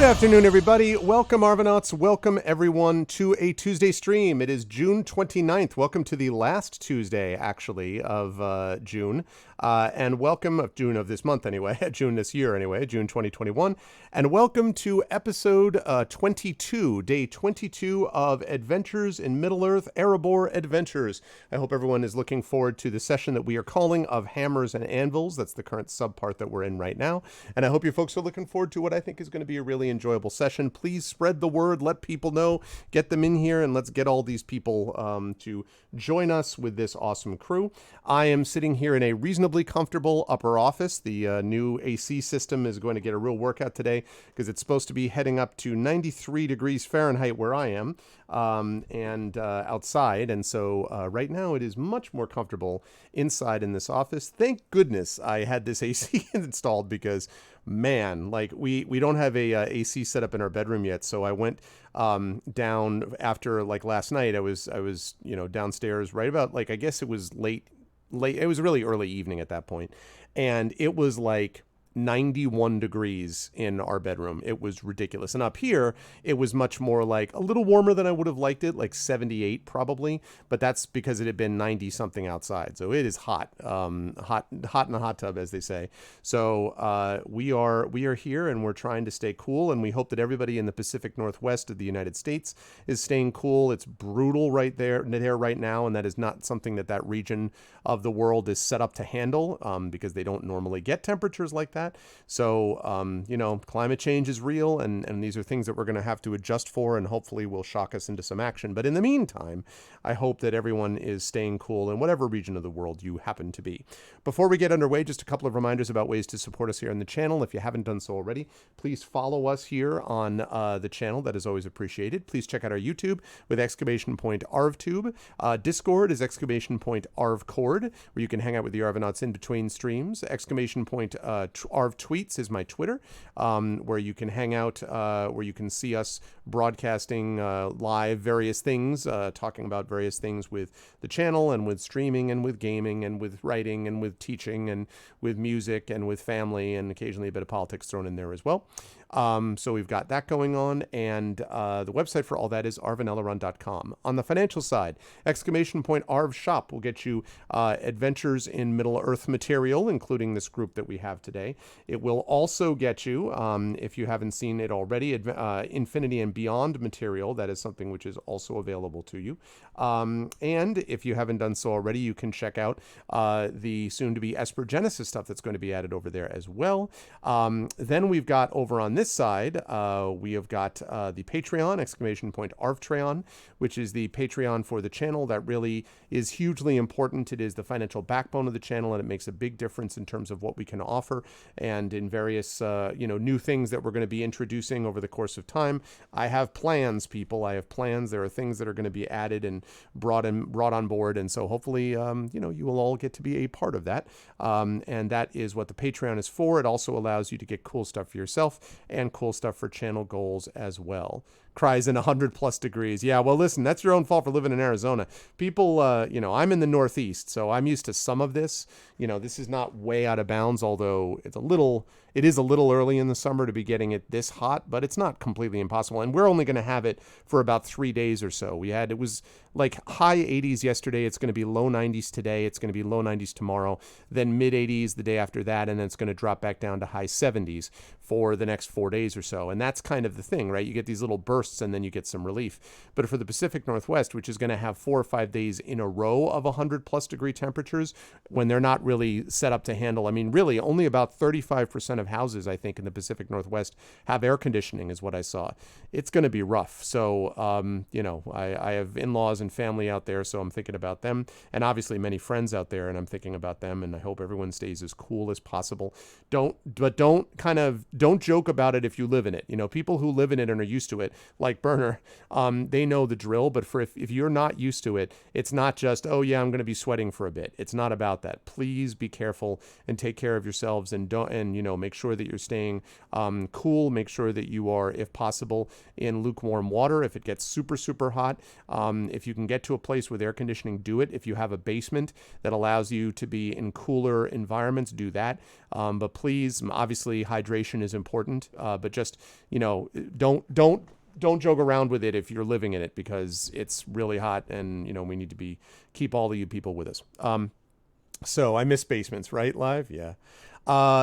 afternoon, everybody. Welcome, Arvanauts. Welcome, everyone, to a Tuesday stream. It is June 29th. Welcome to the last Tuesday, actually, of June. And welcome, of June of this month, anyway. June this year, anyway. June 2021. And welcome to episode 22, day 22 of Adventures in Middle-earth, Erebor Adventures. I hope everyone is looking forward to the session that we are calling of Hammers and Anvils. That's the current subpart that we're in right now. And I hope you folks are looking forward to what I think is going to be a really enjoyable session. Please spread the word, let people know, get them in here, and let's get all these people to join us with this awesome crew. I am sitting here in a reasonably comfortable upper office. The new AC system is going to get a real workout today because it's supposed to be heading up to 93 degrees Fahrenheit where I am and outside. And so right now it is much more comfortable inside in this office. Thank goodness I had this AC installed because man, like we don't have a AC set up in our bedroom yet. So I went down after like last night. I was downstairs right about like I guess it was late. It was really early evening at that point, and it was like 91 degrees in our bedroom. It was ridiculous. And up here, it was much more like a little warmer than I would have liked it, like 78 probably, but that's because it had been 90 something outside. So it is hot, hot in a hot tub, as they say. So we are here and we're trying to stay cool, and we hope that everybody in the Pacific Northwest of the United States is staying cool. It's brutal right there right now, and that is not something that region of the world is set up to handle because they don't normally get temperatures like that. So, climate change is real, and these are things that we're going to have to adjust for, and hopefully will shock us into some action. But in the meantime, I hope that everyone is staying cool in whatever region of the world you happen to be. Before we get underway, just a couple of reminders about ways to support us here on the channel. If you haven't done so already, please follow us here on the channel. That is always appreciated. Please check out our YouTube with !ArvTube. Discord is !ArvCord, where you can hang out with the Arvanauts in between streams. Arv Tweets is my Twitter, where you can hang out, where you can see us broadcasting live various things, talking about various things with the channel and with streaming and with gaming and with writing and with teaching and with music and with family, and occasionally a bit of politics thrown in there as well. So we've got that going on, and the website for all that is arvanelleron.com. On the financial side, !Arv Shop will get you Adventures in Middle-earth material, including this group that we have today. It will also get you, if you haven't seen it already, Infinity and Beyond material. That is something which is also available to you. And if you haven't done so already, you can check out the soon-to-be Esper Genesis stuff that's going to be added over there as well. Then we've got over on this side, we have got the Patreon, !Arvtreon, which is the Patreon for the channel. That really is hugely important. It is the financial backbone of the channel, and it makes a big difference in terms of what we can offer and in various new things that we're going to be introducing over the course of time. I have plans, people. I have plans. There are things that are going to be added and brought on board, and so hopefully you will all get to be a part of that. And that is what the Patreon is for. It also allows you to get cool stuff for yourself and cool stuff for channel goals as well. Cries in 100 plus degrees. Yeah, well, listen, that's your own fault for living in Arizona. People, I'm in the Northeast, so I'm used to some of this. This is not way out of bounds, although it is a little early in the summer to be getting it this hot, but it's not completely impossible. And we're only going to have it for about 3 days or so. It was like high 80s yesterday. It's going to be low 90s today. It's going to be low 90s tomorrow, then mid 80s the day after that, and then it's going to drop back down to high 70s for the next 4 days or so. And that's kind of the thing, right? You get these little bursts and then you get some relief. But for the Pacific Northwest, which is going to have 4 or 5 days in a row of 100 plus degree temperatures, when they're not really set up to handle, really only about 35% of houses, I think, in the Pacific Northwest have air conditioning, is what I saw. It's going to be rough. So, I have in-laws and family out there, so I'm thinking about them, and obviously many friends out there, and I'm thinking about them, and I hope everyone stays as cool as possible. Don't joke about it if you live in it. People who live in it and are used to it, like Burner, they know the drill. But if you're not used to it, it's not just, oh yeah, I'm going to be sweating for a bit. It's not about that. Please be careful and take care of yourselves, and make sure that you're staying cool. Make sure that you are, if possible, in lukewarm water. If it gets super, super hot, if you can get to a place with air conditioning, do it. If you have a basement that allows you to be in cooler environments, do that. But please, obviously, hydration is important. But just, don't joke around with it if you're living in it, because it's really hot, and we need to keep all of you people with us. So I miss basements, right? Live, yeah.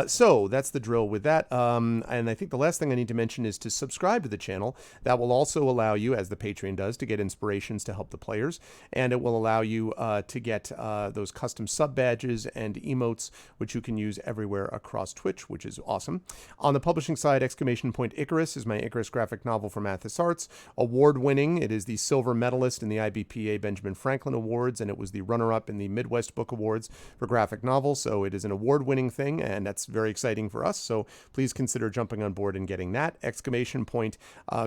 So that's the drill with that. And I think the last thing I need to mention is to subscribe to the channel. That will also allow you, as the Patreon does, to get inspirations to help the players. And it will allow you to get those custom sub badges and emotes, which you can use everywhere across Twitch, which is awesome. On the publishing side, Exclamation Point Icarus is my Icarus graphic novel from Athos Arts. Award-winning. It is the silver medalist in the IBPA Benjamin Franklin Awards, and it was the runner-up in the Midwest Book Awards for graphic novels. So it is an award-winning thing, and that's very exciting for us. So please consider jumping on board and getting that. Exclamation Point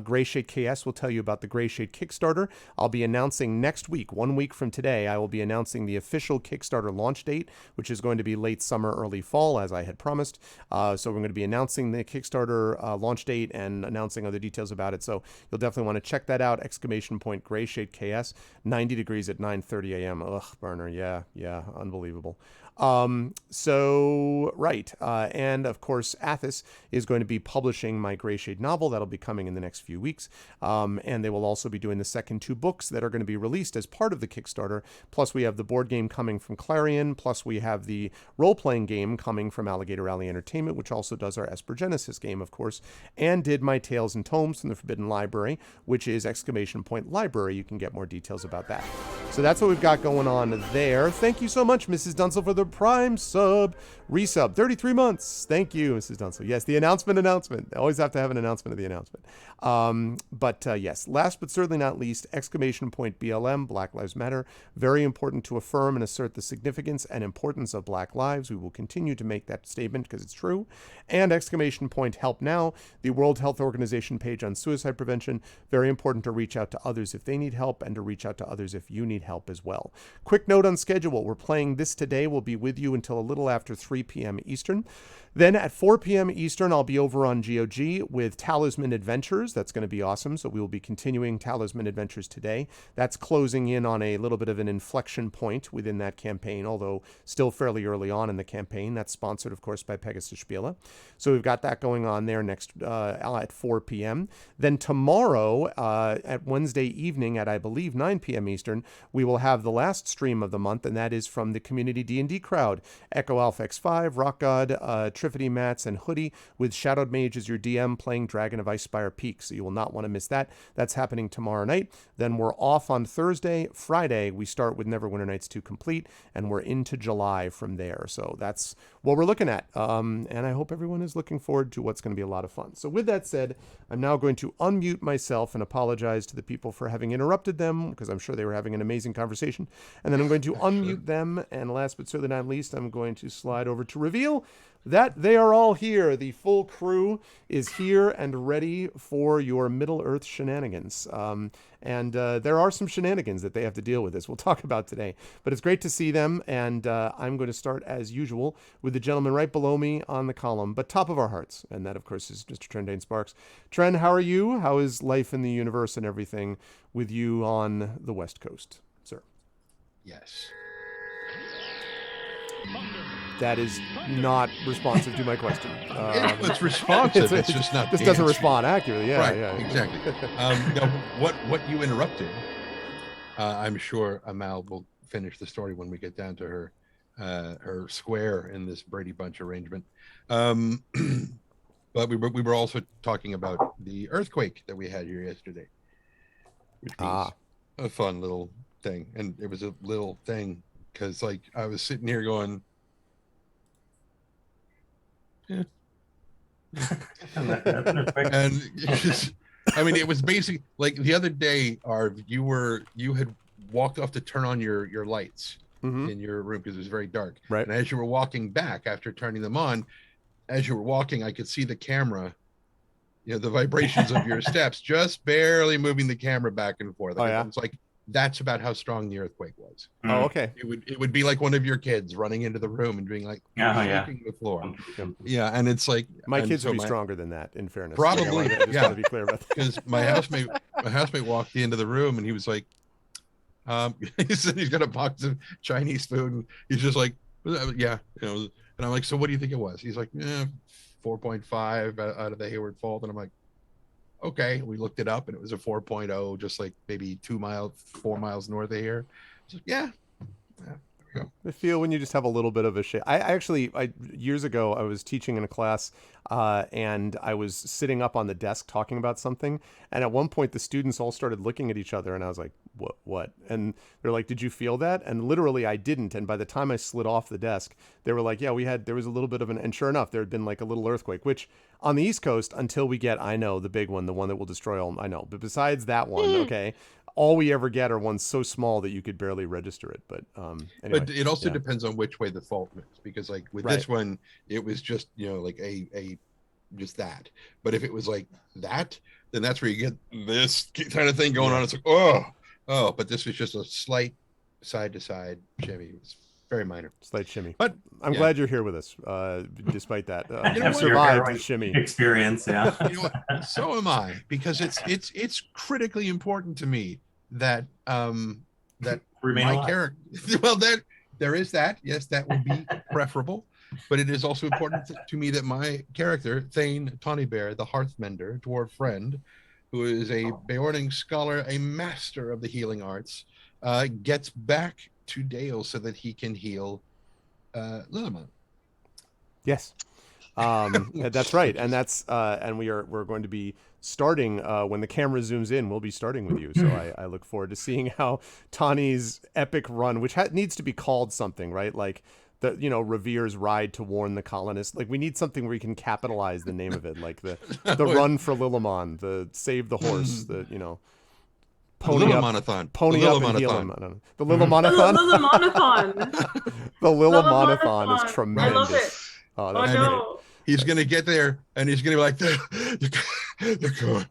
Gray Shade KS will tell you about the Gray Shade Kickstarter. I'll be announcing next week, 1 week from today, I will be announcing the official Kickstarter launch date, which is going to be late summer, early fall, as I had promised. So we're going to be announcing the Kickstarter launch date and announcing other details about it. So you'll definitely want to check that out. Exclamation Point Gray Shade KS, 90 degrees at 9:30 a.m. Ugh, burner. Yeah, unbelievable. Right. And of course, Athos is going to be publishing my Gray Shade novel. That'll be coming in the next few weeks. And they will also be doing the second 2 books that are going to be released as part of the Kickstarter. Plus, we have the board game coming from Clarion. Plus, we have the role-playing game coming from Alligator Alley Entertainment, which also does our Esper Genesis game, of course, and did my Tales and Tomes from the Forbidden Library, which is Exclamation Point Library. You can get more details about that. So that's what we've got going on there. Thank you so much, Mrs. Dunsel, for the Prime resub, 33 months. Thank you, Mrs. Dunsel. Yes, the announcement. Always have to have an announcement of the announcement. Yes, last but certainly not least, Exclamation Point BLM, Black Lives Matter. Very important to affirm and assert the significance and importance of Black lives. We will continue to make that statement because it's true. And Exclamation Point Help Now, the World Health Organization page on suicide prevention. Very important to reach out to others if they need help, and to reach out to others if you need help as well. Quick note on schedule. We're playing this today. We'll be with you until a little after 3 p.m. Eastern. Then at 4 p.m. Eastern, I'll be over on GOG with Talisman Adventures. That's going to be awesome. So we will be continuing Talisman Adventures today. That's closing in on a little bit of an inflection point within that campaign, although still fairly early on in the campaign. That's sponsored, of course, by Pegasus Spiele. So we've got that going on there next at 4 p.m. Then tomorrow, at Wednesday evening at, I believe, 9 p.m. Eastern, we will have the last stream of the month, and that is from the community D&D crowd. Echo Alpha X5, Rock God, Trifity Mats, and Hoodie, with Shadowed Mage as your DM, playing Dragon of Icespire Peak. So you will not want to miss that. That's happening tomorrow night. Then we're off on Thursday. Friday, we start with Neverwinter Nights 2 complete, and we're into July from there. So that's what we're looking at. And I hope everyone is looking forward to what's going to be a lot of fun. So with that said, I'm now going to unmute myself and apologize to the people for having interrupted them, because I'm sure they were having an amazing conversation. And then I'm going to unmute them. And last but certainly not least, I'm going to slide over to reveal that they are all here. The full crew is here and ready for your Middle-earth shenanigans. There are some shenanigans that they have to deal with, as we'll talk about today. But it's great to see them, and I'm going to start, as usual, with the gentleman right below me on the column, but top of our hearts. And that, of course, is Mr. Trendane Sparks. Tren, how are you? How is life in the universe and everything with you on the West Coast, sir? Yes. That is not responsive to my question. It's responsive. It's just not. This doesn't respond accurately. Yeah, right. Yeah. Exactly. Now, what you interrupted, I'm sure Amal will finish the story when we get down to her square in this Brady Bunch arrangement. But we were also talking about the earthquake that we had here yesterday, which was a fun little thing, and it was a little thing because, like, I was sitting here going. Yeah. And I mean, it was basically like the other day, Arv, you had walked off to turn on your lights in your room because it was very dark. Right. And as you were walking back after turning them on, as you were walking, I could see the camera the vibrations of your steps, just barely moving the camera back and forth. Like, it's like, that's about how strong the earthquake was. Oh, okay. It would be like one of your kids running into the room and being like, shaking the floor. Yeah, and it's like, my kids would be stronger than that, in fairness. Probably, I just want to be clear about that. Because my housemate walked into the room and he was like, he said he's got a box of Chinese food, and he's just like, yeah, and I'm like, so what do you think it was? He's like, 4.5 out of the Hayward Fault, and I'm like, okay. We looked it up, and it was a 4.0, just like maybe 4 miles north of here. So, yeah. I feel when you just have a little bit of a shake. I years ago, I was teaching in a class and I was sitting up on the desk talking about something. And at one point, the students all started looking at each other, and I was like, what? And they're like, did you feel that? And literally, I didn't. And by the time I slid off the desk, they were like, yeah, there was a little bit of and sure enough, there had been like a little earthquake, which on the East Coast, until we get, I know, the big one, the one that will destroy all, I know. But besides that one, okay, all we ever get are ones so small that you could barely register it. But anyway, but it also depends on which way the fault is, because like with this one, it was just, like a just that. But if it was like that, then that's where you get this kind of thing going on. It's like, oh, but this was just a slight side to side shimmy. It's very minor. Slight shimmy. But I'm glad you're here with us, despite that. You survived the shimmy experience. Yeah. So am I, because it's critically important to me that that remain my alive. character. Well, there is that. Yes, that would be preferable. But it is also important to me that my character, Thane Tawny Bear, the Hearthmender, dwarf friend, who is a Beorning scholar, a master of the healing arts, gets back to Dale so that he can heal Lillimon. Yes, that's right, and we're going to be starting when the camera zooms in. We'll be starting with you, so I look forward to seeing how Tawny's epic run, which needs to be called something, right? Like the Revere's ride to warn the colonists. Like we need something where we can capitalize the name of it, like the run for Lillimon, the save the horse, the pony up, pony up and heal him. I don't know. The Lillimonthon. The Lillimonthon is tremendous. I love it. Oh, that's great. He's gonna get there, and he's gonna be like, they're coming.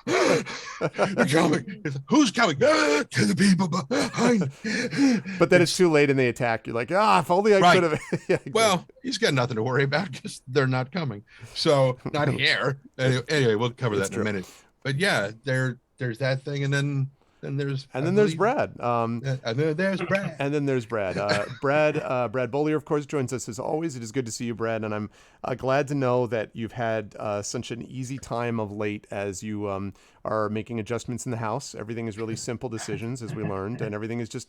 They're coming. Who's coming? To the people behind. But then it's too late, and they attack. You're like, if only I could have. Exactly. Well, he's got nothing to worry about because they're not coming. So not here. Anyway, we'll cover that in a minute. But yeah, there's that thing, and then there's Brad. And then there's Brad. And then there's Brad. Brad Bollier, of course, joins us as always. It is good to see you, Brad, and I'm glad to know that you've had such an easy time of late as you are making adjustments in the house. Everything is really simple decisions, as we learned, and everything is just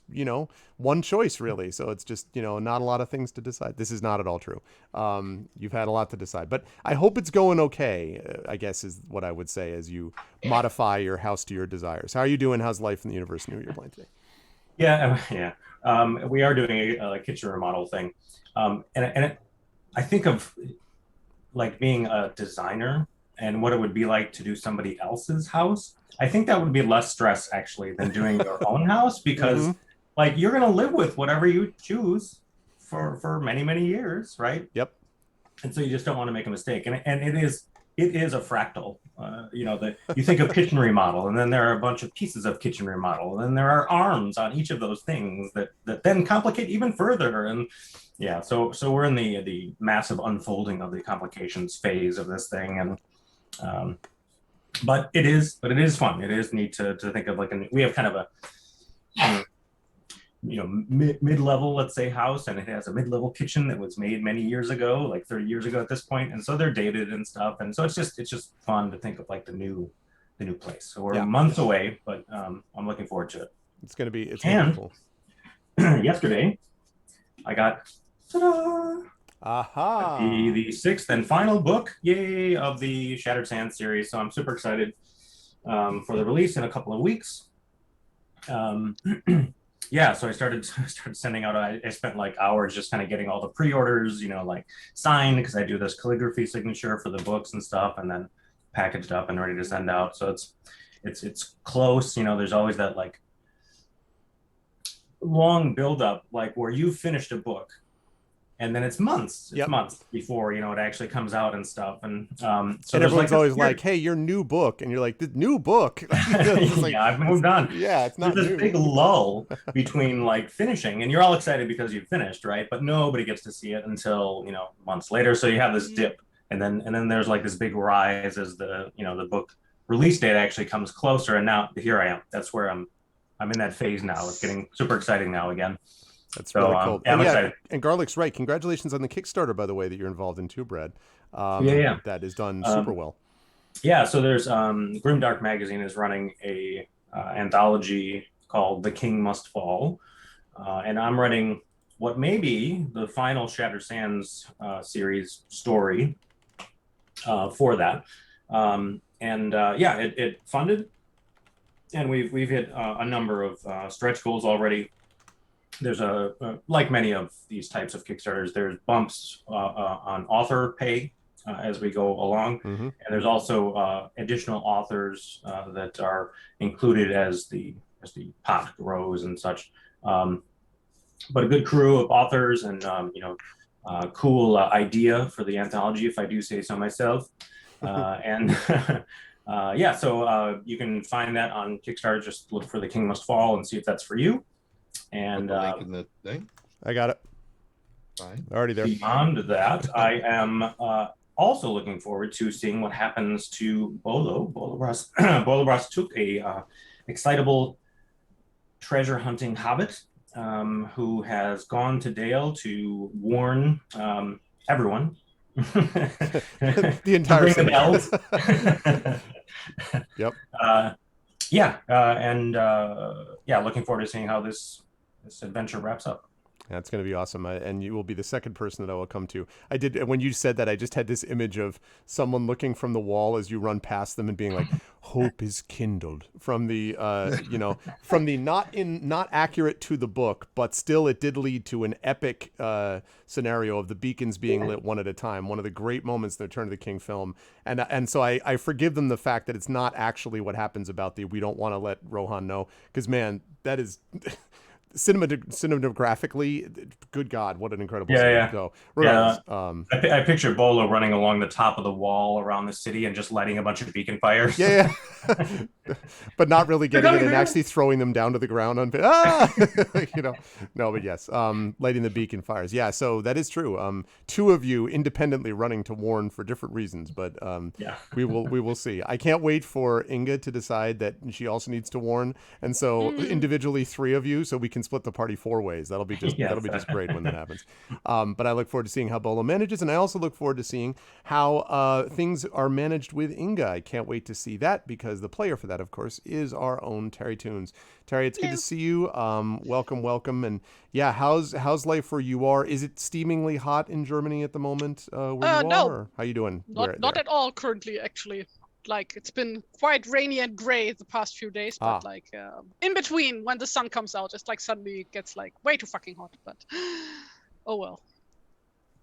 one choice really. So it's just not a lot of things to decide. This is not at all true. You've had a lot to decide, but I hope it's going okay. I guess is what I would say as you modify your house to your desires. How are you doing? How's life in the University of New York playing today? Yeah. We are doing a kitchen remodel thing, and I think of like being a designer and what it would be like to do somebody else's house. I think that would be less stress actually than doing your own house, because like you're gonna live with whatever you choose for many, many years, right? Yep. And so you just don't want to make a mistake. And it is a fractal. You think of kitchen remodel, and then there are a bunch of pieces of kitchen remodel, and then there are arms on each of those things that then complicate even further. And yeah, so we're in the massive unfolding of the complications phase of this thing, and but it is fun. It is neat to think of we have kind of a mid-level, let's say, house, and it has a mid-level kitchen that was made many years ago, like 30 years ago at this point, and so they're dated and stuff, and so it's just fun to think of like the new place. So we're months away, but I'm looking forward to it. It's gonna be cool. Yesterday I got the sixth and final book, yay, of the Shattered Sands series. So I'm super excited for the release in a couple of weeks. Yeah, so I started sending out. I spent like hours just kind of getting all the pre-orders, like signed, because I do this calligraphy signature for the books and stuff, and then packaged up and ready to send out. So it's close. There's always that like long buildup, like where you finished a book and then it's months. It's Yep. months before it actually comes out and stuff. And so and there's everyone's like always like, "Hey, your new book," and you're like, "The new book?" It's like, yeah, I've moved on. Yeah, it's not There's this new. big lull between like finishing, and you're all excited because you've finished, right? But nobody gets to see it until months later. So you have this dip, and then there's like this big rise as the book release date actually comes closer. And now here I am. That's where I'm in that phase now. It's getting super exciting now again. That's really cool. Yeah, I'm excited. And Garlic's right. Congratulations on the Kickstarter, by the way, that you're involved in too, Brad. Yeah. That is done super well. Yeah, so there's Grimdark Magazine is running a anthology called The King Must Fall, and I'm running what may be the final Shattered Sands series story for that. It funded, and we've hit a number of stretch goals already. There's like many of these types of Kickstarters, there's bumps on author pay as we go along, and there's also additional authors that are included as the pot grows and such. But a good crew of authors and cool idea for the anthology, if I do say so myself. So you can find that on Kickstarter. Just look for The King Must Fall and see if that's for you. And put the link in the thing. I got it. Fine. Already there. Beyond that, I am also looking forward to seeing what happens to Bolo. Bolo took a excitable treasure hunting hobbit who has gone to Dale to warn everyone. The entire ring the bells. Yep. Looking forward to seeing how this adventure wraps up. That's going to be awesome. And you will be the second person that I will come to. When you said that, I just had this image of someone looking from the wall as you run past them and being like, hope is kindled from the, from the not accurate to the book, but still it did lead to an epic scenario of the beacons being lit one at a time. One of the great moments in the Return of the King film. And so I forgive them the fact that it's not actually what happens about we don't want to let Rohan know. Because, man, that is... cinematographically, good God, what an incredible scene. Yeah. So, I picture Bolo running along the top of the wall around the city and just lighting a bunch of beacon fires. Yeah. But not really getting it and actually throwing them down to the ground on No, but yes, lighting the beacon fires. Yeah, so that is true. Two of you independently running to warn for different reasons, but we will see. I can't wait for Inga to decide that she also needs to warn, and so individually three of you, so we can split the party 4 ways. That'll be just great when that happens. But I look forward to seeing how Bolo manages, and I also look forward to seeing how things are managed with Inga. I can't wait to see that, because the player for that, of course, is our own Terry Toons. Terry, it's good to see you. Welcome. And yeah, how's life where you are? Is it steamingly hot in Germany at the moment where you are? No. Or how you doing? Not at all currently, actually. Like, it's been quite rainy and gray the past few days, but in between, when the sun comes out, it's like suddenly it gets like way too fucking hot. But oh well.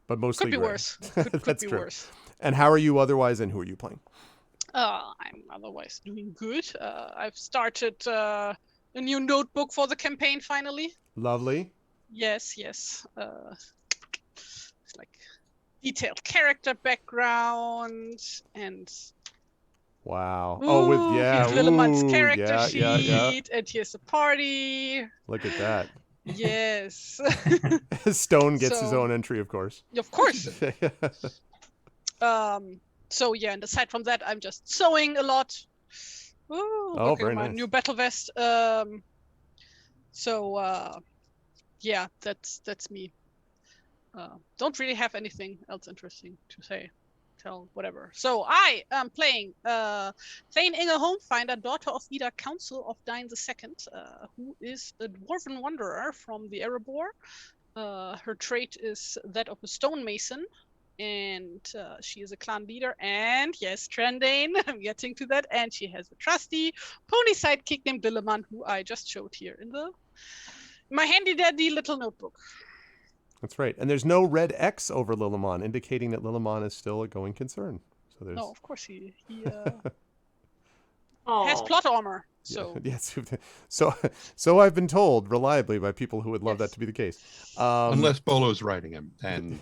But mostly could be gray. worse. Could be true. Worse. And how are you otherwise, and who are you playing? I'm otherwise doing good. I've started a new notebook for the campaign finally. Lovely. Yes. It's like detailed character background and. Wow. Here's Lillemann's character sheet, and here's a party. Look at that. Yes. Stone gets his own entry, of course. Of course. So yeah, and aside from that, I'm just sewing a lot. Very my nice. new battle vest. Yeah, that's me. Don't really have anything else interesting to say. Tell whatever. So I am playing Thane Inga Homefinder, daughter of Ida Council of Dine II, who is a dwarven wanderer from the Erebor. Her trait is that of a stonemason, and she is a clan leader. And yes, Trendane, I'm getting to that. And she has a trusty pony sidekick named Lilleman, who I just showed here in my handy dandy little notebook. That's right. And there's no red X over Lilleman, indicating that Lilleman is still a going concern. So there's... No, of course he has plot armor. So Yes. So I've been told reliably by people who would love that to be the case. Unless Bolo's riding him, and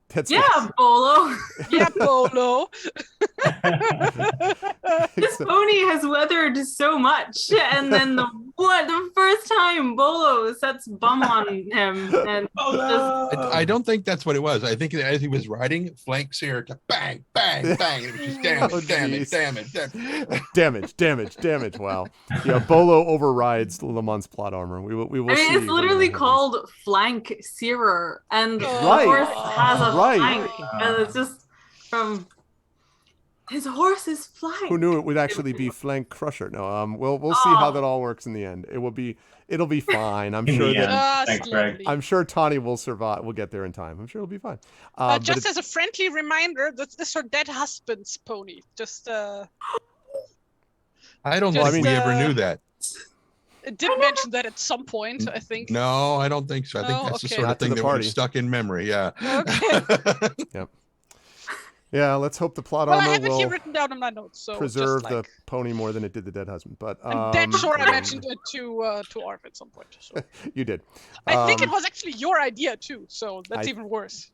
That's Yeah, Bolo. yeah, Polo. This pony has weathered so much, and then the first time Bolo sets bum on him, and I don't think that's what it was. I think that as he was riding, flanks here, bang, bang, bang. It was just damage. Wow. Yeah, Bolo overrides Lamont's plot armor. We will see. it's literally called flank searer, and the Right. horse has a Right. flank, and it's just from his horse is flank. Who knew it would actually be flank crusher? No, we'll see how that all works in the end. It'll be fine. I'm sure that Thanks, Greg. I'm sure Tawny will survive. We'll get there in time. I'm sure it'll be fine. Just as a friendly reminder, this is her dead husband's pony. Just I don't Just, think we ever knew that. it did mention that at some point, I think. No, I don't think so. I think No? that's the Okay. sort Not of to thing the that party. was stuck in memory. Yeah. Okay. Yep. Yeah, let's hope the plot Well, I armor have it here will written down in my notes, so preserve just, like, the pony more than it did the dead husband. But I'm dead sure I mentioned it to Arv at some point. So. you did. I think it was actually your idea too, so that's even worse.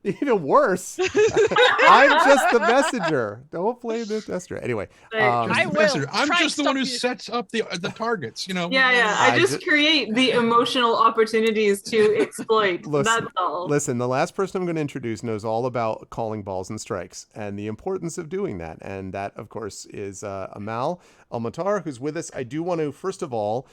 Even worse. I'm just the messenger. Don't play the messenger. Anyway, I will. Messenger. I'm Try just the and one who stop you. sets up the targets. Yeah. I just create the emotional opportunities to exploit. That's all. Listen, the last person I'm going to introduce knows all about calling balls and strikes and the importance of doing that. And that, of course, is Amal Almatar, who's with us. I do want to, first of all,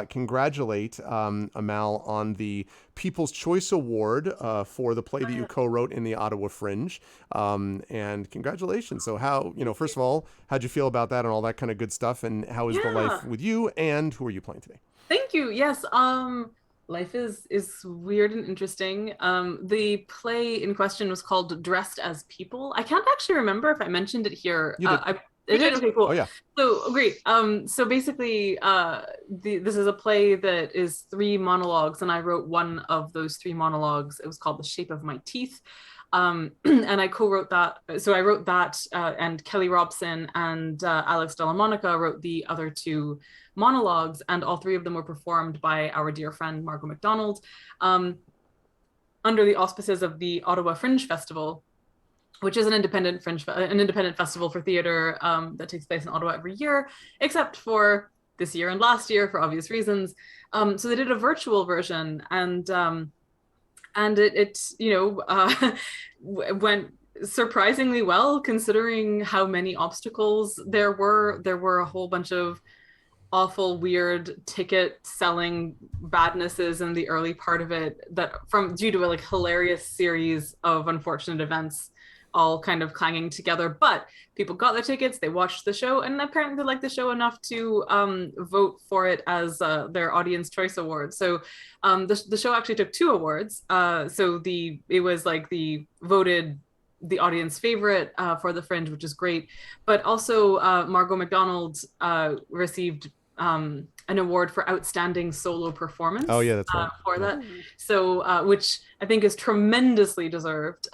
congratulate Amal on the People's Choice Award for the play that you co-wrote in the Ottawa Fringe. And congratulations. So first of all, how'd you feel about that and all that kind of good stuff? And how is the life with you? And who are you playing today? Thank you. Yes. Life is weird and interesting. The play in question was called Dressed as People. I can't actually remember if I mentioned it here. You did. I did. Okay, cool. Oh yeah. So great. So basically, this is a play that is 3 monologues, and I wrote one of those 3 monologues. It was called The Shape of My Teeth. And I co-wrote that. So I wrote that, and Kelly Robson and Alex Della Monica wrote the other 2 monologues, and all 3 of them were performed by our dear friend Margot MacDonald under the auspices of the Ottawa Fringe Festival, which is an independent festival for theater that takes place in Ottawa every year, except for this year and last year for obvious reasons. So they did a virtual version, and it went surprisingly well, considering how many obstacles there were. There were a whole bunch of awful, weird ticket selling badnesses in the early part of it due to a hilarious series of unfortunate events all kind of clanging together. But people got their tickets, they watched the show, and apparently they liked the show enough to vote for it as their Audience Choice Award. So the show actually took 2 awards. It was the voted the audience favorite for the Fringe, which is great. But also Margot MacDonald received an award for outstanding solo performance. Oh yeah, that's right. For that. So which I think is tremendously deserved.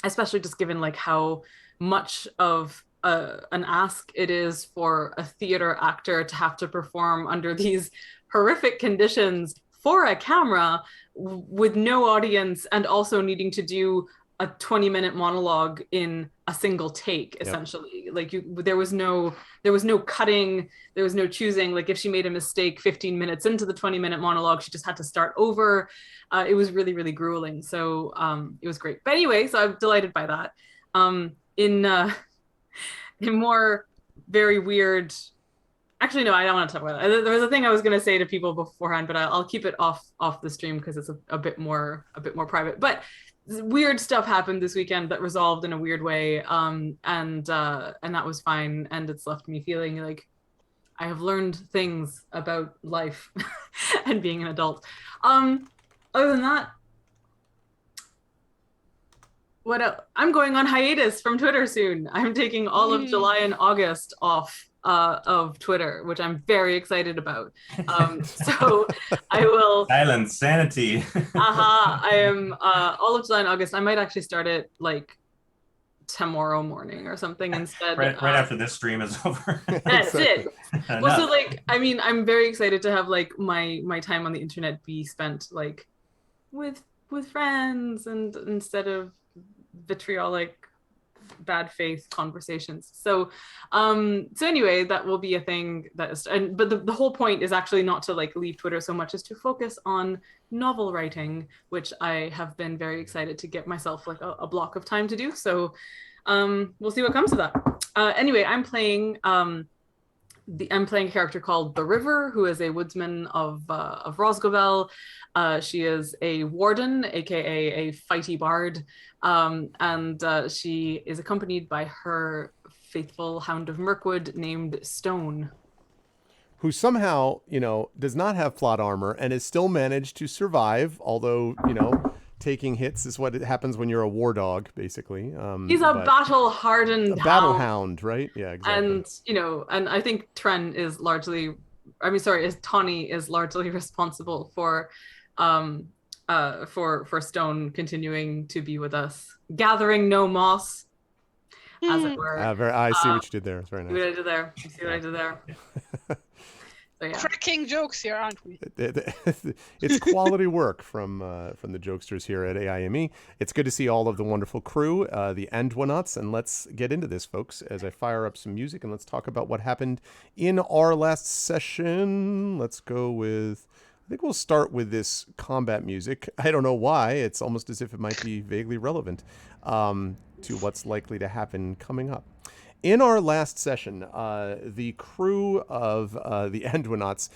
Especially just given how much of an ask it is for a theater actor to have to perform under these horrific conditions for a camera with no audience, and also needing to do a 20-minute monologue in a single take, essentially. There was no cutting, there was no choosing. If she made a mistake 15 minutes into the 20-minute monologue, she just had to start over. It was really, really grueling. So it was great. But anyway, so I'm delighted by that. In more very weird, actually, no, I don't want to talk about that. There was a thing I was going to say to people beforehand, but I'll keep it off the stream because it's a bit more private. But weird stuff happened this weekend that resolved in a weird way, and that was fine. And it's left me feeling like I have learned things about life and being an adult. Other than that, what else? I'm going on hiatus from Twitter soon. I'm taking all of July and August off of Twitter, which I'm very excited about. So I will. Silence, sanity. I am all of July and August. I might actually start it tomorrow morning or something instead. Right after this stream is over. That's it. No. Well, so like, I mean, I'm very excited to have like my time on the internet be spent like with friends and instead of vitriolic bad faith conversations. So anyway, that will be a thing that is, but the whole point is actually not to like leave Twitter so much as to focus on novel writing, which I have been very excited to get myself like a block of time to do. So we'll see what comes of that. Anyway, I'm playing a character called The River, who is a woodsman of Rosgovel. She is a warden, aka a fighty bard, and she is accompanied by her faithful hound of Mirkwood named Stone, who somehow, does not have plot armor and has still managed to survive, although, taking hits is what happens when you're a war dog, basically. He's a battle-hardened battle hound, right? Yeah, exactly. And I think Tawny is largely responsible for Stone continuing to be with us, gathering no moss, as it were. I see what you did there. It's very nice. See what I did there. You see what I did there. So, yeah. Cracking jokes here, aren't we? It's quality work from the jokesters here at AIME. It's good to see all of the wonderful crew, the Anvils, and let's get into this, folks, as I fire up some music and let's talk about what happened in our last session. Let's go with, I think we'll start with this combat music. I don't know why. It's almost as if it might be vaguely relevant to what's likely to happen coming up. In our last session, the crew of the Endwanauts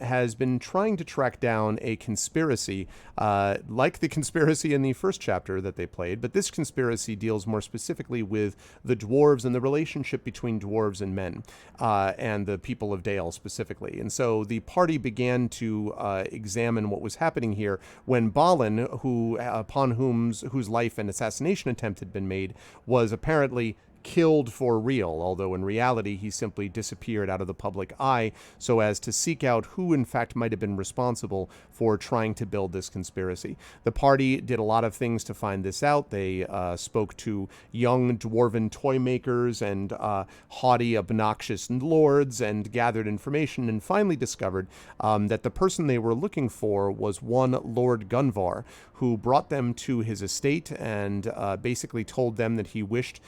has been trying to track down a conspiracy, like the conspiracy in the first chapter that they played, but this conspiracy deals more specifically with the dwarves and the relationship between dwarves and men, and the people of Dale specifically. And so the party began to examine what was happening here when Balin, whose life and assassination attempt had been made, was apparently killed for real, although in reality he simply disappeared out of the public eye so as to seek out who in fact might have been responsible for trying to build this conspiracy. The party did a lot of things to find this out. They spoke to young dwarven toy makers and haughty, obnoxious lords and gathered information and finally discovered that the person they were looking for was one Lord Gunvar, who brought them to his estate and basically told them that he wished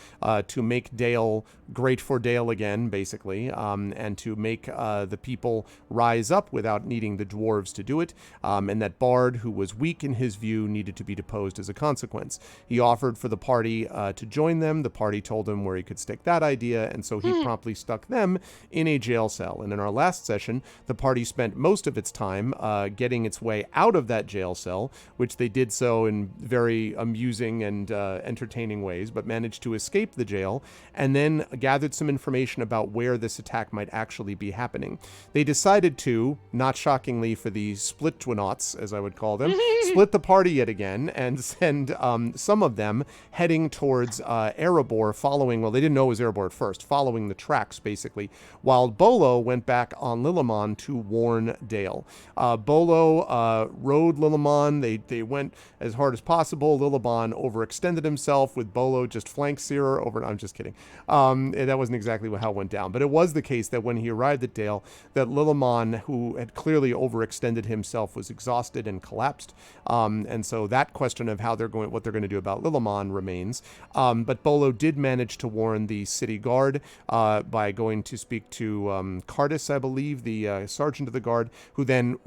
to make Dale great for Dale again, basically, and to make the people rise up without needing the dwarves to do it, and that Bard, who was weak in his view, needed to be deposed as a consequence. He offered for the party to join them. The party told him where he could stick that idea, and so he promptly stuck them in a jail cell. And in our last session, the party spent most of its time getting its way out of that jail cell, which they did so in very amusing and entertaining ways, but managed to escape the jail and then gathered some information about where this attack might actually be happening. They decided to, not shockingly for the split Twinauts, as I would call them, split the party yet again and send some of them heading towards Erebor, they didn't know it was Erebor at first, following the tracks, basically, while Bolo went back on Lillimon to warn Dale. Bolo rode Lillimon. They went as hard as possible. Lillimon overextended himself with Bolo just flank searer over. I'm just kidding. That wasn't exactly how it went down, but it was the case that when he arrived at Dale, that Lillimon, who had clearly overextended himself, was exhausted and collapsed. And so that question of what they're going to do about Lillimon remains. But Bolo did manage to warn the city guard by going to speak to Cardis, I believe, the sergeant of the guard, who then,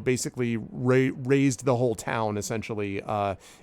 basically raised the whole town essentially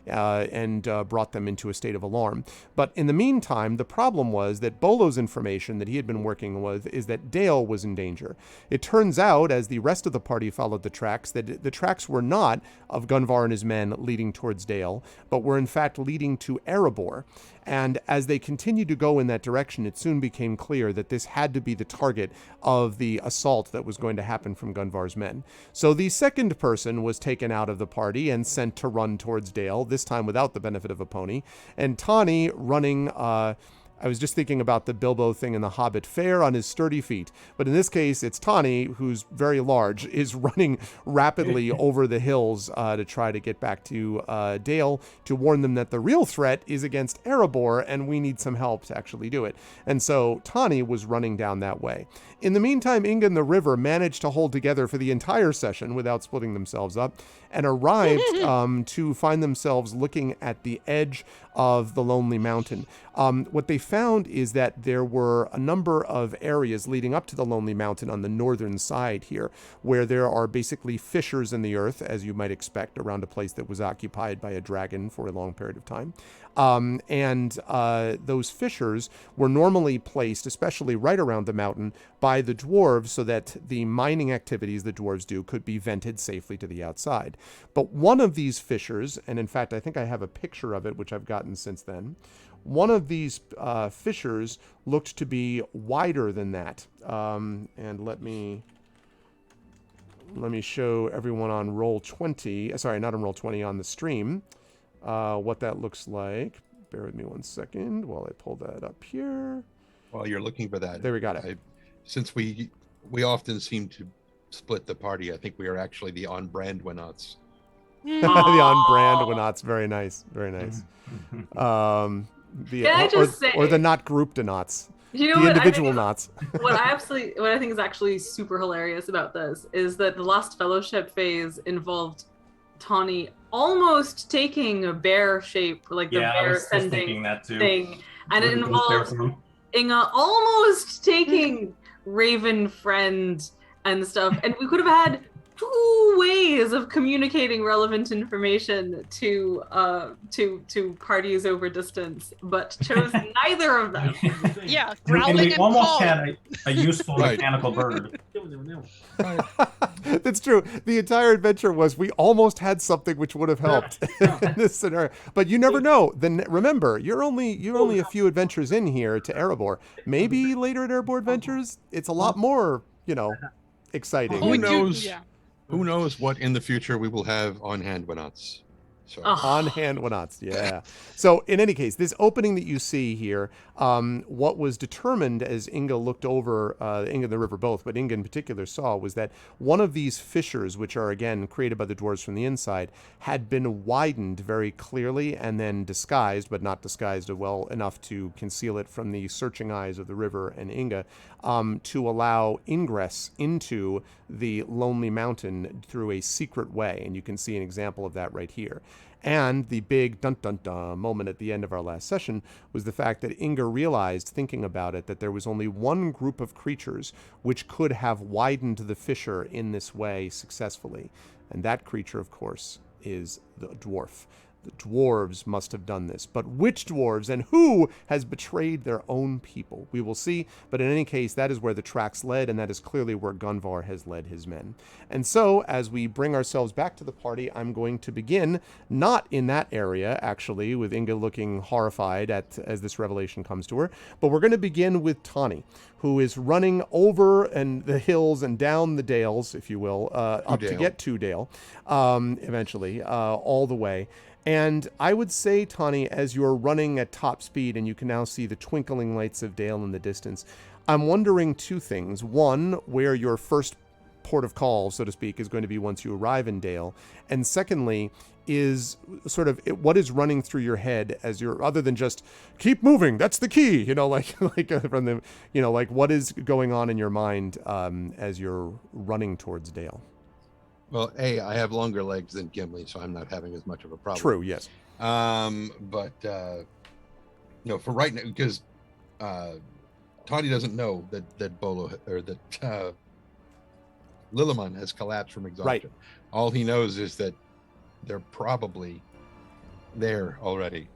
and brought them into a state of alarm. But in the meantime, the problem was that Bolo's information that he had been working with is that Dale was in danger. It turns out, as the rest of the party followed the tracks, that the tracks were not of Gunvar and his men leading towards Dale, but were in fact leading to Erebor. And as they continued to go in that direction, it soon became clear that this had to be the target of the assault that was going to happen from Gunvar's men. So the second person was taken out of the party and sent to run towards Dale, this time without the benefit of a pony, and Tawny running I was just thinking about the Bilbo thing in the Hobbit, fair on his sturdy feet. But in this case, it's Tawny, who's very large, is running rapidly over the hills to try to get back to Dale to warn them that the real threat is against Erebor, Erebor, and we need some help to actually do it. And so Tani was running down that way. In the meantime, Inga and the river managed to hold together for the entire session without splitting themselves up, and arrived to find themselves looking at the edge of the Lonely Mountain. What they found is that there were a number of areas leading up to the Lonely Mountain on the northern side here, where there are basically fissures in the earth, as you might expect, around a place that was occupied by a dragon for a long period of time. Those fissures were normally placed, especially right around the mountain, by the dwarves so that the mining activities the dwarves do could be vented safely to the outside. But one of these fissures, and in fact, I think I have a picture of it, which I've gotten since then, one of these fissures looked to be wider than that. And let me show everyone on Roll20, sorry, not on Roll20, on the stream, what that looks like. Bear with me 1 second while I pull that up here. While you're looking for that, there we got it. Since we often seem to split the party, I think we are actually the on-brand Winnots. The on-brand Winnots, very nice, very nice. Or the not grouped knots. You know the individual knots. What I think is actually super hilarious about this is that the last fellowship phase involved Tawny almost taking a bear shape, like the bear ascending thing, and it involved Inga almost taking Raven friend and stuff, and we could have had 2 ways of communicating relevant information to parties over distance, but chose neither of them. Yeah, and growling we and almost calling. had a useful mechanical bird. That's true. The entire adventure was we almost had something which would have helped in this scenario. But you never know. Then remember, you're only a few adventures in here to Erebor. Maybe later at Erebor Adventures, it's a lot more, exciting. Who knows? Who knows what in the future we will have on hand Winnots. So. On hand Winnots, yeah. So in any case, this opening that you see here, what was determined as Inga looked over, Inga and the river both, but Inga in particular saw, was that one of these fissures, which are again created by the dwarves from the inside, had been widened very clearly and then disguised, but not disguised well enough to conceal it from the searching eyes of the river and Inga, to allow ingress into the Lonely Mountain through a secret way. And you can see an example of that right here. And the big dun-dun-dun moment at the end of our last session was the fact that Inga realized, thinking about it, that there was only one group of creatures which could have widened the fissure in this way successfully. And that creature, of course, is the dwarf. The dwarves must have done this. But which dwarves and who has betrayed their own people? We will see. But in any case, that is where the tracks led, and that is clearly where Gunvar has led his men. And so, as we bring ourselves back to the party, I'm going to begin not in that area, actually, with Inga looking horrified as this revelation comes to her, but we're going to begin with Tawny, who is running over the hills and down the dales, if you will, up to get to Dale, eventually, all the way. And I would say, Tawny, as you're running at top speed and you can now see the twinkling lights of Dale in the distance, I'm wondering 2 things. One, where your first port of call, so to speak, is going to be once you arrive in Dale. And secondly, is sort of what is running through your head as you're, other than just keep moving, that's the key, from the, what is going on in your mind as you're running towards Dale? Well, I have longer legs than Gimli, so I'm not having as much of a problem. True, yes. But for right now, because Tawny doesn't know that Bolo or that Liliman has collapsed from exhaustion. Right. All he knows is that they're probably there already.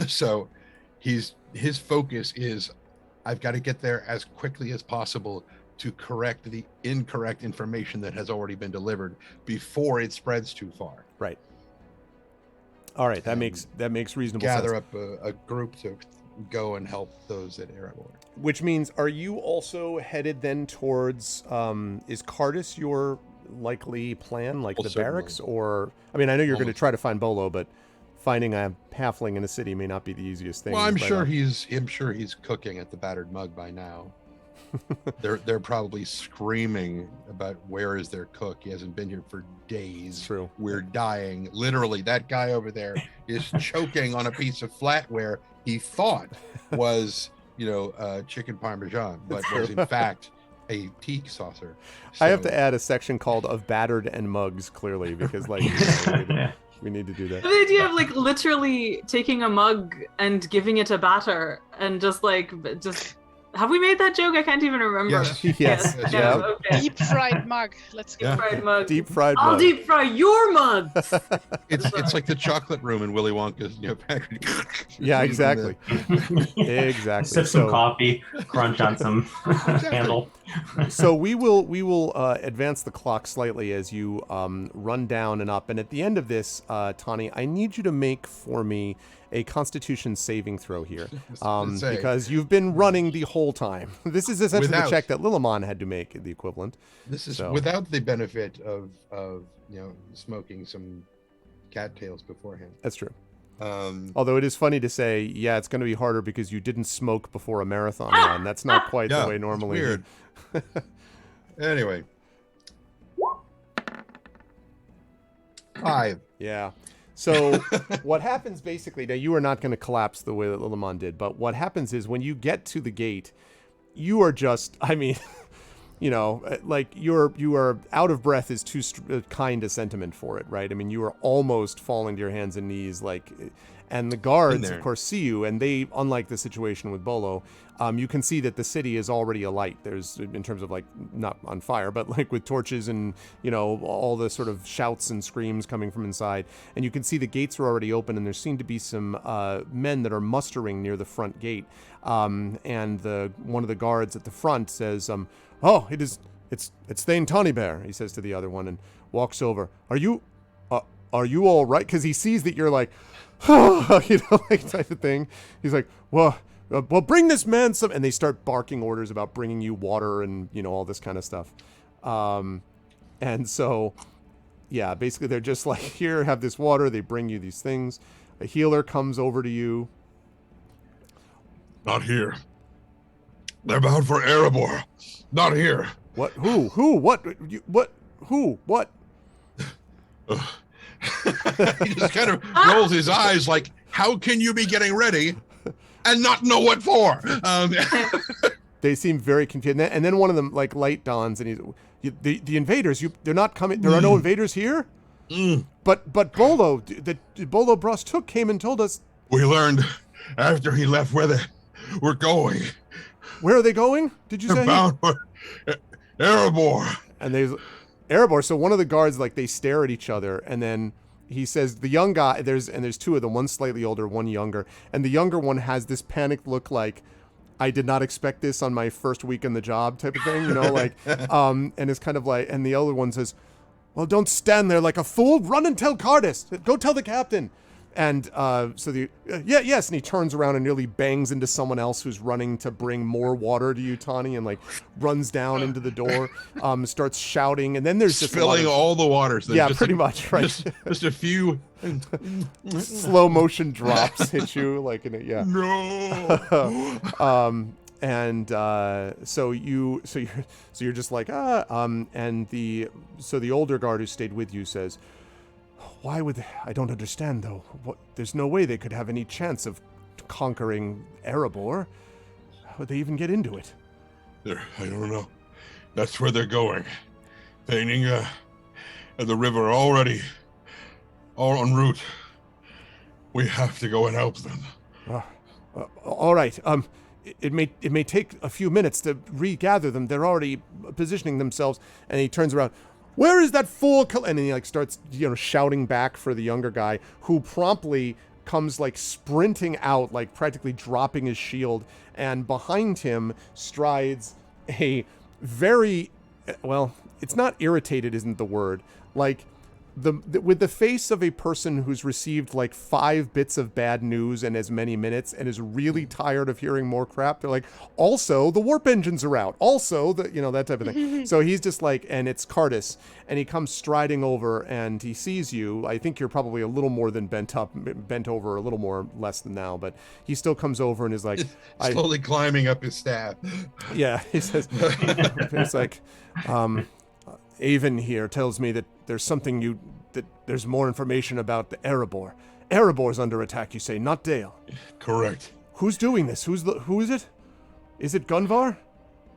So his focus is, I've got to get there as quickly as possible to correct the incorrect information that has already been delivered before it spreads too far. Right. All right, that makes reasonable sense. Gather up a group to go and help those at Erebor. Which means, are you also headed then towards? Is Cardis your likely plan, like the barracks, or I mean, I know you're going to try to find Bolo, but finding a halfling in a city may not be the easiest thing. Well, I'm sure he's cooking at the Battered Mug by now. They're probably screaming about where is their cook. He hasn't been here for days. True. We're dying. Literally, that guy over there is choking on a piece of flatware he thought was, chicken parmesan, but was in fact a teak saucer. I have to add a section called "of battered and mugs," clearly, because we need to do that. The idea of like literally taking a mug and giving it a batter and just have we made that joke? I can't even remember. Yes. Yeah. Yeah. Okay. Deep fried mug. Let's go. Deep fried mug. Deep fried I'll mug. deep fry your mugs. It's like the chocolate room in Willy Wonka's, Yeah, exactly. Exactly. Sip some coffee, crunch on some handle. So we will advance the clock slightly as you run down and up. And at the end of this, Tani, I need you to make for me a Constitution saving throw here, because you've been running the whole time. This is essentially the check that Lillimon had to make, the equivalent. This is without the benefit of smoking some cattails beforehand. That's true. Although it is funny to say, yeah, it's going to be harder because you didn't smoke before a marathon run. That's not quite the way normally. Weird. Anyway. 5. Yeah. So what happens basically, now you are not going to collapse the way that Lillimon did, but what happens is when you get to the gate, you are just, you are out of breath is too kind a sentiment for it, right? I mean, you are almost falling to your hands and knees, and the guards, of course, see you, and they, unlike the situation with Bolo, you can see that the city is already alight. There's, in terms of not on fire, but with torches and, all the sort of shouts and screams coming from inside. And you can see the gates are already open, and there seem to be some men that are mustering near the front gate. And one of the guards at the front says, "Oh, it's Thane Tonybear," he says to the other one, and walks over. Are you all right? Because he sees that you're type of thing. He's like, well, bring this man some, and they start barking orders about bringing you water and all this kind of stuff. And so, yeah, basically they're just like, here, have this water. They bring you these things. A healer comes over to you. Not here. They're bound for Erebor. Not here. What? Who? What? What? Who? What? He just kind of rolls his eyes like, how can you be getting ready and not know what for? They seem very confused. And then one of them light dawns, and the invaders, they're not coming. There are no invaders here? But Bolo, Bolo Brostuk came and told us. We learned after he left where they were going. Where are they going? Did you say? Bound for Erebor. And Erebor. So one of the guards, they stare at each other, and then he says, the young guy, there's two of them, one slightly older, one younger, and the younger one has this panicked look like, I did not expect this on my first week on the job type of thing, and it's kind of and the other one says, well, don't stand there like a fool, run and tell Cardis, go tell the captain. And yes, and he turns around and nearly bangs into someone else who's running to bring more water to you, Tani, and runs down into the door, starts shouting, and then there's just spilling all the water. So yeah, pretty much, right. Just a few slow motion drops hit you, yeah. No. So you're just and the older guard who stayed with you says, why would I don't understand though. There's no way they could have any chance of conquering Erebor. How would they even get into it? I don't know. That's where they're going. Feigning and the river already all en route. We have to go and help them. All right. It may take a few minutes to regather them. They're already positioning themselves. And he turns around. Where is that fool? And he starts, shouting back for the younger guy, who promptly comes sprinting out, practically dropping his shield. And behind him strides a very, well, it's not irritated, isn't the word, with the face of a person who's received like 5 bits of bad news in as many minutes and is really tired of hearing more crap. They're like, also the warp engines are out. Also the, that type of thing. So he's just like, and it's Cardis, and he comes striding over and he sees you. I think you're probably a little more than bent over, a little more less than now, but he still comes over and is like, slowly climbing up his staff. Yeah, he says, it's like, Avon here tells me that there's something there's more information about the Erebor. Erebor's under attack, you say, not Dale. Correct. Who's doing this? Who is it? Is it Gunvar?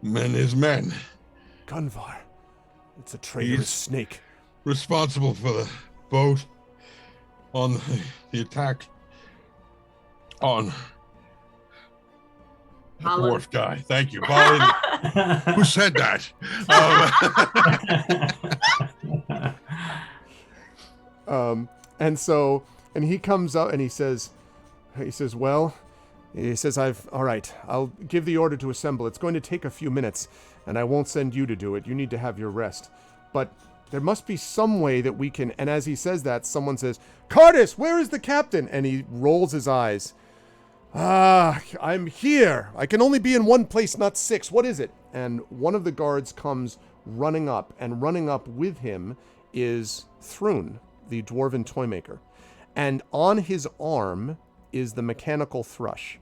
Men is men. Gunvar. It's a traitorous snake. Responsible for the boat on the attack on the dwarf guy. Thank you, Bolin. Who said that? And he comes up and he says, all right, I'll give the order to assemble. It's going to take a few minutes, and I won't send you to do it. You need to have your rest. But there must be some way that we can, and as he says that, someone says, Cardis, where is the captain? And he rolls his eyes. I'm here. I can only be in one place, not 6. What is it? And one of the guards comes running up, and running up with him is Thrun, the dwarven toymaker. And on his arm is the mechanical thrush.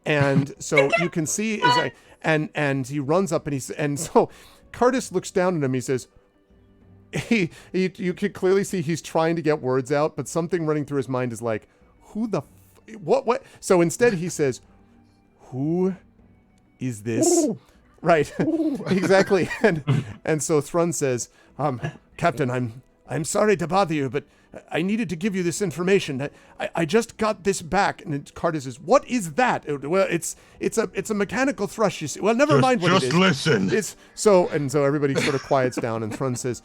And so you can see and he runs up and so Cardis looks down at him. He says, you can clearly see he's trying to get words out, but something running through his mind is like, who the what? So instead he says, who is this? Ooh. Right. Exactly. And so Thrun says, Captain, I'm sorry to bother you, but I needed to give you this information. I just got this back. And Cardis says, what is that? Well, it's a mechanical thrush, you see. Well, never mind what it is. Just listen. So everybody sort of quiets down, and Thrun says,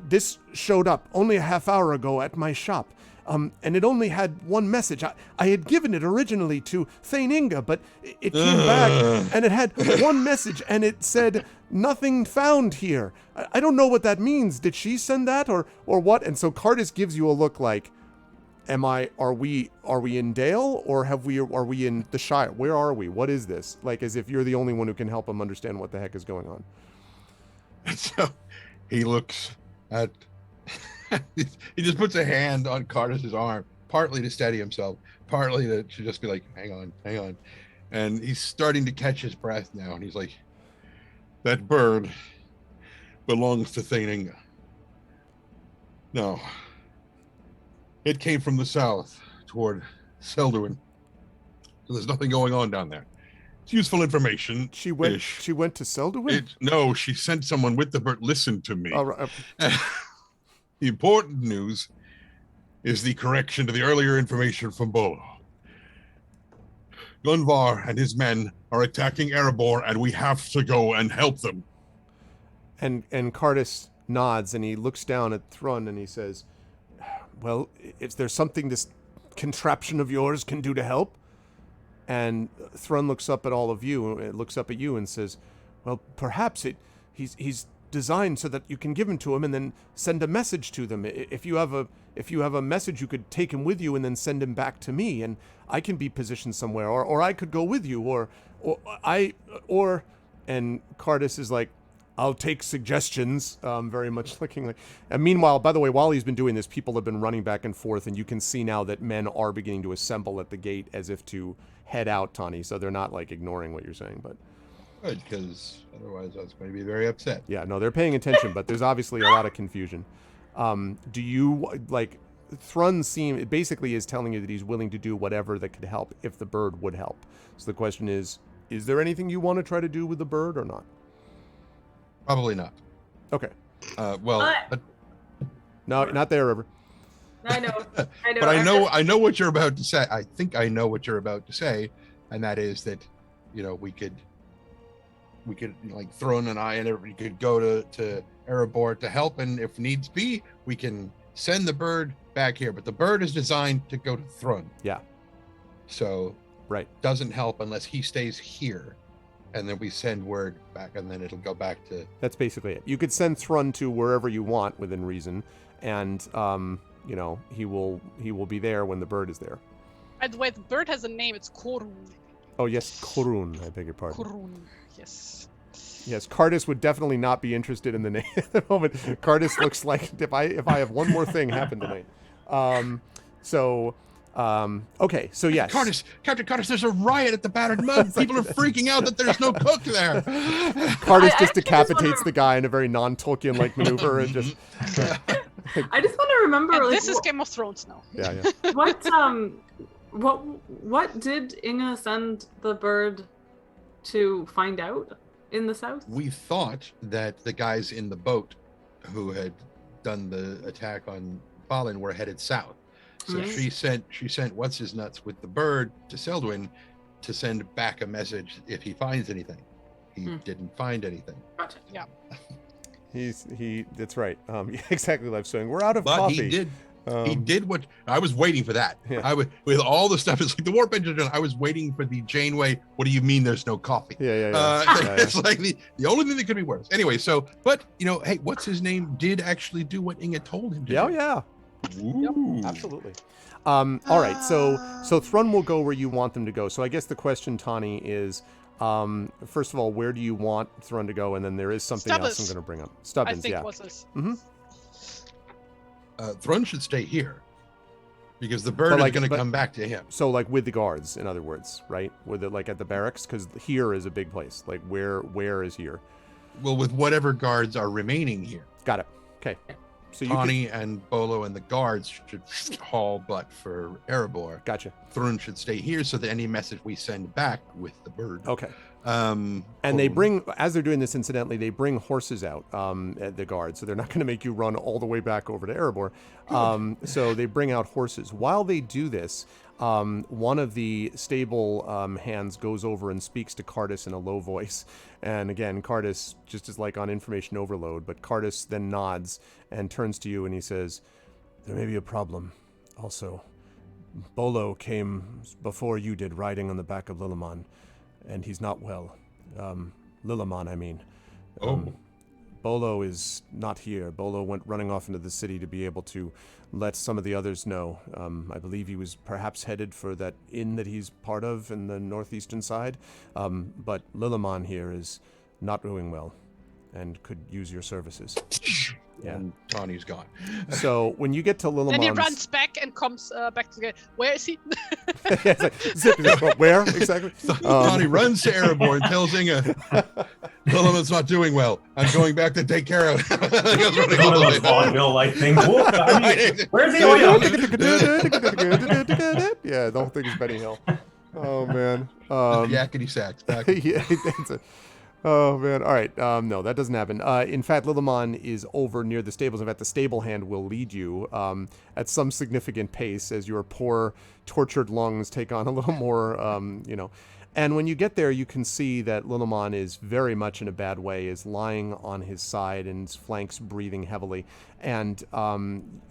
this showed up only a half hour ago at my shop. And it only had one message. I had given it originally to Thane Inga, but it came back and it had one message and it said, nothing found here. I don't know what that means. Did she send that or what? And so Cardis gives you a look like, are we in Dale or are we in the Shire? Where are we? What is this? Like as if you're the only one who can help him understand what the heck is going on. And so he looks at he just puts a hand on Cardis's arm, partly to steady himself, partly to just be like, hang on. And he's starting to catch his breath now. And he's like, that bird belongs to Thane Inga. No. It came from the south toward Selduin. So there's nothing going on down there. It's useful information. She went to Selduin? No, she sent someone with the bird. Listen to me. All right. The important news is the correction to the earlier information from Bolo. Gunvar and his men are attacking Erebor, and we have to go and help them. And Cardis nods, and he looks down at Thrun, and he says, well, if there's something this contraption of yours can do to help. And Thrun looks up at all of you, looks up at you and says, well, perhaps he's designed so that you can give him to him and then send a message to them. If you have a message, you could take him with you and then send him back to me, and I can be positioned somewhere, or I could go with you, and Cardis is like, I'll take suggestions, very much looking like. And meanwhile, by the way, while he's been doing this, people have been running back and forth, and you can see now that men are beginning to assemble at the gate as if to head out, Tani. So they're not like ignoring what you're saying, but. Good, because otherwise I was going to be very upset. Yeah, no, they're paying attention, but there's obviously a lot of confusion. Do you, like, Thrun basically is telling you that he's willing to do whatever that could help if the bird would help. So the question is there anything you want to try to do with the bird or not? Probably not. Okay. But no, not there, River. I know. But I know what you're about to say. I think I know what you're about to say, and that is that, we could like Thrun and I and everybody could go to Erebor to help, and if needs be, we can send the bird back here. But the bird is designed to go to Thrun. Yeah. So right, doesn't help unless he stays here, and then we send word back, and then it'll go back to. That's basically it. You could send Thrun to wherever you want within reason, and you know, he will be there when the bird is there. By the way, the bird has a name. It's Korun. Oh yes, Korun. I beg your pardon. Korun. Yes. Yes, Cardis would definitely not be interested in the name at the moment. Cardis looks like if I have one more thing happen tonight. Okay, so yes. Captain Cardis, there's a riot at the Battered Mug. People are freaking out that there's no cook there. Cardis just decapitates the guy in a very non-Tolkien-like maneuver and just... I just want to remember... And like, this is Game of Thrones now. Yeah. What did Inga send the bird to find out in the south? We thought that the guys in the boat who had done the attack on Balin were headed south. So she sent what's his nuts with the bird to Seldwyn to send back a message if he finds anything. He didn't find anything. Gotcha. Yeah. That's right. Exactly, Life Sewing. We're out of But coffee. he did. He did what I was waiting for. That Yeah. I would, with all the stuff. It's like the warp engine. I was waiting for the Janeway. What do you mean there's no coffee? Yeah. It's like the only thing that could be worse. Anyway, but you know, hey, what's his name? Did actually do what Inga told him to. Yeah. Ooh. Absolutely. All right, so Thrun will go where you want them to go. So I guess the question, Tawny, is first of all, where do you want Thrun to go? And then there is something else I'm going to bring up. Stubbins, I think was this. Mm-hmm. Thrun should stay here because the bird is going to come back to him. So like with the guards, in other words, right? With it like at the barracks, because here is a big place. Like where is here? Well, with whatever guards are remaining here. Got it. Okay. So Tawny and Bolo and the guards should haul butt for Erebor. Gotcha. Thrun should stay here so that any message we send back with the bird. Okay. And they bring, as they're doing this, incidentally, they bring horses out, at the guards. So they're not going to make you run all the way back over to Erebor. So they bring out horses. While they do this, one of the stable hands goes over and speaks to Cardis in a low voice. And again, Cardis just is like on information overload, but Cardis then nods and turns to you and he says, "There may be a problem. Also, Bolo came before you did, riding on the back of Lilliman, and he's not well. Lilliman, I mean. Bolo is not here. Bolo went running off into the city to be able to let some of the others know. I believe he was perhaps headed for that inn that he's part of in the northeastern side. But Lilliman here is not doing well and could use your services." Yeah. And Tawny's gone. So when you get to Lilliman's... Then he runs back and comes back to the... Where is he? It's like, zip, where exactly? Tawny runs to Erebor and tells Inga, Lilliman's not doing well. I'm going back to take care of it. Vaudeville-like thing. Where's he going? Yeah, the whole thing is Benny Hill. Oh, man. Yakety sax. Yeah, oh, man. All right. No, that doesn't happen. In fact, Lilliman is over near the stables. In fact, the stable hand will lead you at some significant pace as your poor, tortured lungs take on a little more, And when you get there, you can see that Lilliman is very much in a bad way, is lying on his side and his flanks breathing heavily. And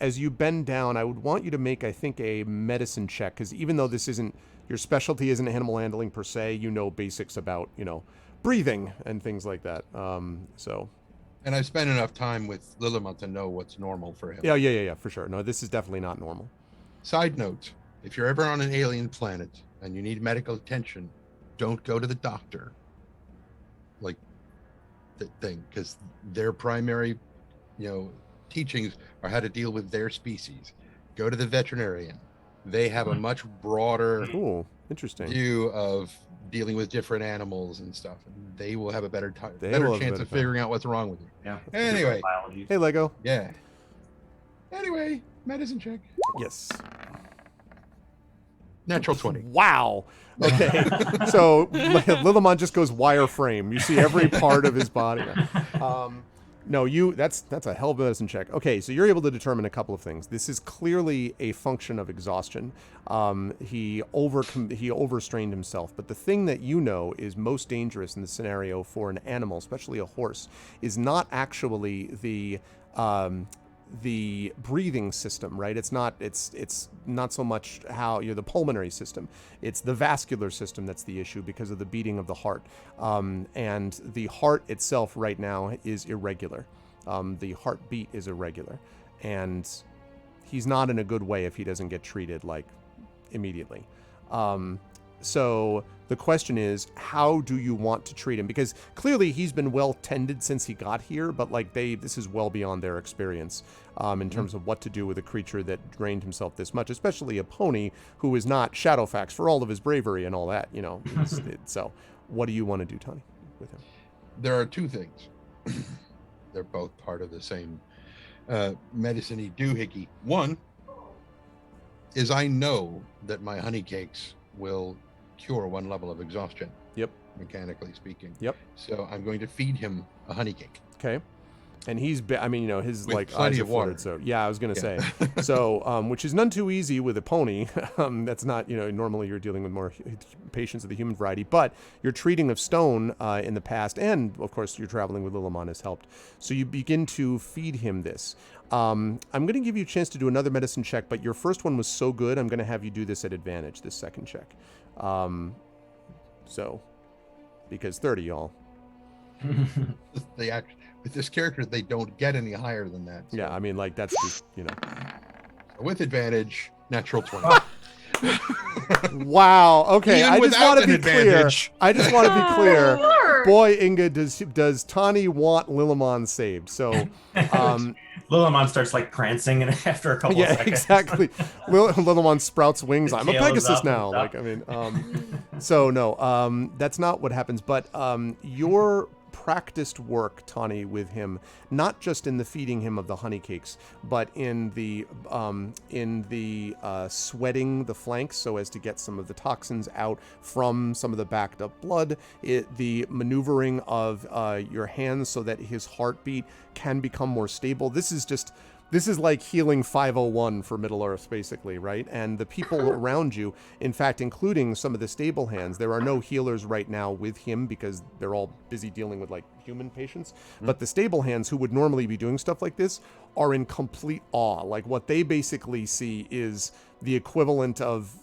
as you bend down, I would want you to make, I think, a medicine check, because even though this isn't, your specialty isn't animal handling per se, you know basics about, breathing and things like that. And I've spent enough time with Lilliman to know what's normal for him. Yeah, for sure. No, this is definitely not normal. Side note, if you're ever on an alien planet and you need medical attention, don't go to the doctor. Like, the thing, because their primary, teachings are how to deal with their species. Go to the veterinarian. They have a much broader interesting view of dealing with different animals and stuff. And they will have a better chance of figuring out what's wrong with you. Yeah. Anyway. Hey, Lego. Yeah. Anyway, medicine check. Yes. Natural 20. Wow. Okay. So Lilliman just goes wireframe. You see every part of his body. No, that's a hell of a medicine check. Okay, so you're able to determine a couple of things. This is clearly a function of exhaustion. He overstrained himself. But the thing that you know is most dangerous in the scenario for an animal, especially a horse, is not actually the breathing system, right? It's not so much how the pulmonary system. It's the vascular system that's the issue because of the beating of the heart. And the heart itself right now is irregular. The heartbeat is irregular. and he's not in a good way if he doesn't get treated like immediately. So the question is, how do you want to treat him? Because clearly he's been well tended since he got here, but like this is well beyond their experience in terms of what to do with a creature that drained himself this much, especially a pony who is not Shadowfax for all of his bravery and all that, you know. So what do you want to do, Tony, with him? There are two things. They're both part of the same medicine-y doohickey. One is I know that my honey cakes will cure one level of exhaustion. Yep. Mechanically speaking. Yep. So I'm going to feed him a honey cake. Okay. And he's, I mean, you know, his With like plenty eyes are of water. flooded. So yeah, I was going to say. So, which is none too easy with a pony. That's not, you know, normally you're dealing with more patients of the human variety, but your treating of stone in the past, and of course your traveling with Lillimon has helped. So you begin to feed him this. I'm going to give you a chance to do another medicine check, but your first one was so good, I'm going to have you do this at advantage, this second check. So, because 30, y'all. They act with this character, they don't get any higher than that. So. Yeah, I mean, like, that's just, you know. With advantage, natural 20. Wow. Okay, Even I just without want to an be clear. advantage. I just want to be clear. Lord. Boy, Inga, does Tani want Lillimon saved? So, Lillimon starts like prancing, and after a couple of yeah, seconds, exactly. Lillimon sprouts wings. His I'm a tail is Pegasus up and now. stuff. Like, I mean, so no, that's not what happens. But your practiced work, Tani, with him, not just in the feeding him of the honey cakes, but in the sweating the flanks so as to get some of the toxins out from some of the backed up blood, the maneuvering of your hands so that his heartbeat can become more stable. This is like healing 501 for Middle Earth, basically, right? And the people around you, in fact, including some of the stable hands, there are no healers right now with him because they're all busy dealing with, like, human patients. But the stable hands, who would normally be doing stuff like this, are in complete awe. Like, what they basically see is the equivalent of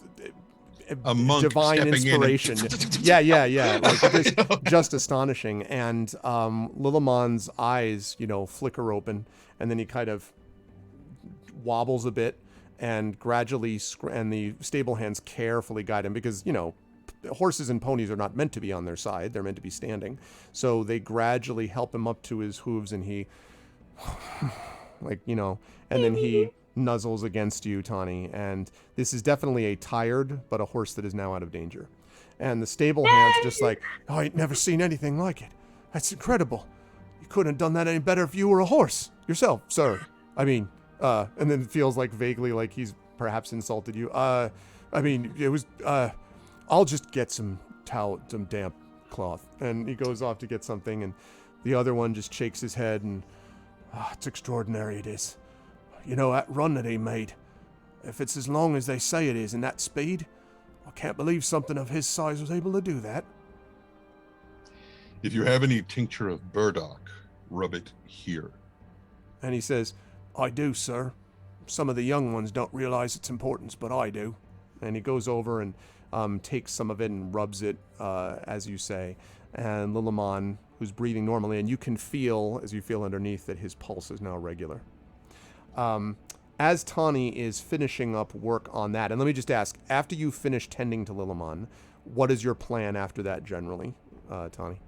A monk divine stepping inspiration. in Yeah. Like, just astonishing. And Lillimon's eyes, you know, flicker open, and then he kind of wobbles a bit and gradually and the stable hands carefully guide him because, you know, horses and ponies are not meant to be on their side. They're meant to be standing. So they gradually help him up to his hooves, and he like, you know, and then he nuzzles against you, Tani. And this is definitely a tired, but a horse that is now out of danger. And the stable hands just like, oh, I ain't never seen anything like it. That's incredible. You couldn't have done that any better if you were a horse yourself, sir. I mean, and then it feels like vaguely like he's perhaps insulted you. I mean, it was, I'll just get some damp cloth. And he goes off to get something, and the other one just shakes his head and, it's extraordinary, it is. You know, that run that he made, if it's as long as they say it is and that speed, I can't believe something of his size was able to do that. If you have any tincture of burdock, rub it here. And he says, I do, sir. Some of the young ones don't realize its importance, but I do. And he goes over and takes some of it and rubs it, as you say. And Lillimon, who's breathing normally, and you can feel, as you feel underneath, that his pulse is now regular. As Tani is finishing up work on that, and let me just ask, after you finish tending to Lillimon, what is your plan after that generally, Tani?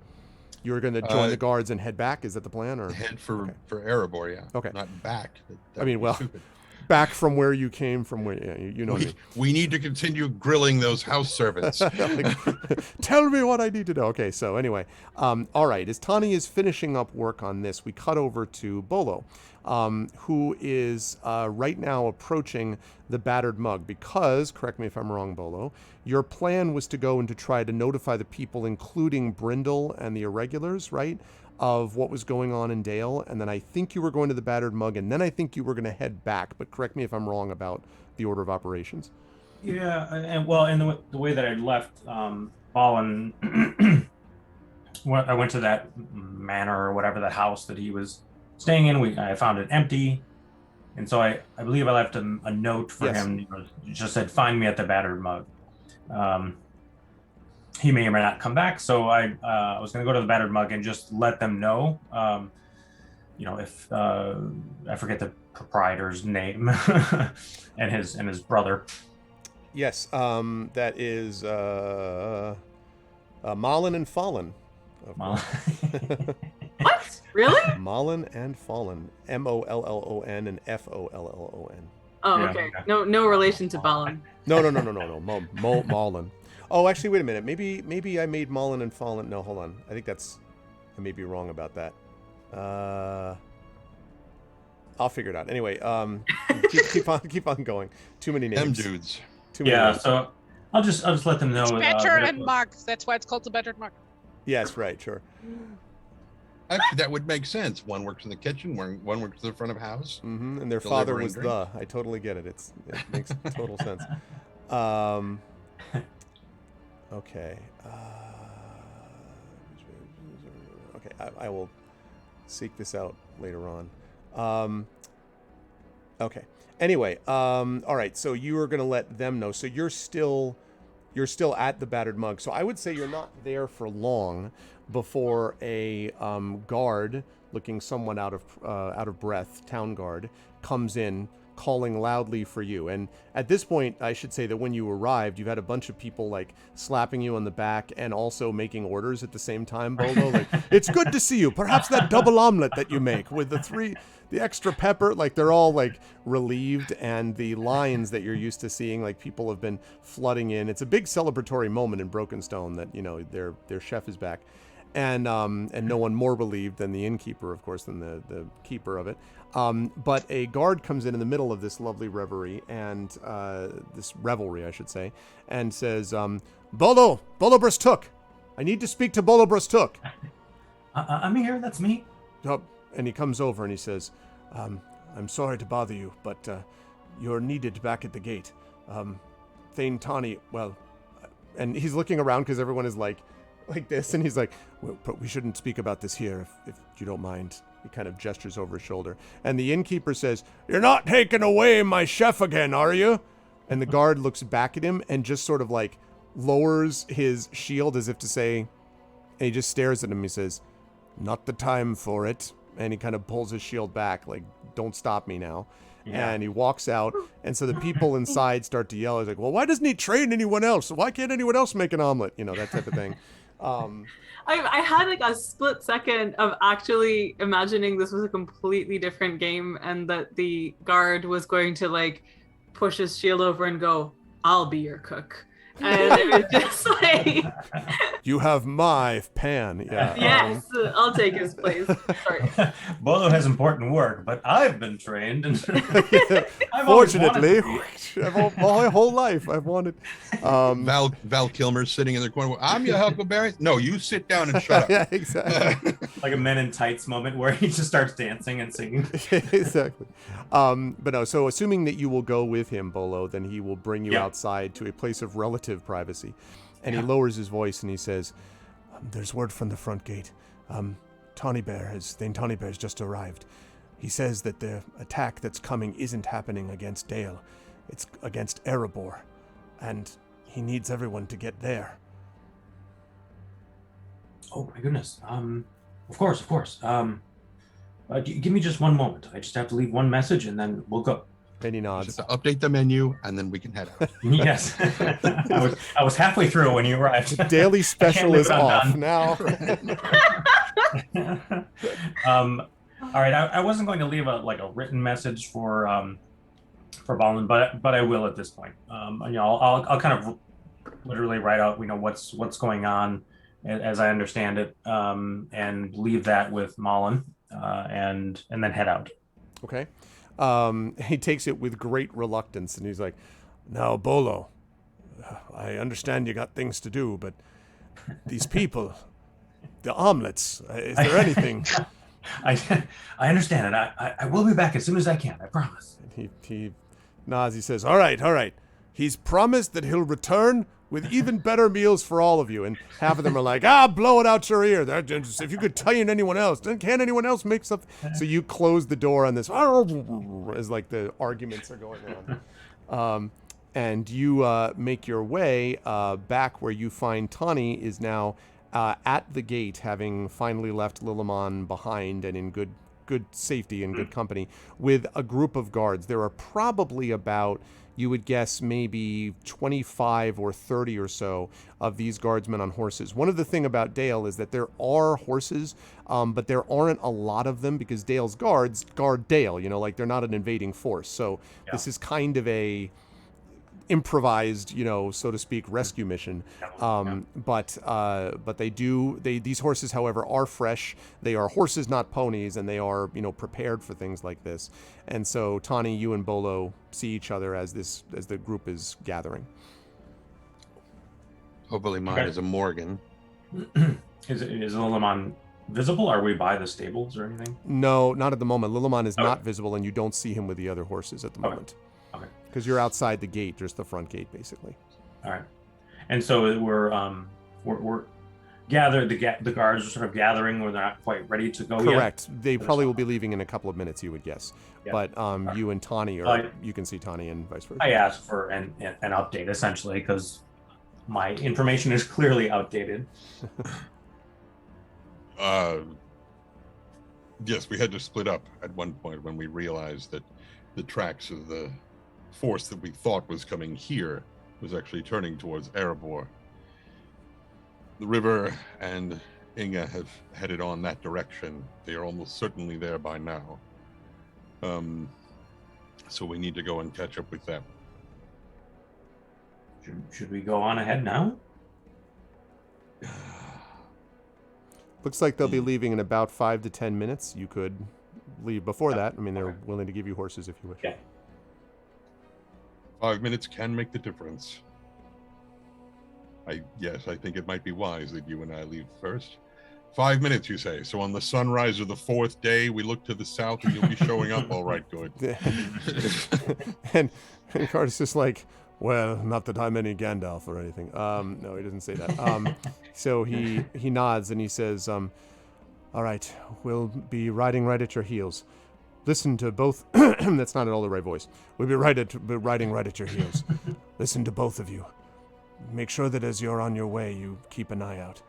You're going to join the guards and head back? Is that the plan? Or Head for Erebor, yeah. Okay. Not back. That I mean, would be well, stupid. back from where you came from, where you know what I mean. We need to continue grilling those house servants. Like, tell me what I need to know. Okay, so anyway, all right. As Tani is finishing up work on this, we cut over to Bolo, who is right now approaching the battered mug because, correct me if I'm wrong, Bolo, your plan was to go and to try to notify the people, including Brindle and the Irregulars, right, of what was going on in Dale, and then I think you were going to the battered mug, and then I think you were going to head back, but correct me if I'm wrong about the order of operations. Yeah, and well, and the way that I left Ballin, I went to that manor or whatever, that house that he was staying in. I found it empty, and so I believe I left him a note for him. You know, just said, "Find me at the battered mug." He may or may not come back, so I was going to go to the battered mug and just let them know. if I forget the proprietor's name and his brother. Yes, that is Malin and Fallen. What? Really? Malin and Fallen. Mollon and Follon. Oh, Yeah. okay. No relation to Balin. No. Malin. Oh, actually, wait a minute. Maybe I made Malin and Fallen. No, hold on. I think I may be wrong about that. I'll figure it out. Anyway, keep on going. Too many names. Them dudes. Too many names. So I'll just let them know. It's Badger and Mark. That's why it's called the Badger and Mark. Yes, right, sure. Actually, that would make sense. One works in the kitchen, one works in the front of house. Mm-hmm. And their Delivering father was drinks. I totally get it. It makes total sense. Okay. Okay, I will seek this out later on. Okay. Anyway, all right. So you are going to let them know. So you're still at the Battered Mug. So I would say you're not there for long before a guard, looking somewhat out of breath, town guard, comes in, calling loudly for you. And at this point, I should say that when you arrived, you've had a bunch of people like slapping you on the back and also making orders at the same time, Bolo. Like, it's good to see you. Perhaps that double omelet that you make with the extra pepper, like they're all like relieved, and the lines that you're used to seeing, like people have been flooding in. It's a big celebratory moment in Brokenstone that, their chef is back. And no one more relieved than the innkeeper, of course, than the keeper of it. But a guard comes in the middle of this lovely revelry, and this revelry, I should say, and says, Bolo Brustuk, I need to speak to Bolo Brustuk. I'm here. That's me. And he comes over and he says, I'm sorry to bother you, but you're needed back at the gate. Thane Tawny, well, and he's looking around because everyone is like this, and he's like, well, but we shouldn't speak about this here if you don't mind. He kind of gestures over his shoulder. And the innkeeper says, you're not taking away my chef again, are you? And the guard looks back at him and just sort of like lowers his shield as if to say, and he just stares at him. He says, not the time for it. And he kind of pulls his shield back, like, don't stop me now. Yeah. And he walks out. And so the people inside start to yell. He's like, well, why doesn't he train anyone else? Why can't anyone else make an omelet? That type of thing. I had like a split second of actually imagining this was a completely different game and that the guard was going to like push his shield over and go, I'll be your cook. And it was just like, you have my pan. Yeah. Yes, I'll take his place. Sorry. Bolo has important work, but I've been trained. And Fortunately, my whole life I've wanted. Val Kilmer's sitting in the corner. I'm your Huckleberry. No, you sit down and shut up. Yeah, exactly. Like a Men in Tights moment where he just starts dancing and singing. Exactly. But no, so assuming that you will go with him, Bolo, then he will bring you outside to a place of relative privacy. And he lowers his voice and he says, there's word from the front gate. Thane Tawny Bear has just arrived. He says that the attack that's coming isn't happening against Dale. It's against Erebor. And he needs everyone to get there. Oh my goodness. Of course. Give me just one moment. I just have to leave one message and then we'll go. And he nods. Just to update the menu and then we can head out. Yes. I was halfway through when you arrived. The daily special is off now. All right. I wasn't going to leave a written message for Balin, but I will at this point. I'll kind of literally write out what's going on as I understand it, and leave that with Malin, and then head out. Okay. He takes it with great reluctance, and he's like, now, Bolo, I understand you got things to do, but these people, the omelets, is there anything? I understand it. I will be back as soon as I can, I promise. He nods, he says, all right. He's promised that he'll return with even better meals for all of you. And half of them are like, blow it out your ear. If you could tell anyone else, then can't anyone else make something? So you close the door on this, as like the arguments are going on. And you make your way back where you find Tawny is now at the gate, having finally left Lilimon behind and in good good safety and good company with a group of guards. There are probably about, you would guess, maybe 25 or 30 or so of these guardsmen on horses. One of the thing about Dale is that there are horses, but there aren't a lot of them because Dale's guards guard Dale, you know, like they're not an invading force. So this is kind of a improvised, you know, so to speak, rescue mission. But these horses, however, are fresh. They are horses, not ponies, and they are, you know, prepared for things like this. And so Tani, you and Bolo see each other as the group is gathering. Hopefully mine is a Morgan. Is Lillimon visible? Are we by the stables or anything? No, not at the moment. Lillimon is not visible, and you don't see him with the other horses at the moment. Okay. Because you're outside the gate, just the front gate, basically. All right. And so we're gathered. The guards are sort of gathering where they're not quite ready to go yet. Correct. They probably will be leaving in a couple of minutes, you would guess. Yeah. But you and Tani, you can see Tani and vice versa. I asked for an update essentially because my information is clearly outdated. Yes, we had to split up at one point when we realized that the tracks of the force that we thought was coming here was actually turning towards Erebor. The river and Inge have headed on that direction. They are almost certainly there by now. So we need to go and catch up with them. Should we go on ahead now? Looks like they'll be leaving in about 5 to 10 minutes. You could leave before that. I mean, they're willing to give you horses if you wish. Okay. 5 minutes can make the difference. Yes, I think it might be wise that you and I leave first. 5 minutes, you say. So on the sunrise of the fourth day, we look to the south and you'll be showing up. All right, good. and Carter's just like, well, not that I'm any Gandalf or anything. No, he doesn't say that. So he nods and he says, all right, we'll be riding right at your heels. Listen to both. That's not at all the right voice. We'll be riding right at your heels. Listen to both of you. Make sure that as you're on your way, you keep an eye out.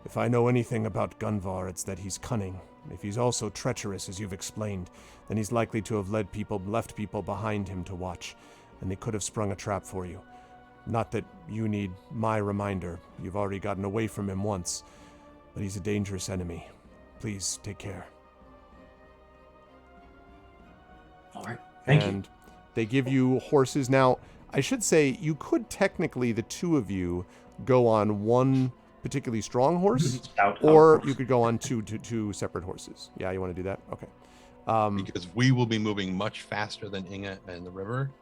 If I know anything about Gunvar, it's that he's cunning. If he's also treacherous, as you've explained, then he's likely to have left people behind him to watch, and they could have sprung a trap for you. Not that you need my reminder. You've already gotten away from him once, but he's a dangerous enemy. Please take care. All right. Thank you. And they give you horses. Now, I should say you could technically, the two of you, go on one particularly strong horse, or you could go on two separate horses. Yeah, you want to do that? Okay. Because we will be moving much faster than Inge and the river,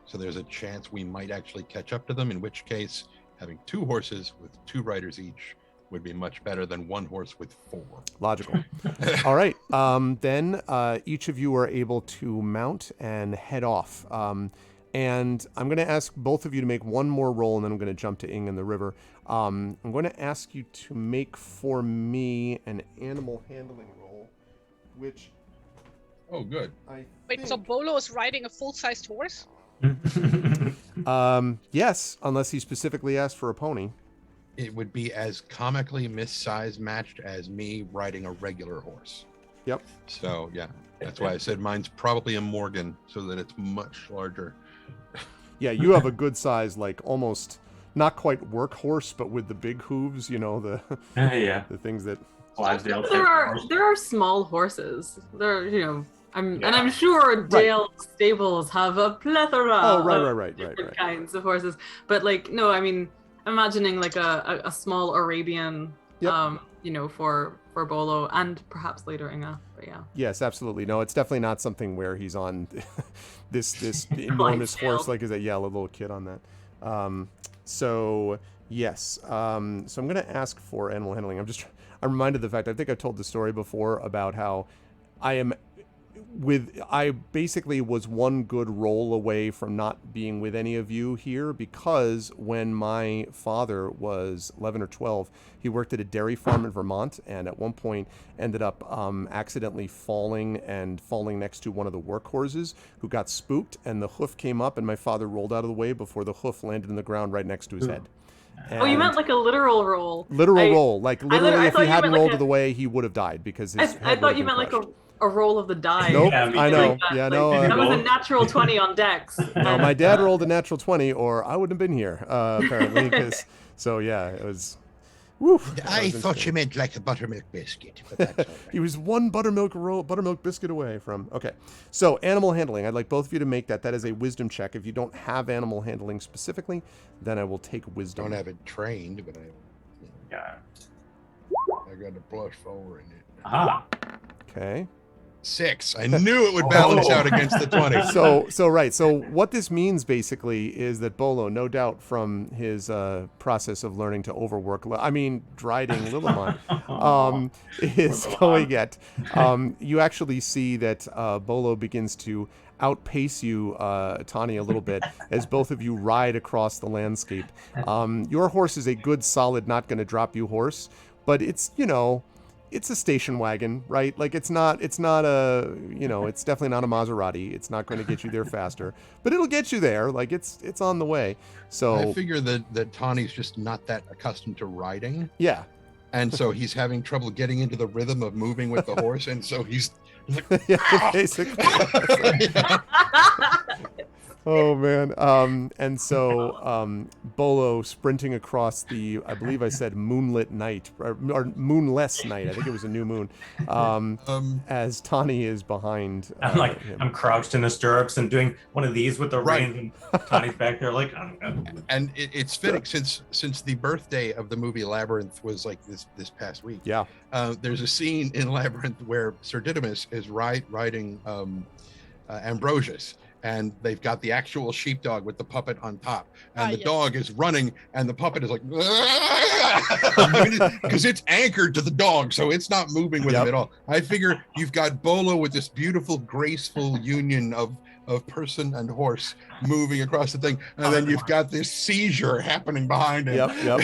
so there's a chance we might actually catch up to them, in which case having two horses with two riders each would be much better than one horse with four. Logical. All right. Then each of you are able to mount and head off. And I'm going to ask both of you to make one more roll, and then I'm going to jump to Inge and the river. I'm going to ask you to make for me an animal handling roll, which... Oh, good. Wait, so Bolo is riding a full-sized horse? Yes, unless he specifically asked for a pony. It would be as comically missize matched as me riding a regular horse. Yep. So, yeah, that's why I said mine's probably a Morgan, so that it's much larger. Yeah, you have a good size, like almost not quite workhorse, but with the big hooves, you know, the the things that... There are small horses. I'm sure Dale stables have a plethora of different kinds of horses. But no, I mean, imagining like a small Arabian, for Bolo and perhaps later Inge. But yeah. Yes, absolutely. No, it's definitely not something where he's on this enormous horse like is a little kid on that. So yes. So I'm going to ask for animal handling. I'm reminded of the fact, I think I've told the story before about how I basically was one good roll away from not being with any of you here, because when my father was 11 or 12, he worked at a dairy farm in Vermont, and at one point ended up accidentally falling next to one of the work horses, who got spooked, and the hoof came up, and my father rolled out of the way before the hoof landed in the ground right next to his head. And you meant like a literal roll. Literal roll. Like literally, if he hadn't rolled to the way, he would have died because his head I thought you meant like a roll of the die. Nope, Yeah, me I too. know. Like that. Yeah, Like, no. that was a Both. natural 20 on Dex. No, my dad rolled a natural 20, or I wouldn't have been here, apparently. So, yeah, it was... Woo, I thought you meant like a buttermilk biscuit, but that's all right. He was one buttermilk biscuit away from... Okay, so animal handling. I'd like both of you to make that. That is a wisdom check. If you don't have animal handling specifically, then I will take wisdom. Don't have it trained, but Yeah. I got a +4 in it. Aha. Okay. 6. I knew it would balance out against the 20. So what this means basically is that Bolo, no doubt from his process of learning to overwork, driding Lillimon, is going at. You actually see that Bolo begins to outpace you, Tani, a little bit as both of you ride across the landscape. Your horse is a good, solid, not going to drop you horse, but it's, it's a station wagon, right? Like it's not a, it's definitely not a Maserati. It's not going to get you there faster, but it'll get you there. Like it's on the way. So I figure that Tawny's just not that accustomed to riding. Yeah. And so he's having trouble getting into the rhythm of moving with the horse. And so he's like, yeah, basically. Oh man. And so Bolo sprinting across the, I believe I said moonlit night or moonless night. I think it was a new moon. As Tani is behind. I'm I'm crouched in the stirrups and doing one of these with the reins, and Tani's back there like. And it's fitting since the birthday of the movie Labyrinth was like this past week. Yeah. There's a scene in Labyrinth where Sir Didymus is riding Ambrosius. And they've got the actual sheepdog with the puppet on top, and the dog is running, and the puppet is like, because it's anchored to the dog, so it's not moving with him at all. I figure you've got Bolo with this beautiful, graceful union of person and horse moving across the thing, and then you've got this seizure happening behind him. Yep.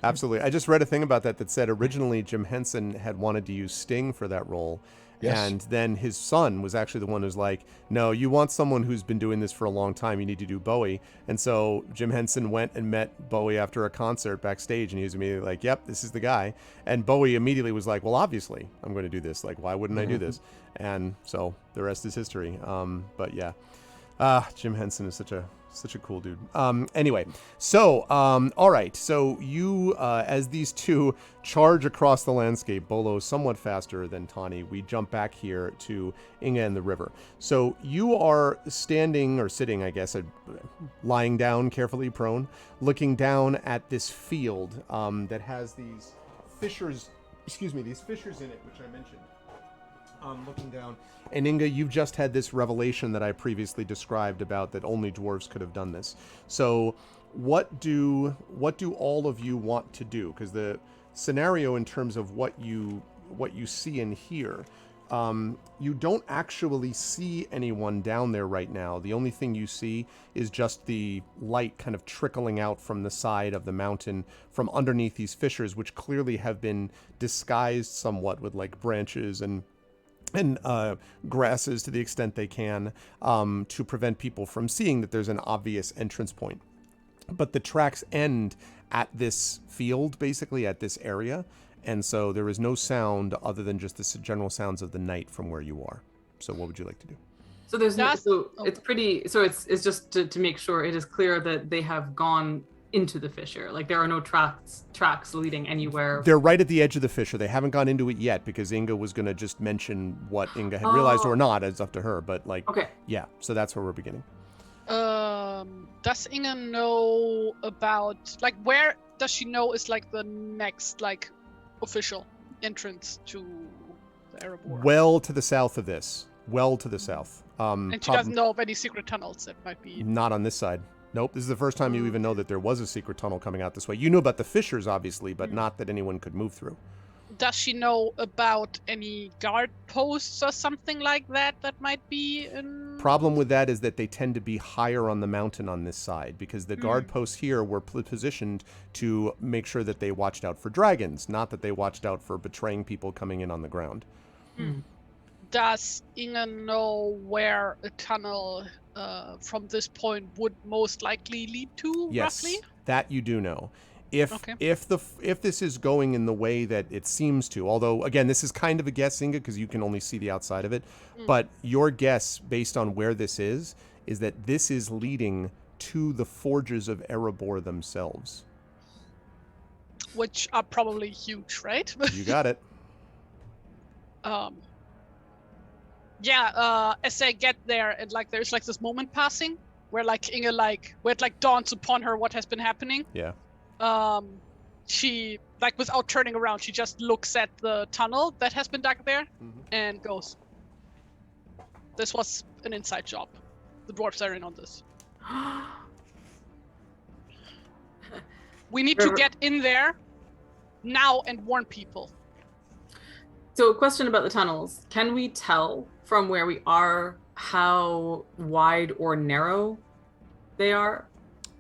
Absolutely. I just read a thing about that said originally Jim Henson had wanted to use Sting for that role. Yes. And then his son was actually the one who's like, no, you want someone who's been doing this for a long time. You need to do Bowie. And so Jim Henson went and met Bowie after a concert backstage, and he was immediately like, yep, this is the guy. And Bowie immediately was like, well, obviously I'm going to do this. Like, why wouldn't I do this? And so the rest is history. But yeah, Jim Henson is such a cool dude. Anyway, so, all right. So you, as these two charge across the landscape, Bolo somewhat faster than Tani, we jump back here to Inga and the river. So you are standing or sitting, I guess, lying down carefully prone, looking down at this field that has these fissures, these fissures in it, which I mentioned. Looking down. And Inga, you've just had this revelation that I previously described about that only dwarves could have done this. So what do all of you want to do? Because the scenario in terms of what you see and hear, you don't actually see anyone down there right now. The only thing you see is just the light kind of trickling out from the side of the mountain from underneath these fissures, which clearly have been disguised somewhat with like branches and grasses to the extent they can to prevent people from seeing that there's an obvious entrance point. But the tracks end at this field, basically at this area, and so there is no sound other than just the general sounds of the night from where you are. So what would you like to do? So it's just to make sure it is clear that they have gone into the fissure. Like there are no tracks leading anywhere. They're right at the edge of the fissure. They haven't gone into it yet because Inga was going to just mention what Inga had realized or not. It's up to her. But yeah. So that's where we're beginning. Does Inga know about where does she know is the next official entrance to the Erebor? Well to the south of this. Well to the south. And she doesn't know of any secret tunnels that might be. Not on this side. Nope, this is the first time you even know that there was a secret tunnel coming out this way. You knew about the fissures, obviously, but not that anyone could move through. Does she know about any guard posts or something like that might be in... Problem with that is that they tend to be higher on the mountain on this side, because the guard posts here were positioned to make sure that they watched out for dragons, not that they watched out for betraying people coming in on the ground. Does Inga know where a tunnel from this point would most likely lead to, yes, roughly? That you do know. Okay. If this is going in the way that it seems to, although again this is kind of a guess, Inga, because you can only see the outside of it, but your guess based on where this is that this is leading to the forges of Erebor themselves. Which are probably huge, right? You got it. As they get there, and like there's like this moment passing where like Inga where it like dawns upon her what has been happening. Yeah. She like without turning around, she just looks at the tunnel that has been dug there and goes, "This was an inside job. The dwarves are in on this. We need to get in there now and warn people." So a question about the tunnels. Can we tell from where we are how wide or narrow they are?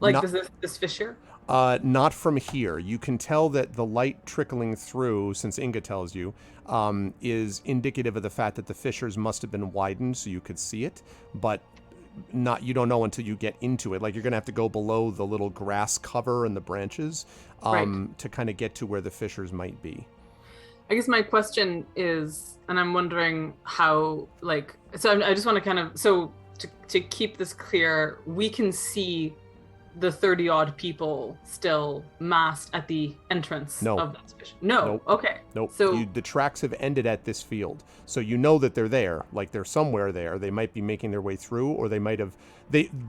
Like, does this fissure? Not from here. You can tell that the light trickling through, since Inga tells you, is indicative of the fact that the fissures must have been widened so you could see it, but you don't know until you get into it. Like, you're going to have to go below the little grass cover and the branches to kind of get to where the fissures might be. I guess my question is, and I'm wondering how, like, so I just want to kind of, so to keep this clear, we can see the 30-odd people still massed at the entrance of that station. No. Nope. Okay. Nope. So the tracks have ended at this field. So you know that they're there. Like, they're somewhere there. They might be making their way through, or they might have...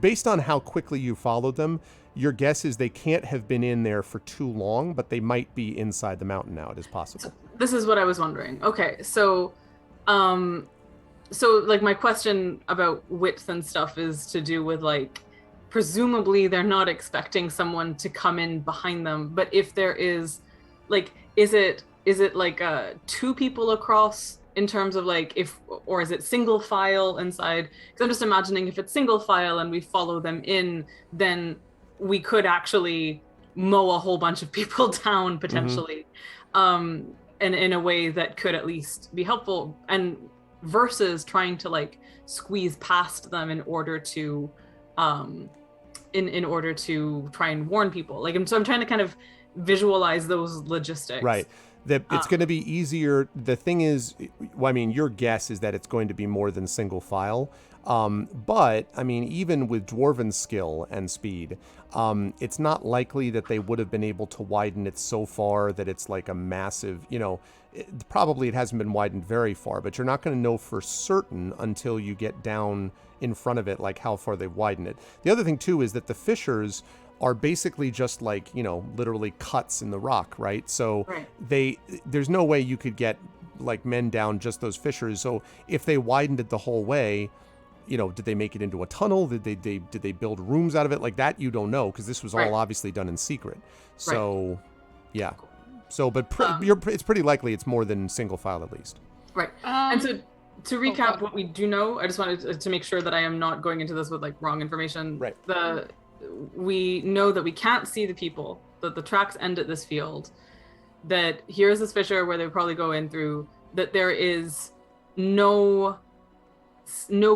based on how quickly you followed them, your guess is they can't have been in there for too long, but they might be inside the mountain now. It is possible. This is what I was wondering. Okay, so like my question about width and stuff is to do with, like, presumably they're not expecting someone to come in behind them, but if there is, like, is it like two people across in terms of, like, or is it single file inside? Because I'm just imagining if it's single file and we follow them in, then we could actually mow a whole bunch of people down potentially. And in a way that could at least be helpful, and versus trying to, like, squeeze past them in order to in order to try and warn people. Like, so I'm trying to kind of visualize those logistics. Right. It's going to be easier. The thing is, well, I mean, your guess is that it's going to be more than single file. But, I mean, even with Dwarven skill and speed, it's not likely that they would have been able to widen it so far that it's like a massive, probably it hasn't been widened very far, but you're not going to know for certain until you get down in front of it, like how far they've widened it. The other thing, too, is that the fissures are basically just like, literally cuts in the rock, right? So there's no way you could get, like, men down just those fissures. So if they widened it the whole way, did they make it into a tunnel? Did they build rooms out of it? Like that, you don't know, because this was all obviously done in secret. So, yeah. So, but it's pretty likely it's more than single file at least. Right. And so to recap what we do know, I just wanted to make sure that I am not going into this with, like, wrong information. Right. We know that we can't see the people, that the tracks end at this field, that here's this fissure where they probably go in through, that there is no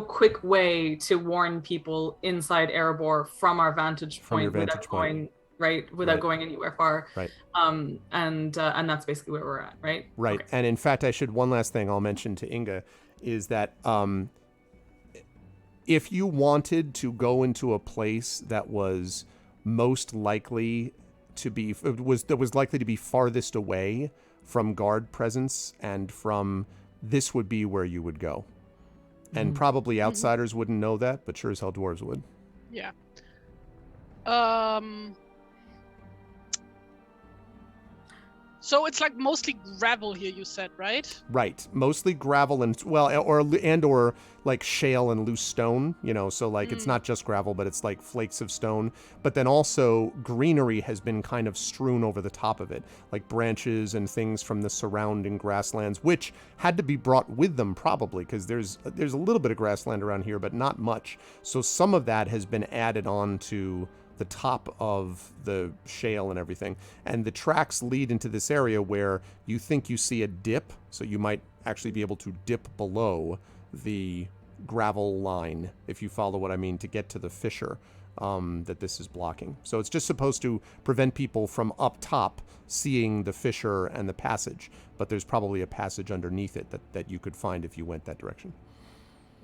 quick way to warn people inside Erebor from our vantage point without going anywhere far. Right. And that's basically where we're at, right? Right. Okay. And in fact, one last thing I'll mention to Inga is that if you wanted to go into a place that was most likely to be likely to be farthest away from guard presence and from, this would be where you would go. And probably outsiders wouldn't know that, but sure as hell dwarves would. Yeah. So it's like mostly gravel here, you said, right? Right. Mostly gravel or like shale and loose stone, so like it's not just gravel, but it's like flakes of stone. But then also greenery has been kind of strewn over the top of it, like branches and things from the surrounding grasslands, which had to be brought with them probably, because there's a little bit of grassland around here, but not much. So some of that has been added on to the top of the shale and everything. And the tracks lead into this area where you think you see a dip, so you might actually be able to dip below the gravel line, if you follow what I mean, to get to the fissure. that this is blocking. So it's just supposed to prevent people from up top seeing the fissure and the passage, but there's probably a passage underneath it that you could find if you went that direction.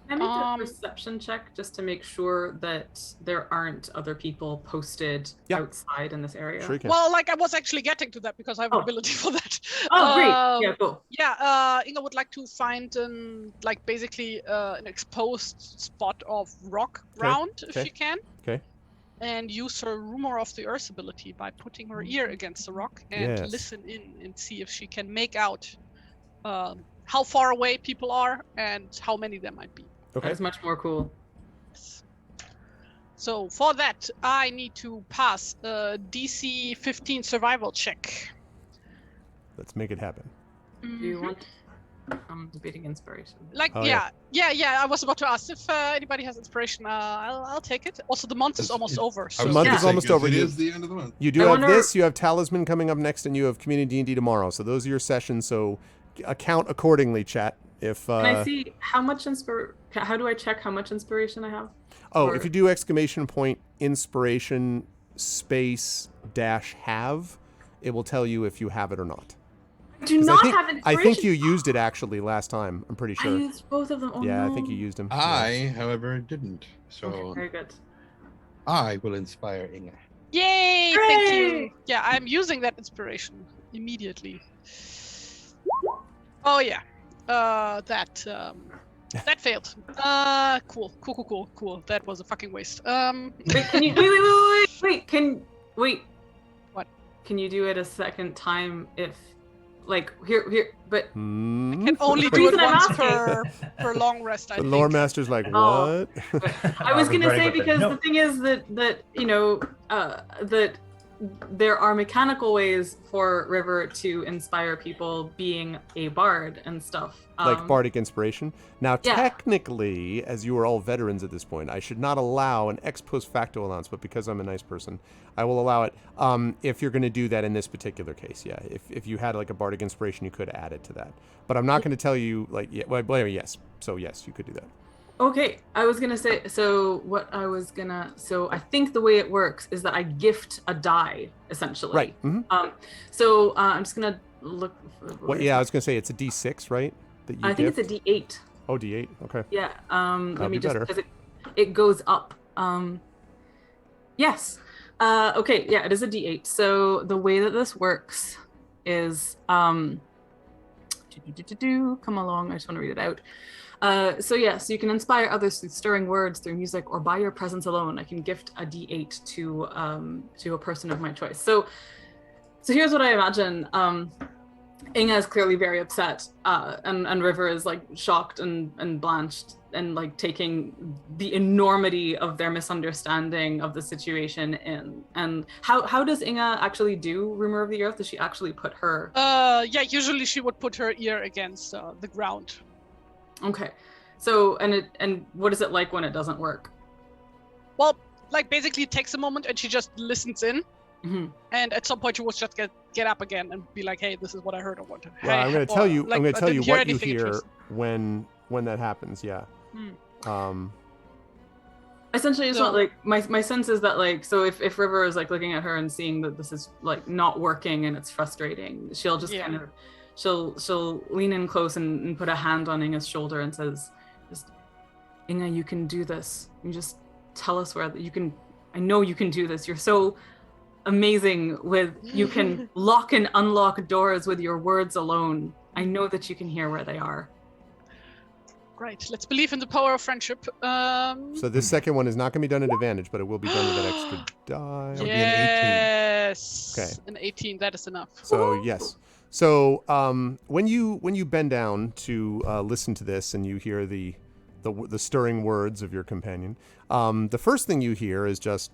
Can I make a perception check just to make sure that there aren't other people posted outside in this area? Sure you can. Well, like I was actually getting to that because I have an ability for that. Oh, great. Yeah, cool. Yeah, Inga would like to find basically an exposed spot of rock ground if she can. Okay. And use her Rumor of the Earth ability by putting her ear against the rock and listen in and see if she can make out how far away people are and how many there might be. Okay. That is much more cool. So for that, I need to pass a DC 15 survival check. Let's make it happen. Do you want? I'm debating inspiration. Yeah. I was about to ask if anybody has inspiration. I'll take it. Also, the month is almost over. So. The month is almost over. It is the end of the month. You do have this. You have Talisman coming up next, and you have Community D&D tomorrow. So those are your sessions. So account accordingly, chat. If Can I see how much how do I check how much inspiration I have? Oh, if you do !inspiration --have, it will tell you if you have it or not. I do not have inspiration. I think you used it actually last time. I'm pretty sure. I used both of them. Oh, yeah, no. I think you used them. I, however, didn't. So Okay, very good. I will inspire Inga. Yay! Hooray! Thank you. Yeah, I'm using that inspiration immediately. Oh yeah. That failed. Cool. That was a fucking waste. Wait, can you wait? What? Can you do it a second time if here but I can only do it once per long rest, I The think. lore master's like, what? I was gonna say because No. the thing is that that there are mechanical ways for River to inspire people being a bard and stuff. Like bardic inspiration. Now, Yeah. technically, as you are all veterans at this point, I should not allow an ex post facto allowance, but because I'm a nice person, I will allow it. If you're going to do that in this particular case, yeah. If you had like a bardic inspiration, you could add it to that. But I'm not going to tell you yes. So yes, you could do that. Okay, I was gonna say, so I think the way it works is that I gift a die, essentially. Right. Mm-hmm. I'm just gonna look. I was going to say it's a D6, right? That you I think gift? it's a D8. Oh, D8. Okay. Yeah. Let me be just, better. because it goes up. Yes. Okay, yeah, it is a D8. So the way that this works is, come along, I just want to read it out. So you can inspire others through stirring words, through music, or by your presence alone. I can gift a D8 to a person of my choice. So here's what I imagine. Inga is clearly very upset, and River is like shocked and blanched and like taking the enormity of their misunderstanding of the situation in. And how does Inga actually do Rumor of the Earth? Does she actually put her? Usually she would put her ear against the ground. Okay, so and what is it like when it doesn't work? Well, like basically it takes a moment and she just listens in, and at some point she will just get up again and be like, "Hey, this is what I heard. I want to." Well, I'm going to tell you. Like, I'm going to tell you hear what you anything hear interesting. when that happens. Yeah. Essentially, it's not like my sense is that like, so if River is like looking at her and seeing that this is like not working and it's frustrating, she'll just kind of she'll lean in close and put a hand on Inga's shoulder and says, "Just, Inga, you can do this. You just tell us where you can. I know you can do this. You're so amazing with you can lock and unlock doors with your words alone. I know that you can hear where they are." Right. Let's believe in the power of friendship. So this second one is not going to be done at advantage, but it will be done with that extra die. That would be an 18. Yes. Okay. An 18. That is enough. So yes. So when you bend down to listen to this and you hear the stirring words of your companion, the first thing you hear is just,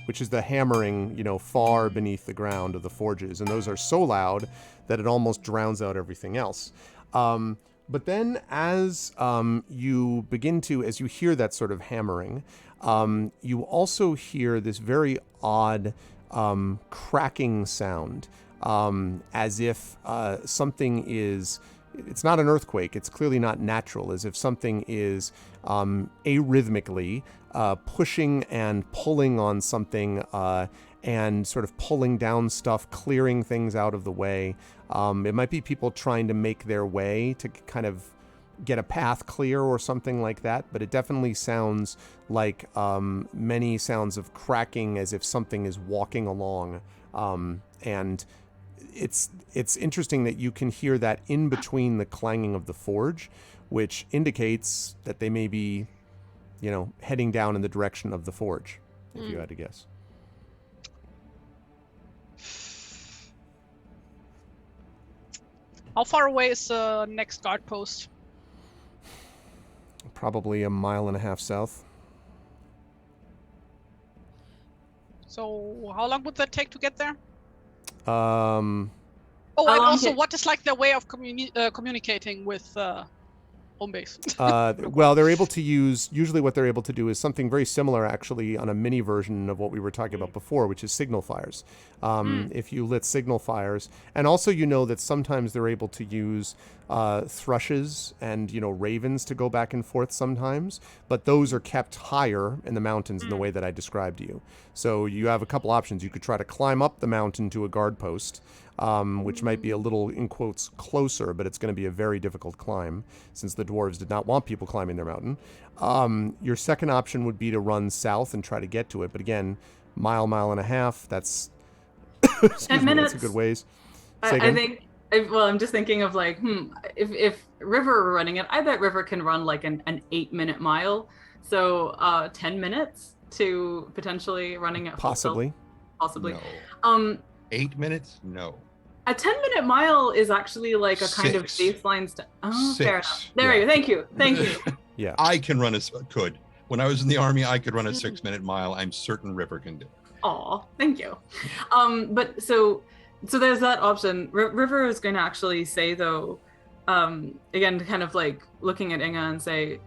which is the hammering, far beneath the ground of the forges, and those are so loud that it almost drowns out everything else. But then as you hear that sort of hammering, you also hear this very odd cracking sound, as if something is it's not an earthquake. It's clearly not natural, as if something is arrhythmically pushing and pulling on something and sort of pulling down stuff, clearing things out of the way. It might be people trying to make their way to kind of get a path clear or something like that, but it definitely sounds like many sounds of cracking, as if something is walking along. And it's interesting that you can hear that in between the clanging of the forge, which indicates that they may be, heading down in the direction of the forge, if you had to guess. How far away is the next guard post? Probably 1.5 miles south. So how long would that take to get there? Um, Oh, and also, what is like their way of communicating with home base? well, they're able to use, usually what they're able to do is something very similar, actually, on a mini version of what we were talking about before, which is signal fires. If you lit signal fires, and also that sometimes they're able to use thrushes and, ravens to go back and forth sometimes, but those are kept higher in the mountains in the way that I described to you. So you have a couple options. You could try to climb up the mountain to a guard post, which might be a little, in quotes, closer, but it's going to be a very difficult climb since the dwarves did not want people climbing their mountain. Your second option would be to run south and try to get to it. But again, mile and a half, that's 10 minutes. That's a good ways. I think, I'm just thinking of like, if River were running it, I bet River can run like an 8-minute mile. So 10 minutes to potentially running it. Possibly. No. 8 minutes? No. A 10-minute mile is actually like a kind of 6. baseline. Fair enough. Yeah. There you go. Thank you. Yeah. I can run could. When I was in the army, I could run a 6-minute mile. I'm certain River can do it. Aw, thank you. But so there's that option. River is going to actually say, though, again, kind of like looking at Inga and say,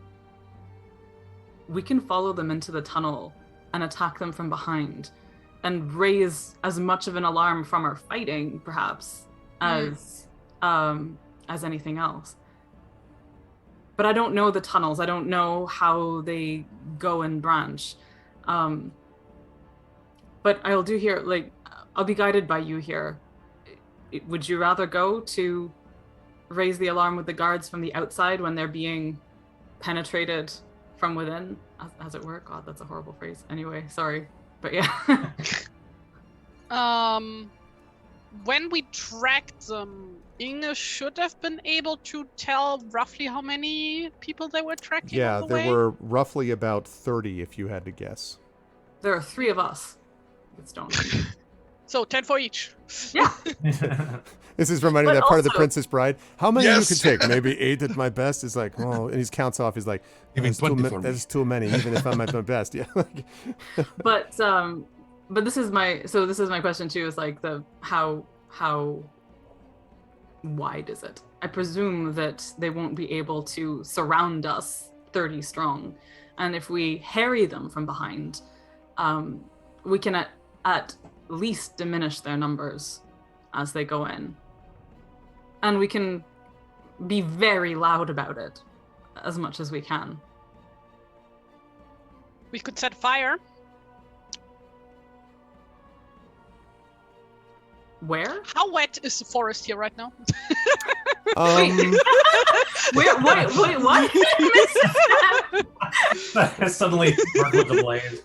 we can follow them into the tunnel and attack them from behind and raise as much of an alarm from our fighting, perhaps, as anything else. But I don't know the tunnels. I don't know how they go and branch. But I'll do here, like, I'll be guided by you here. Would you rather go to raise the alarm with the guards from the outside when they're being penetrated from within, as it were? God, that's a horrible phrase. Anyway, sorry. But yeah. When we tracked them, Inge should have been able to tell roughly how many people they were tracking. Yeah, the there way? were roughly about 30, if you had to guess. There are 3 of us with stone. So 10 for each. Yeah. This is reminding But that part of the also- Princess Bride. How many Yes. you could take? Maybe 8 at my best. Is like, oh, and he counts off. He's like, Even that's too, 20 for me. that's too many, even if I'm at my best. Yeah. But this is my question too, is like how wide is it? I presume that they won't be able to surround us 30 strong, and if we harry them from behind, we can at least diminish their numbers as they go in, and we can be very loud about it as much as we can. We could set fire. Where? How wet is the forest here right now? Um, Wait, what? Suddenly burnt with the blaze.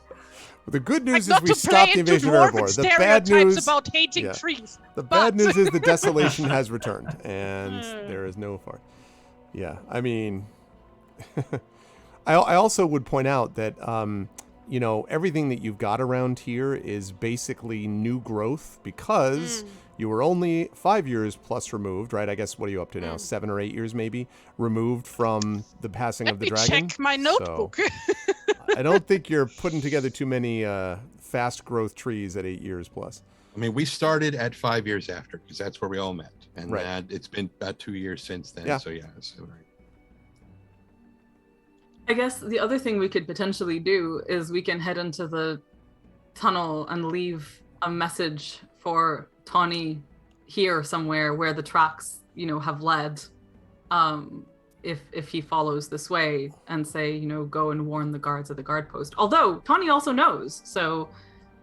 the good news Like, is not we to play stopped the into invasion of dwarven Erebor. The bad stereotypes news, about hating yeah. trees. the bad but- news is the desolation has returned, and there is no far. Yeah, I mean, I also would point out that everything that you've got around here is basically new growth because you were only 5 years plus removed, right? I guess, what are you up to now? 7 or 8 years maybe removed from the passing Let of the me dragon. check my notebook. I don't think you're putting together too many fast growth trees at 8 years plus. I mean, we started at 5 years after because that's where we all met, and Right. that it's been about 2 years since then. Yeah. So yeah, so, right. I guess the other thing we could potentially do is we can head into the tunnel and leave a message for Tawny here somewhere where the tracks, have led, if he follows this way, and say, go and warn the guards at the guard post. Although Tawny also knows, so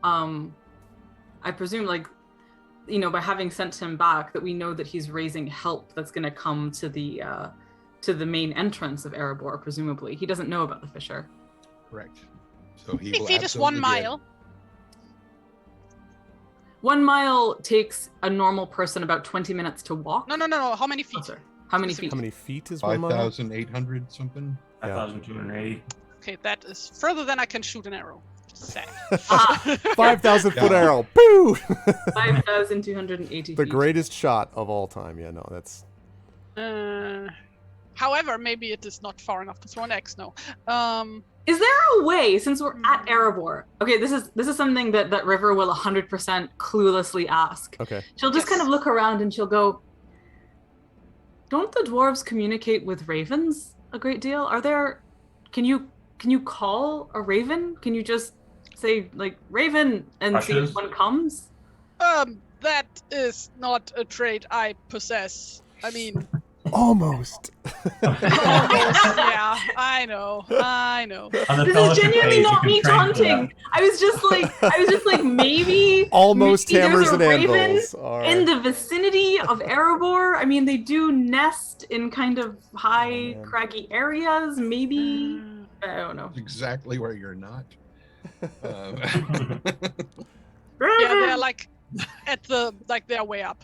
I presume, by having sent him back, that we know that he's raising help that's going to come to the main entrance of Erebor. Presumably, he doesn't know about the fissure. Correct. So he will feet is 1 absolutely mile. 1 mile takes a normal person about 20 minutes to walk. No. How many feet? Oh, sorry. How many feet? How many feet is get 1 mile? 5,800 something. 5,280. Okay, that is further than I can shoot an arrow. Sad. 5,000 foot arrow. Pew! 5,280 The feet. greatest shot of all time. Yeah, no, that's... However, maybe it is not far enough to throw an axe. No. Is there a way, since we're at Erebor? Okay, this is something that River will 100% cluelessly ask. Okay. She'll just kind of look around and she'll go, "Don't the dwarves communicate with ravens a great deal? Can you call a raven? Can you just say raven and see if one comes?" That is not a trait I possess. I mean, Almost. almost, yeah, I know. This is genuinely not me taunting. I was just like, maybe Almost maybe hammers there's and a raven anvils. All right. in the vicinity of Erebor. I mean, they do nest in kind of high, craggy areas. Maybe, I don't know. Exactly where you're not. Yeah, they're they're way up.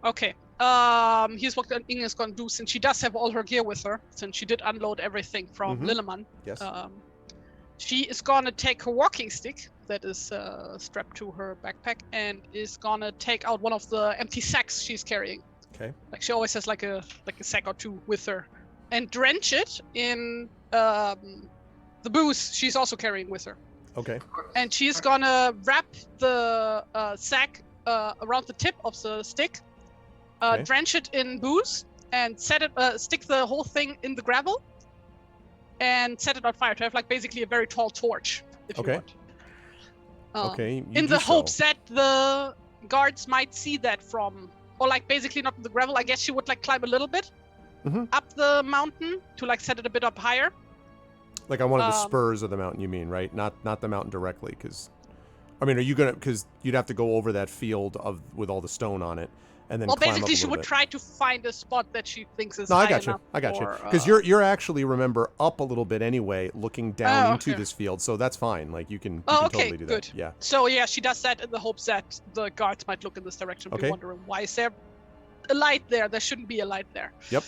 Okay. Here's what Inge is gonna do, since she does have all her gear with her, since she did unload everything from Lilleman. Yes. She is gonna take her walking stick that is strapped to her backpack and is gonna take out one of the empty sacks she's carrying. Okay. She always has like a sack or two with her, and drench it in the booze she's also carrying with her. Okay. And she's gonna wrap the sack around the tip of the stick, drench it in booze, and stick the whole thing in the gravel, and set it on fire to have basically a very tall torch, if you want. Okay. In the hopes that the guards might see that from, or basically not in the gravel. I guess she would climb a little bit up the mountain to set it a bit up higher. Like on one of the spurs of the mountain, you mean, right? Not the mountain directly, because, I mean, are you gonna? Because you'd have to go over that field with all the stone on it, and then. Well, climb basically, she would try to find a spot that she thinks is. No, I got you. I got you. Because you're actually, remember, up a little bit anyway, looking down into this field, so that's fine. You can. Totally do that. Good. Yeah. So yeah, she does that in the hopes that the guards might look in this direction. Okay. Be wondering, why is there a light there? There shouldn't be a light there. Yep.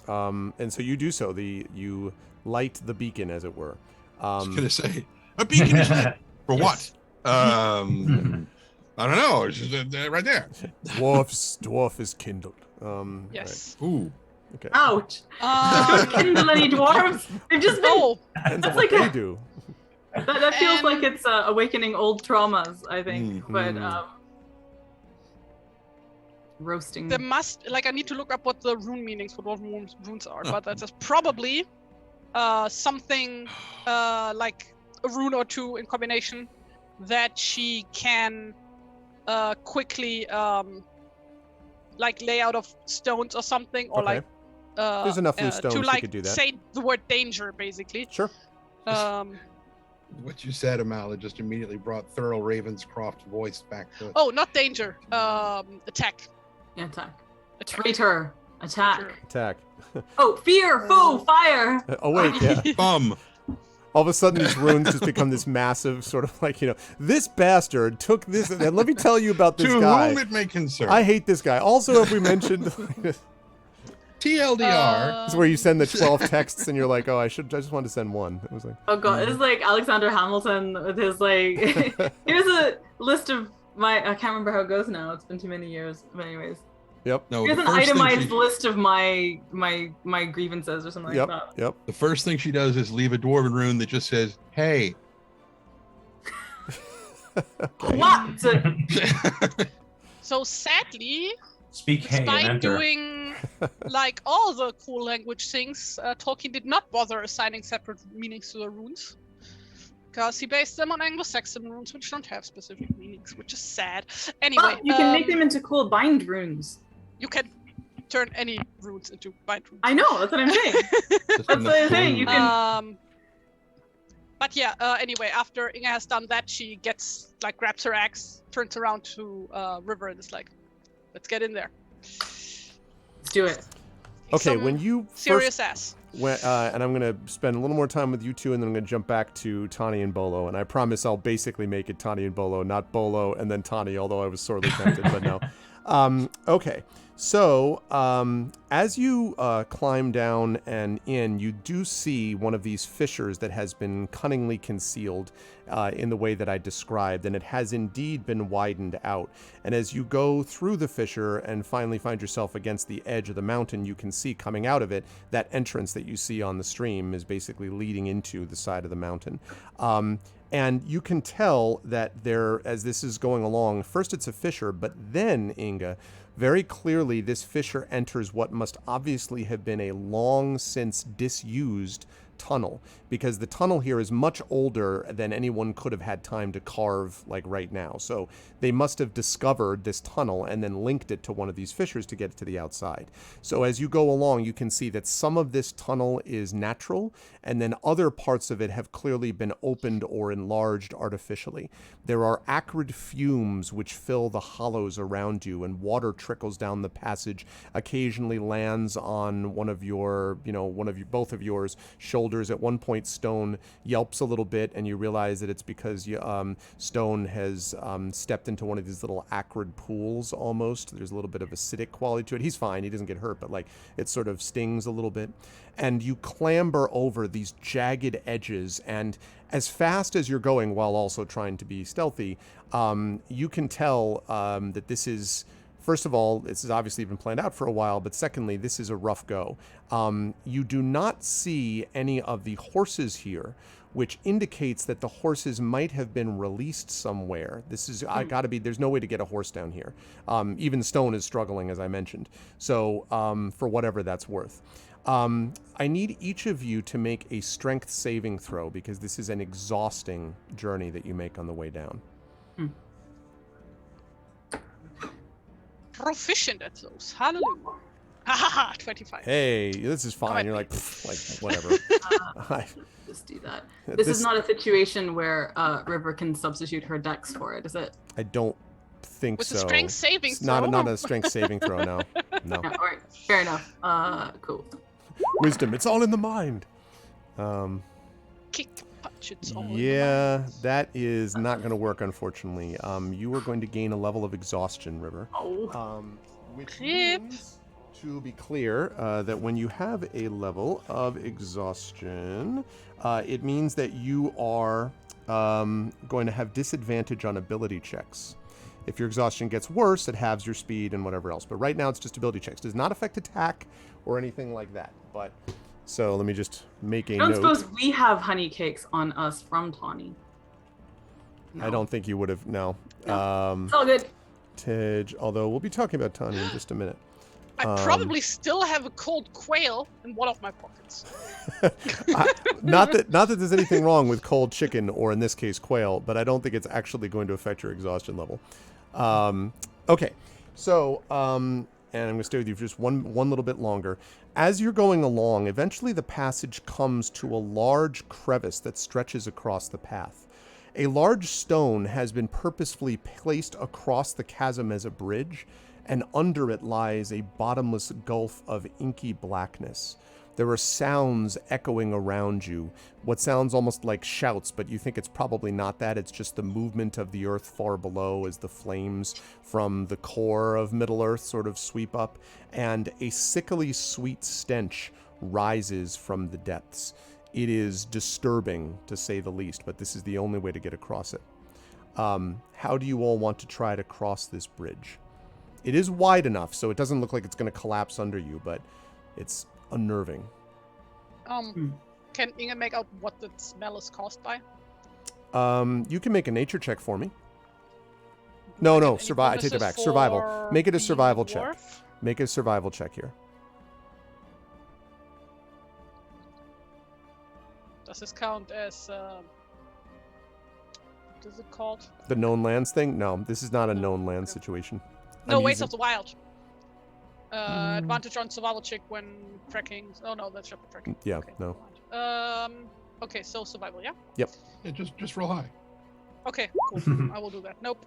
And so you do so. You light the beacon, as it were. I was gonna say a beacon is lit for what? I don't know. It's just right there. Dwarf is kindled. Yes. Right. Ooh. Okay. Ouch. Kindle any dwarves? They've just been. That's like they do. That feels like it's awakening old traumas, I think. But roasting. There must I need to look up what the rune meanings for what runes are, but that's probably something like a rune or two in combination that she can quickly lay out of stones or something, or there's enough loose stones to could do that. Say the word danger, basically. Sure. What you said, Amala, just immediately brought Thurl Ravenscroft's voice back to. Oh, not danger. Attack. Yeah, attack. Traitor. Attack. Attack. Oh, fear, foe, fire. Oh wait, yeah. Bum. All of a sudden, these runes just become this massive sort of this bastard took this, and let me tell you about this guy. To whom it may concern. I hate this guy. Also, have we mentioned TLDR? This is where you send the 12 texts, and you're like, oh, I just wanted to send one. It was like, oh god, it's like Alexander Hamilton with his here's a list of my. I can't remember how it goes now. It's been too many years. But anyways. Yep. No, here's an itemized list of my grievances or something like that. Yep. The first thing she does is leave a dwarven rune that just says, "Hey." What? So sadly, despite doing all the cool language things, Tolkien did not bother assigning separate meanings to the runes, because he based them on Anglo-Saxon runes, which don't have specific meanings, which is sad. Anyway, you can make them into cool bind runes. You can turn any runes into bind runes. I know, that's what I'm saying. Just That's what I'm saying. You can. But yeah, anyway, after Inga has done that, she grabs her axe, turns around to River, and is like, let's get in there. Let's do it. Okay, Some when you serious ass. and I'm going to spend a little more time with you two, and then I'm going to jump back to Tani and Bolo, and I promise I'll basically make it Tani and Bolo, not Bolo and then Tani, although I was sorely tempted, but no. Okay, so as you climb down and in, you do see one of these fissures that has been cunningly concealed in the way that I described, and it has indeed been widened out. And as you go through the fissure and finally find yourself against the edge of the mountain, you can see coming out of it, that entrance that you see on the stream is basically leading into the side of the mountain. And you can tell that as this is going along, first it's a fissure, but then, Inga, very clearly this fissure enters what must obviously have been a long since disused tunnel, because the tunnel here is much older than anyone could have had time to carve like right now. So they must have discovered this tunnel and then linked it to one of these fissures to get it to the outside. So as you go along, you can see that some of this tunnel is natural, and then other parts of it have clearly been opened or enlarged artificially. There are acrid fumes which fill the hollows around you, and water trickles down the passage, occasionally lands on both of yours shoulders. At one point, Stone yelps a little bit, and you realize that it's because Stone has stepped into one of these little acrid pools almost. There's a little bit of acidic quality to it. He's fine. He doesn't get hurt, but it sort of stings a little bit. And you clamber over these jagged edges, and as fast as you're going while also trying to be stealthy, you can tell that this is... First of all, this has obviously been planned out for a while, but secondly, this is a rough go. You do not see any of the horses here, which indicates that the horses might have been released somewhere. There's no way to get a horse down here. Even Stone is struggling, as I mentioned. So, for whatever that's worth. I need each of you to make a strength saving throw, because this is an exhausting journey that you make on the way down. Proficient at those. Hallelujah. Haha, 25. Hey, this is fine. You're like whatever. Just do that. This is not a situation where River can substitute her dex for it, is it? I don't think With so. a strength saving throw. Not a strength saving throw, no. No. Yeah, all right, fair enough. Cool. Wisdom, it's all in the mind. Kick, punch, it's all in the Yeah, mind. that is not going to work, unfortunately. You are going to gain a level of exhaustion, River. Oh. Which means, to be clear, that when you have a level of exhaustion, it means that you are going to have disadvantage on ability checks. If your exhaustion gets worse, it halves your speed and whatever else. But right now, it's just ability checks. Does not affect attack or anything like that. But so let me just make a note. I don't suppose we have honey cakes on us from Tawny. No. I don't think you would have. No. It's all good. Tej, although we'll be talking about Tawny in just a minute. I probably still have a cold quail in one of my pockets. Not that there's anything wrong with cold chicken, or in this case quail, but I don't think it's actually going to affect your exhaustion level. Okay, so and I'm going to stay with you for just one little bit longer. As you're going along, eventually the passage comes to a large crevice that stretches across the path. A large stone has been purposefully placed across the chasm as a bridge, and under it lies a bottomless gulf of inky blackness. There are sounds echoing around you, what sounds almost like shouts, but you think it's probably not that. It's just the movement of the earth far below as the flames from the core of Middle-earth sort of sweep up, and a sickly sweet stench rises from the depths. It is disturbing, to say the least, but this is the only way to get across it. How do you all want to try to cross this bridge? It is wide enough, so it doesn't look like it's going to collapse under you, but it's unnerving. Can Inga make out what the smell is caused by? You can make a nature check for me. No, survive. I take it back. Survival. Make it a survival check. Make it a survival check here. Does this count as what is it called? The known lands thing? No, this is not a known lands situation. No, Ways of the Wild. Advantage on survival check when trekking. Oh no, that's just trekking. Yeah, Okay, no. Okay, so survival, yeah? Yep. Yeah, just roll high. Okay, cool. I will do that. Nope.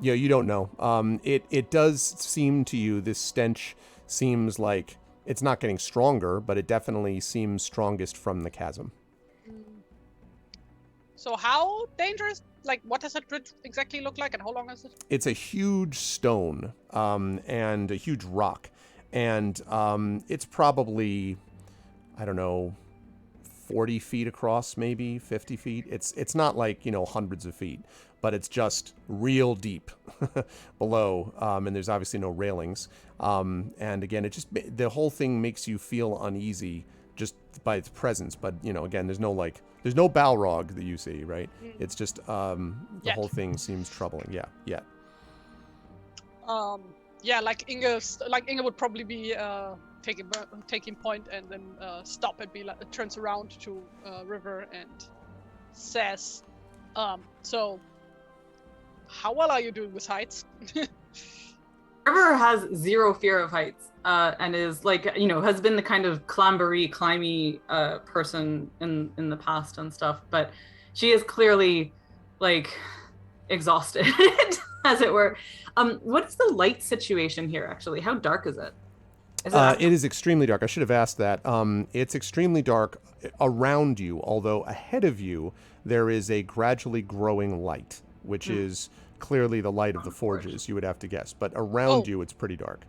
Yeah, you don't know. It does seem to you, this stench seems like it's not getting stronger, but it definitely seems strongest from the chasm. So how dangerous? Like, what does that bridge exactly look like, and how long is it? It's a huge stone and a huge rock, and it's probably, I don't know, 40 feet across, maybe 50 feet. It's not like, hundreds of feet, but it's just real deep below, and there's obviously no railings. And again, the whole thing makes you feel uneasy just by its presence. But again, there's no Balrog that you see, right? It's just the whole thing seems troubling. Yeah. Yeah, like Inga would probably be taking point and then stop and be like, turns around to River and says, so how well are you doing with heights? River has zero fear of heights, and is has been the kind of climby person in the past and stuff, but she is clearly exhausted, as it were. What is the light situation here, actually? How dark is it? It is extremely dark. I should have asked that. It's extremely dark around you, although ahead of you there is a gradually growing light, which is clearly the light of the forges, you would have to guess. But around you, it's pretty dark.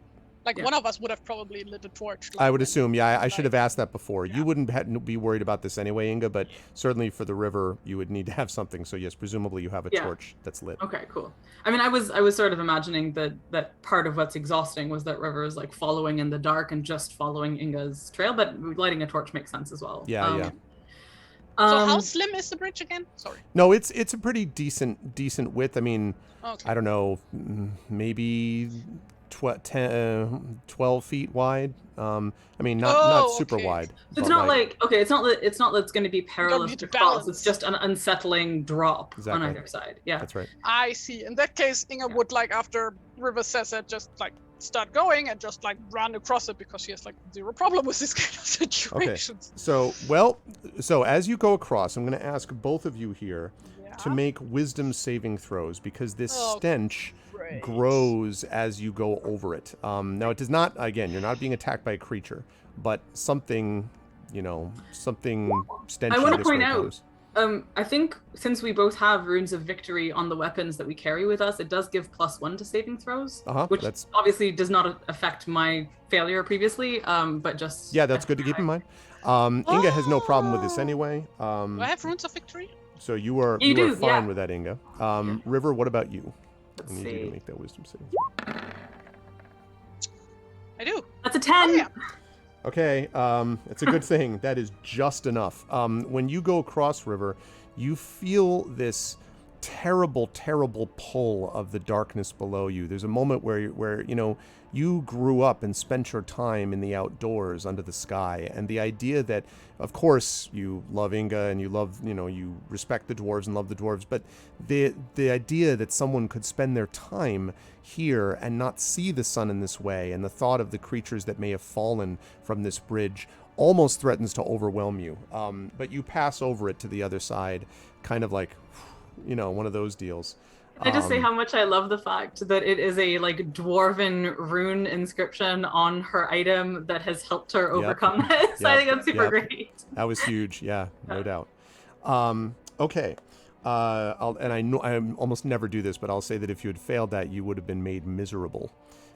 One of us would have probably lit a torch. I would assume, yeah. I should have asked that before. Yeah. You wouldn't be worried about this anyway, Inga, but certainly for the river, you would need to have something. So yes, presumably you have a torch that's lit. Okay, cool. I mean, I was sort of imagining that part of what's exhausting was that River is following in the dark and just following Inga's trail, but lighting a torch makes sense as well. Yeah. So how slim is the bridge again? Sorry. No, it's a pretty decent width. I mean, okay. I don't know, maybe 12 feet wide. I mean, not super wide. It's not it's not that it's going to be perilous to cross. It's just an unsettling drop on either side. Yeah, that's right. I see. In that case, Inga would after River says it, just start going and just run across it, because she has zero problem with this kind of situations. Okay. So as you go across, I'm going to ask both of you here to make wisdom saving throws, because this stench grows as you go over it. Now it does not, again, you're not being attacked by a creature, but something stenchy. I want to point out, I think since we both have runes of victory on the weapons that we carry with us, it does give +1 to saving throws, which obviously does not affect my failure previously, but just... Yeah, that's good to keep in mind. Inga has no problem with this anyway. Do I have runes of victory? So you are fine with that, Inga. River, what about you? I need you to make that wisdom save. I do. That's a 10. Oh, yeah. Okay, it's a good thing. That is just enough. When you go across River, you feel this terrible, terrible pull of the darkness below you. There's a moment where you grew up and spent your time in the outdoors under the sky, and the idea that, of course, you love Inga and you love, you respect the dwarves and love the dwarves, but the idea that someone could spend their time here and not see the sun in this way, and the thought of the creatures that may have fallen from this bridge almost threatens to overwhelm you. But you pass over it to the other side, kind of like, one of those deals. Can I just say how much I love the fact that it is a dwarven rune inscription on her item that has helped her overcome this? I think that's super great. That was huge. Yeah, no doubt. Okay. I almost never do this, but I'll say that if you had failed that, you would have been made miserable.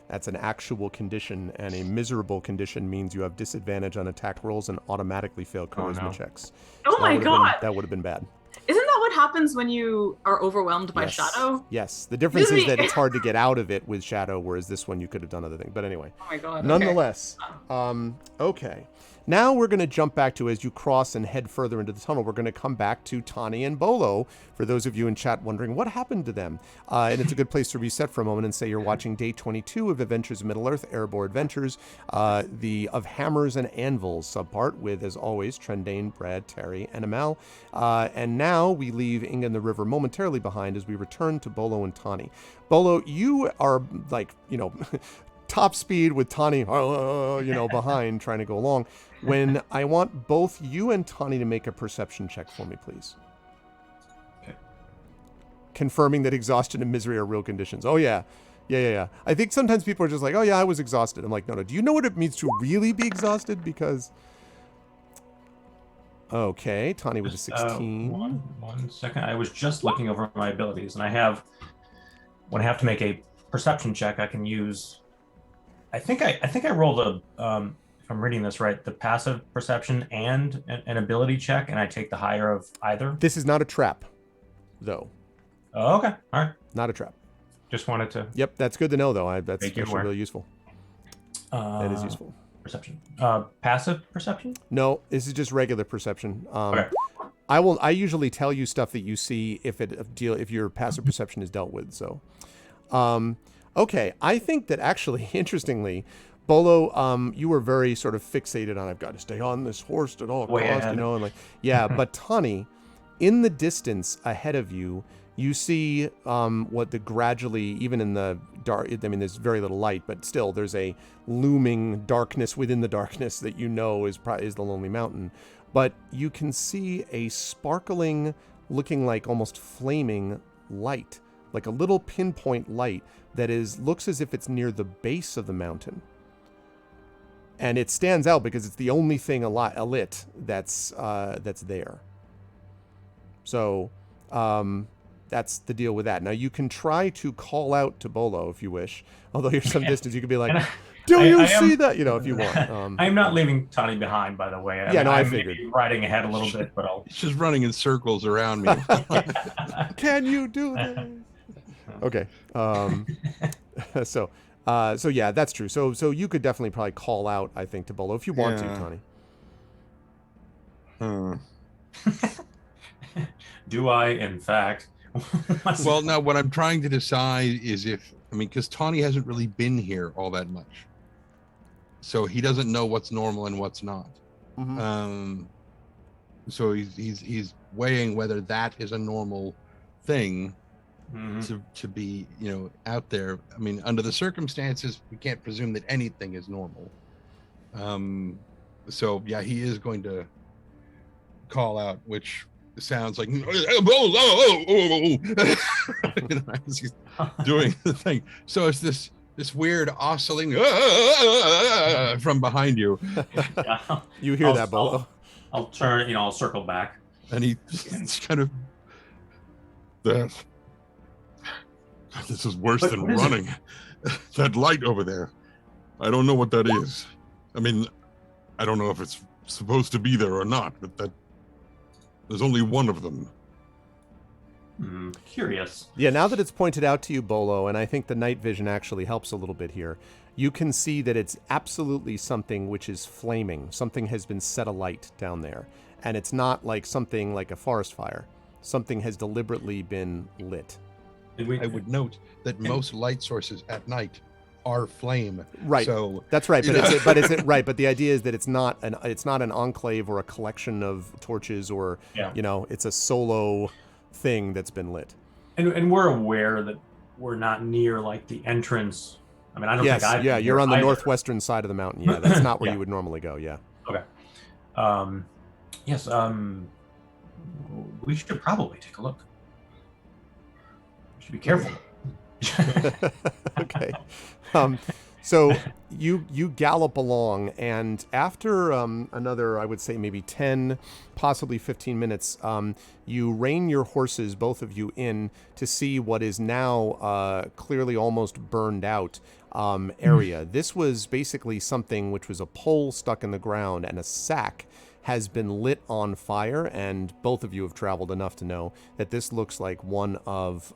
That's an actual condition, and a miserable condition means you have disadvantage on attack rolls and automatically fail charisma checks. Oh my god! That would have been bad. Isn't that what happens when you are overwhelmed by shadow? Yes. The difference is that it's hard to get out of it with shadow, whereas this one you could have done other things. But anyway. Oh my god. Nonetheless. Okay. Now we're going to jump back to, as you cross and head further into the tunnel, we're going to come back to Tani and Bolo, for those of you in chat wondering what happened to them. And it's a good place to reset for a moment and say you're watching day 22 of Adventures in Middle-earth, Erebor Adventures, the Of Hammers and Anvils subpart with, as always, Trendane, Brad, Terry, and Amel. And now we leave Inga and the River momentarily behind as we return to Bolo and Tani. Bolo, you are top speed with Tani, behind trying to go along. When I want both you and Tani to make a perception check for me, please. Okay. Confirming that exhaustion and misery are real conditions. Oh, yeah. Yeah. I think sometimes people are just like, oh, yeah, I was exhausted. I'm like, no. Do you know what it means to really be exhausted? Because... Okay, Tani with a 16. One second. I was just looking over my abilities, and when I have to make a perception check, I can use... I think I rolled if I'm reading this right, the passive perception and an ability check, and I take the higher of either. This is not a trap, though. Oh, okay. All right. Not a trap. Just wanted to... Yep, that's good to know, though. That's actually really useful. That is useful. Perception. Passive perception? No, this is just regular perception. Okay. I usually tell you stuff that you see if your passive perception is dealt with. So, okay. I think that actually, interestingly, Bolo, you were very sort of fixated on I've got to stay on this horse at all costs, and like but Tani, in the distance ahead of you, you see what the gradually, even in the dark, I mean, there's very little light, but still there's a looming darkness within the darkness that you know is the Lonely Mountain. But you can see a sparkling, looking like almost flaming light, like a little pinpoint light that looks as if it's near the base of the mountain. And it stands out because it's the only thing alit that's there. So, that's the deal with that. Now, you can try to call out to Bolo if you wish. Although you're some distance, you could be like, do you see that? If you want. I'm not leaving Tani behind, by the way. I figured. Maybe riding ahead a little bit, but I'll... He's just running in circles around me. Can you do this? Okay. So yeah, that's true. So you could definitely probably call out, I think, to Bolo if you want to, Tani. Do I, in fact? Well, now what I'm trying to decide is because Tawny hasn't really been here all that much, so he doesn't know what's normal and what's not. Mm-hmm. So he's weighing whether that is a normal thing to be out there. I mean, under the circumstances, we can't presume that anything is normal. So yeah, he is going to call out, which sounds like as he's doing the thing. So it's this weird oscillating from behind you. You hear that, Bolo? I'll turn, I'll circle back. And it's kind of this is worse than running. That light over there, I don't know what that is. I mean, I don't know if it's supposed to be there or not, but there's only one of them. Curious. Yeah, now that it's pointed out to you, Bolo, and I think the night vision actually helps a little bit here, you can see that it's absolutely something which is flaming. Something has been set alight down there. And it's not like something like a forest fire. Something has deliberately been lit. I would note that most light sources at night are flame. Right. So that's right. But the idea is that it's not an enclave or a collection of torches or it's a solo thing that's been lit. And we're aware that we're not near like the entrance. I mean, I don't think I've you're on the northwestern side of the mountain. Yeah, that's not where you would normally go. Yeah. Okay. Yes. We should probably take a look. We should be careful. Okay. So you gallop along, and after another, I would say maybe 10, possibly 15 minutes, you rein your horses, both of you, in to see what is now clearly almost burned out area. This was basically something which was a pole stuck in the ground, and a sack has been lit on fire, and both of you have traveled enough to know that this looks like one of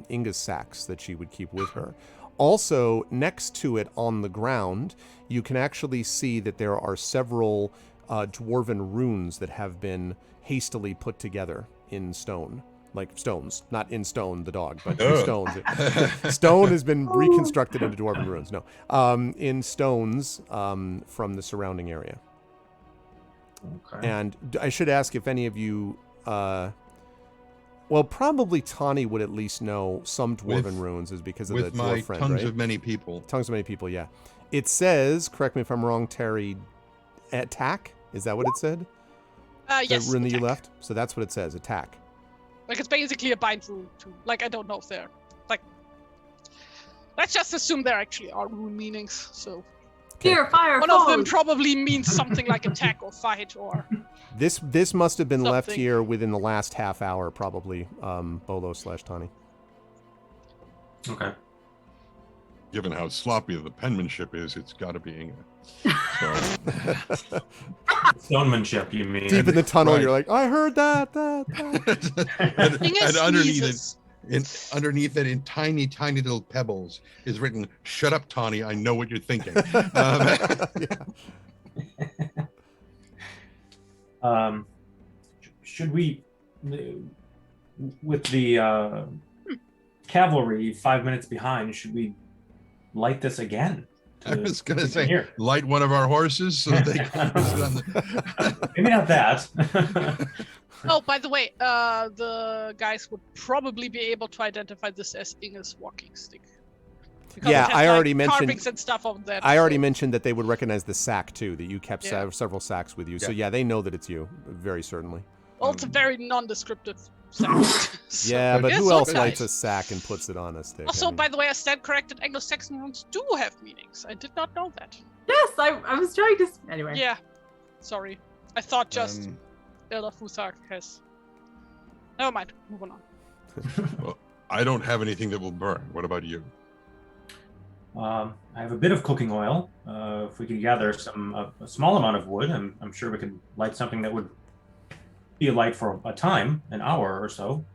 Inga's sacks that she would keep with her. Also, next to it on the ground, you can actually see that there are several dwarven runes that have been hastily put together in stone. Like stones, not in stone, the dog, but in stones. Stone has been reconstructed into dwarven runes. No, in stones from the surrounding area. Okay. And I should ask if any of you Well, probably Tawny would at least know some Dwarven runes, is because of the with dwarf my friend, tongues right? of many people. Tongues of many people, yeah. It says, correct me if I'm wrong, Terry, attack? Is that what it said? Yes. The rune that you attack. left? So that's what it says, attack. Like, it's basically a bind rune, too. Like, I don't know if they're... Like, let's just assume there actually are rune meanings, so... Here, fire, One of them foes! probably means something like attack or fight or... This must have been left Something. here within the last half hour, probably, Bolo/Tawny. Okay. Given how sloppy the penmanship is, it's got to be Inga. So, Stonemanship, you mean? Deep in the tunnel, Right. you're like, I heard that. and underneath sneezes. underneath it, in tiny, tiny little pebbles, is written, "Shut up, Tawny. I know what you're thinking." Yeah. Should we, with the cavalry 5 minutes behind, should we light this again? I was gonna say, Here. light one of our horses so they can sit on the... Maybe not that. Oh, by the way, the guys would probably be able to identify this as Inge's walking stick. Because Yeah, it has, I already like, mentioned- carvings and stuff on that. I already so- mentioned that they would recognize the sack, too, that you kept Yeah. several sacks with you. So, Yeah. yeah, they know that it's you, very certainly. Well, it's a very non-descriptive sack. So- Yeah, but Yeah, who so else nice. lights a sack and puts it on a stick? Also, I mean- by the way, I stand corrected. Anglo-Saxon runes do have meanings. I did not know that. Yes, I was trying to... Anyway. Yeah, sorry. I thought just Um, Elder Futhar has. Never mind. Moving on. I don't have anything that will burn. What about you? I have a bit of cooking oil. If we could gather a small amount of wood, I'm sure we could light something that would be a light for a time, an hour or so.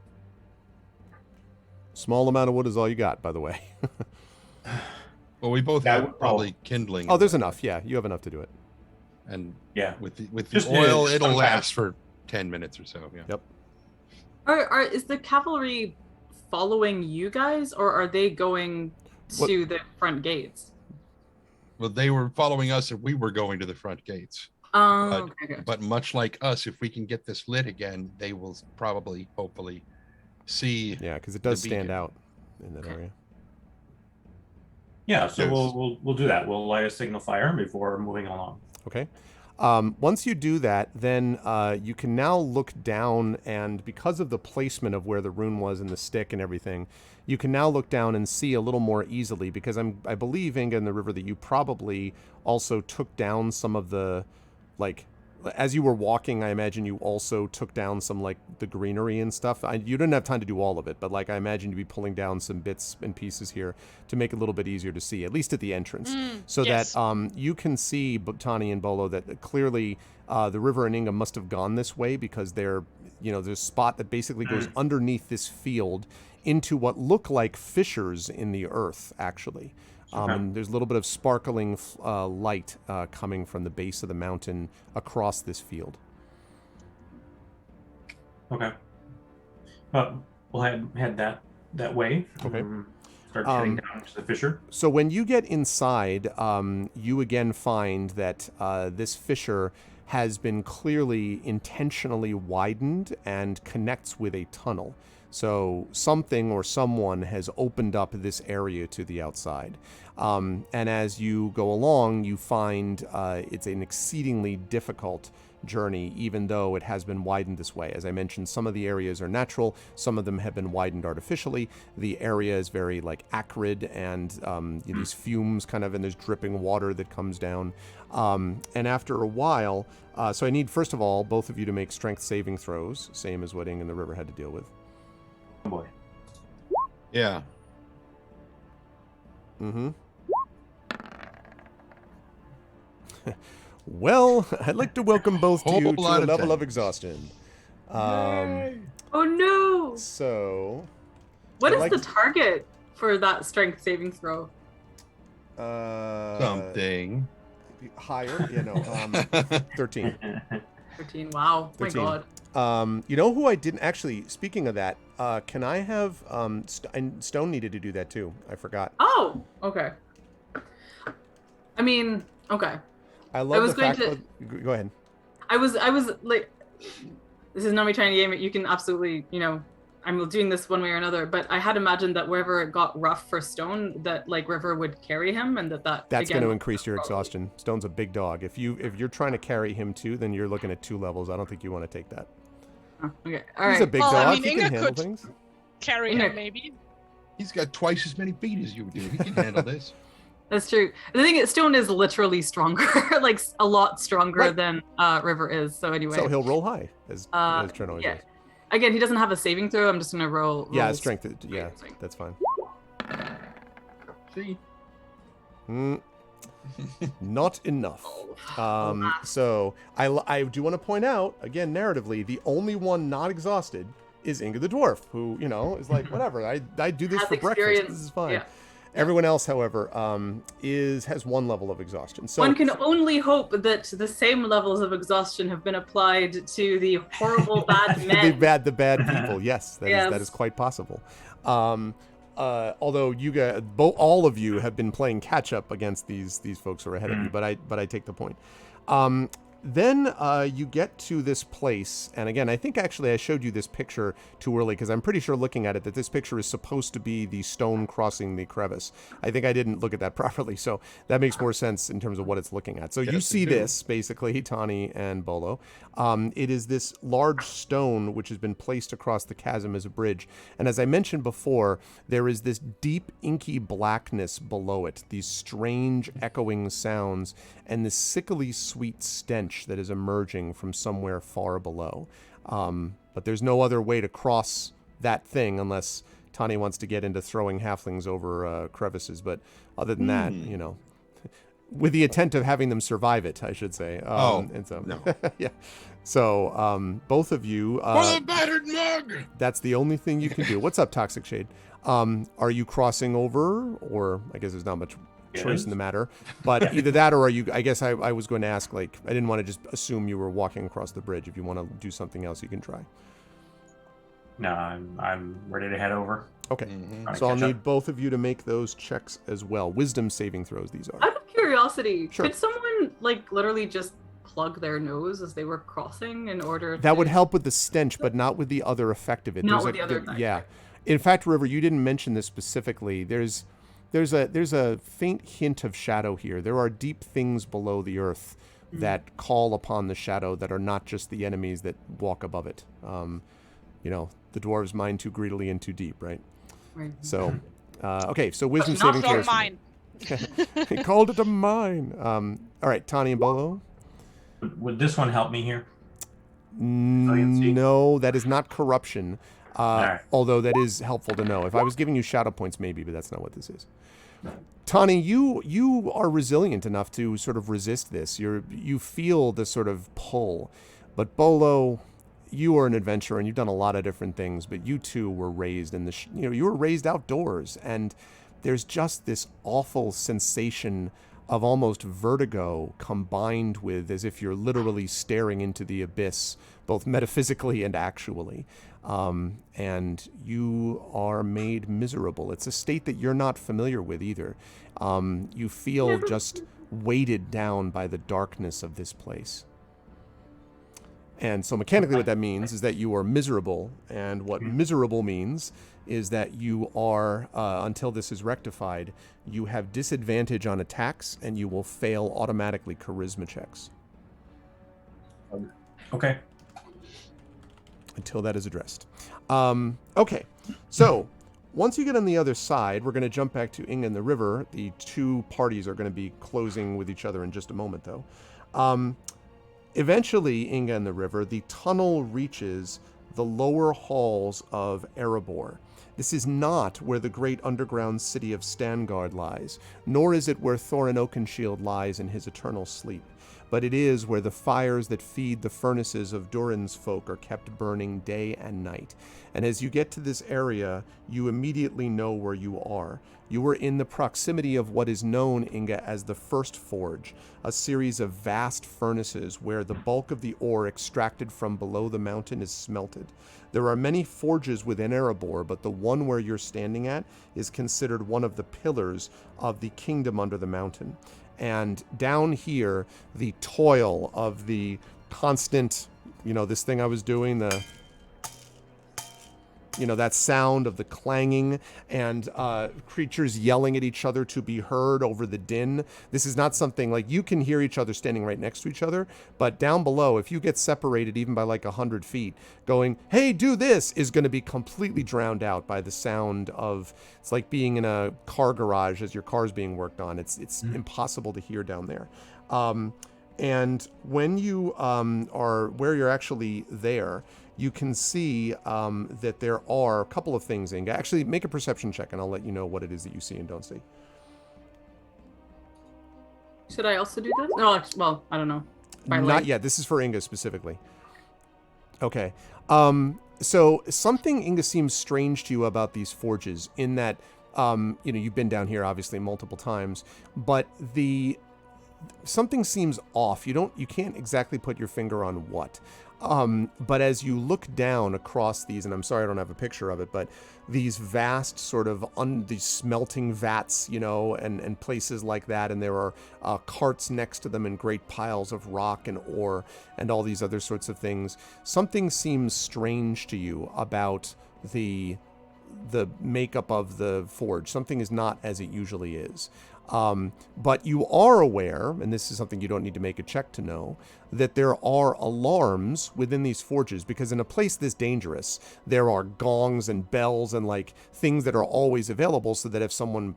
Small amount of wood is all you got, by the way. Well, we both That have would- probably kindling. Oh, there's enough. Yeah, you have enough to do it. And Yeah. with the Just, oil, just it'll sometime. last for 10 minutes or so. Yeah. Yep. Is the cavalry following you guys, or are they going What- to the front gates? Well, they were following us if we were going to the front gates. Oh, okay. But much like us, if we can get this lit again, they will probably, hopefully, see. Yeah, because it does The stand beacon. out in that area. Yeah, so Yes. we'll do that. We'll light a signal fire before moving along. Okay. Once you do that, then you can now look down, and because of the placement of where the rune was in the stick and everything, you can now look down and see a little more easily, because I believe, Inga, in the river, that you probably also took down some of the, like, as you were walking, I imagine you also took down some, like, the greenery and stuff. You didn't have time to do all of it, but, like, I imagine you'd be pulling down some bits and pieces here to make it a little bit easier to see, at least at the entrance. So yes. that you can see, Tani and Bolo, that clearly the river and Inga must have gone this way, because there's a spot that basically goes underneath this field into what look like fissures in the earth, actually. And there's a little bit of sparkling light coming from the base of the mountain across this field. Okay. We'll head that way. Okay. Start heading down to the fissure. So when you get inside, you again find that this fissure has been clearly intentionally widened and connects with a tunnel. So something or someone has opened up this area to the outside. And as you go along, you find it's an exceedingly difficult journey, even though it has been widened this way. As I mentioned, some of the areas are natural, some of them have been widened artificially. The area is very acrid, and these fumes kind of, and there's dripping water that comes down. And after a while, so I need, first of all, both of you to make strength saving throws, same as what Ing and the river had to deal with. Oh boy. Yeah. Mm-hmm. Well, I'd like to welcome both to Whole you to lot a of level of damage. exhaustion. Oh no! So, What I'd is like the to- target for that strength saving throw? Something. Higher? Yeah, no. 13. 13. Wow. 13. My god. You know who I didn't actually? Speaking of that, can I have and Stone needed to do that too? I forgot. Oh, okay. I mean, okay. I love was the fact. going Go ahead. I was like, this is not me trying to game it. You can absolutely, I'm doing this one way or another, but I had imagined that wherever it got rough for Stone, that like River would carry him, and that's That's again, going to increase your exhaustion. Stone's a big dog. If you're trying to carry him too, then you're looking at 2 levels. I don't think you want to take that. Oh, okay, all right. He's a big Well, dog. I mean, he can Inga handle could- things. Carry Okay. him, maybe. He's got twice as many feet as you do. He can handle this. That's true. The thing is, Stone is literally stronger, like a lot stronger Right. than River is. So anyway, So he'll roll high, as Trent always yeah. does. Again, he doesn't have a saving throw. I'm just gonna roll. Yeah, roll strength. Yeah, that's fine. See? Not enough. So I do want to point out, again, narratively, the only one not exhausted is Inga the Dwarf, who, is like, whatever, I do this Has for breakfast. experience. This is fine. Yeah. Everyone else, however, has 1 level of exhaustion. So One can only hope that the same levels of exhaustion have been applied to the horrible bad men. the bad people. Yes, that Yes. is quite possible. Although you guys, all of you have been playing catch up against these folks who are ahead of you, but I take the point. Then you get to this place, and again, I think actually I showed you this picture too early because I'm pretty sure looking at it that this picture is supposed to be the stone crossing the crevice. I think I didn't look at that properly, so that makes more sense in terms of what it's looking at. So you see this, basically, Tani and Bolo. It is this large stone which has been placed across the chasm as a bridge, and as I mentioned before, there is this deep inky blackness below it, these strange echoing sounds, and this sickly sweet stench that is emerging from somewhere far below. But there's no other way to cross that thing unless Tani wants to get into throwing halflings over crevices. But other than that, with the intent of having them survive it, I should say. And so, no. Yeah. So both of you... For the battered mug! That's the only thing you can do. What's up, Toxic Shade? Are you crossing over? Or I guess there's not much choice in the matter, but either that or are you, I guess I was going to ask, like, I didn't want to just assume you were walking across the bridge. If you want to do something else, you can try. No, I'm ready to head over. Okay, Trying to so I'll catch up. need both of you to make those checks as well. Wisdom saving throws, these are. Out of curiosity, Sure. could someone like literally just plug their nose as they were crossing in order? That to... would help with the stench, but not with the other effect of it. Not with the other effect. Yeah. In fact, River, you didn't mention this specifically. There's a faint hint of shadow here. There are deep things below the earth that call upon the shadow that are not just the enemies that walk above it. The dwarves mine too greedily and too deep, right? Right. So, okay, so wisdom Not saving from throws. mine. He called it a mine. All right, Tani and Bolo. Would this one help me here? No, that is not corruption. Alright. Although that is helpful to know. If I was giving you shadow points, maybe, but that's not what this is. Tani, you are resilient enough to sort of resist this. You feel the sort of pull, but Bolo, you are an adventurer and you've done a lot of different things. But you too were raised in the you were raised outdoors, and there's just this awful sensation of almost vertigo combined with as if you're literally staring into the abyss, both metaphysically and actually. And you are made miserable. It's a state that you're not familiar with either. You feel just weighted down by the darkness of this place. And so mechanically what that means is that you are miserable, and what miserable means is that you are, until this is rectified, you have disadvantage on attacks, and you will fail automatically charisma checks. Okay. Until that is addressed. Okay, so once you get on the other side, we're going to jump back to Inga and the river. The two parties are going to be closing with each other in just a moment, though. Eventually, Inga and the river, the tunnel reaches the lower halls of Erebor. This is not where the great underground city of Stangard lies, nor is it where Thorin Oakenshield lies in his eternal sleep, but it is where the fires that feed the furnaces of Durin's folk are kept burning day and night. And as you get to this area, you immediately know where you are. You are in the proximity of what is known, Inga, as the First Forge, a series of vast furnaces where the bulk of the ore extracted from below the mountain is smelted. There are many forges within Erebor, but the one where you're standing at is considered one of the pillars of the kingdom under the mountain. And down here, the toil of the constant, this thing I was doing, that sound of the clanging and creatures yelling at each other to be heard over the din. This is not something like you can hear each other standing right next to each other, but down below, if you get separated even by like 100 feet, going, hey, do this, is going to be completely drowned out by the sound of, it's like being in a car garage as your car's being worked on. It's impossible to hear down there. And when you are where you're actually there, you can see that there are a couple of things. Inga, actually, make a perception check, and I'll let you know what it is that you see and don't see. Should I also do this? No, well, I don't know. Not yet. This is for Inga specifically. Okay. So something, Inga, seems strange to you about these forges in that, you've been down here obviously multiple times, but something seems off. You can't exactly put your finger on what. But as you look down across these, and I'm sorry I don't have a picture of it, but these vast sort of these smelting vats, and places like that, and there are carts next to them and great piles of rock and ore and all these other sorts of things. Something seems strange to you about the makeup of the forge. Something is not as it usually is. But you are aware, and this is something you don't need to make a check to know, that there are alarms within these forges, because in a place this dangerous, there are gongs and bells and like things that are always available, so that if someone,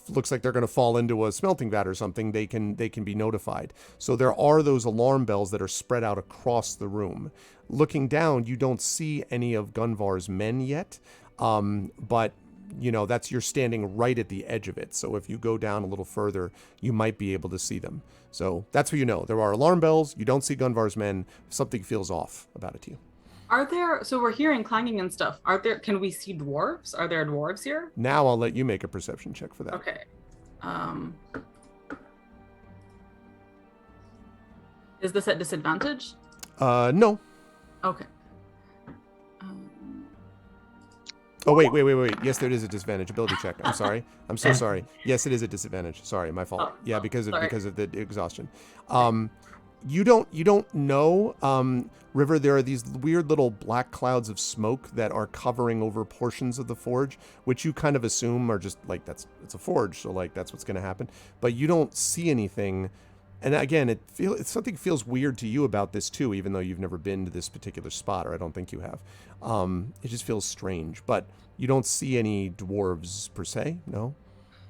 looks like they're going to fall into a smelting vat or something, they can be notified. So there are those alarm bells that are spread out across the room. Looking down, you don't see any of Gunvar's men yet, but that's, you're standing right at the edge of it. So if you go down a little further, you might be able to see them. So that's what there are alarm bells. You don't see Gunvar's men. Something feels off about it to you. So we're hearing clanging and stuff. Can we see dwarves? Are there dwarves here? Now I'll let you make a perception check for that. Okay. Is this at disadvantage? No. Okay. Oh, wait. Yes, there is a disadvantage. Ability check. I'm sorry. I'm so sorry. Yes, it is a disadvantage. Sorry, my fault. Because of the exhaustion. You don't know, River, there are these weird little black clouds of smoke that are covering over portions of the forge, which you kind of assume are just like, it's a forge, so like that's what's going to happen. But you don't see anything. And again, something feels weird to you about this too, even though you've never been to this particular spot, or I don't think you have. It just feels strange, but you don't see any dwarves per se, no?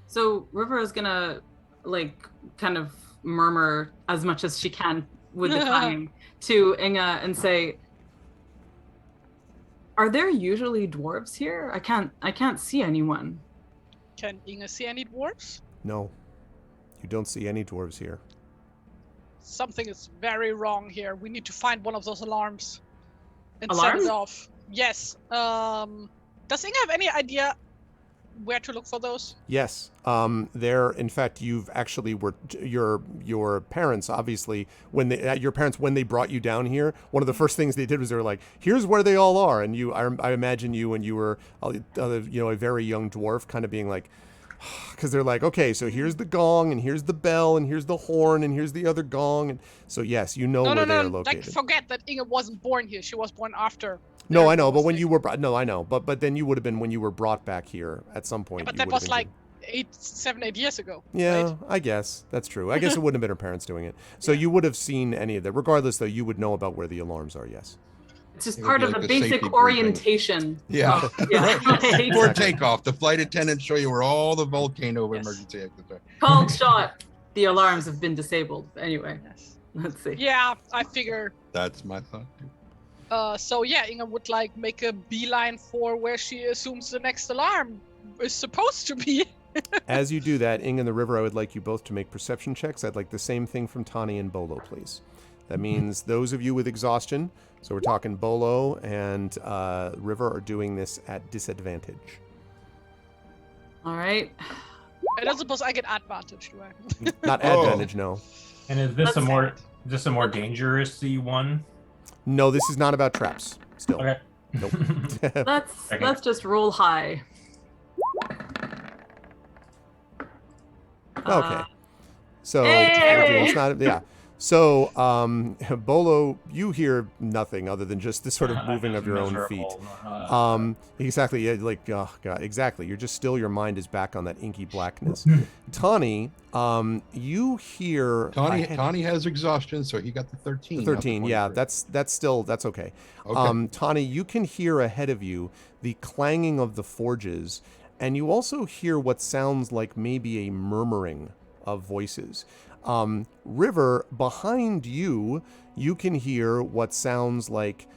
So River is gonna kind of murmur as much as she can with the time to Inga and say, "Are there usually dwarves here? I can't see anyone." Can Inga see any dwarves? No, you don't see any dwarves here. Something is very wrong here. We need to find one of those alarms and Alarms? set it off. Yes. Does Inga have any idea where to look for those? Yes. In fact, you've actually your parents, obviously, when they brought you down here, one of the first things they did was they were like, here's where they all are. And I imagine you, when you were, a very young dwarf, kind of being like, because they're like, okay, so here's the gong, and here's the bell, and here's the horn, and here's the other gong, and so yes, where they are located. Forget that Inga wasn't born here. She was born after. No, I know, but when you were but then you would have been when you were brought back here at some point. Yeah, but that was like 7-8 years ago. Yeah, right? I guess that's true. I guess it wouldn't have been her parents doing it. So you would have seen any of that. Regardless, though, you would know about where the alarms are. Yes. It's just part of like the the basic safety orientation. Yeah. Right. For takeoff, the flight attendants show you where all the volcano emergency exits are. Called shot. The alarms have been disabled. Anyway, let's see. Yeah, I figure. That's my thought too. Inga would make a beeline for where she assumes the next alarm is supposed to be. As you do that, Inga and the River, I would like you both to make perception checks. I'd like the same thing from Tani and Bolo, please. That means those of you with exhaustion, so we're talking Bolo and River, are doing this at disadvantage. All right. I don't suppose I get advantage, do I? Not advantage, no. And is this a more dangerous-y one? No, this is not about traps. Still. Okay. Nope. Let's just roll high. Okay. So Hey! it's not, yeah. So, Bolo, you hear nothing other than just the sort of moving of your own feet. Exactly. Yeah, like, oh god, exactly. You're just still. Your mind is back on that inky blackness. Tawny, you hear. Tawny has exhaustion, so he got the 13. The 13. Yeah, that's okay. Okay. Tawny, you can hear ahead of you the clanging of the forges, and you also hear what sounds like maybe a murmuring of voices. River, behind you, you can hear what sounds like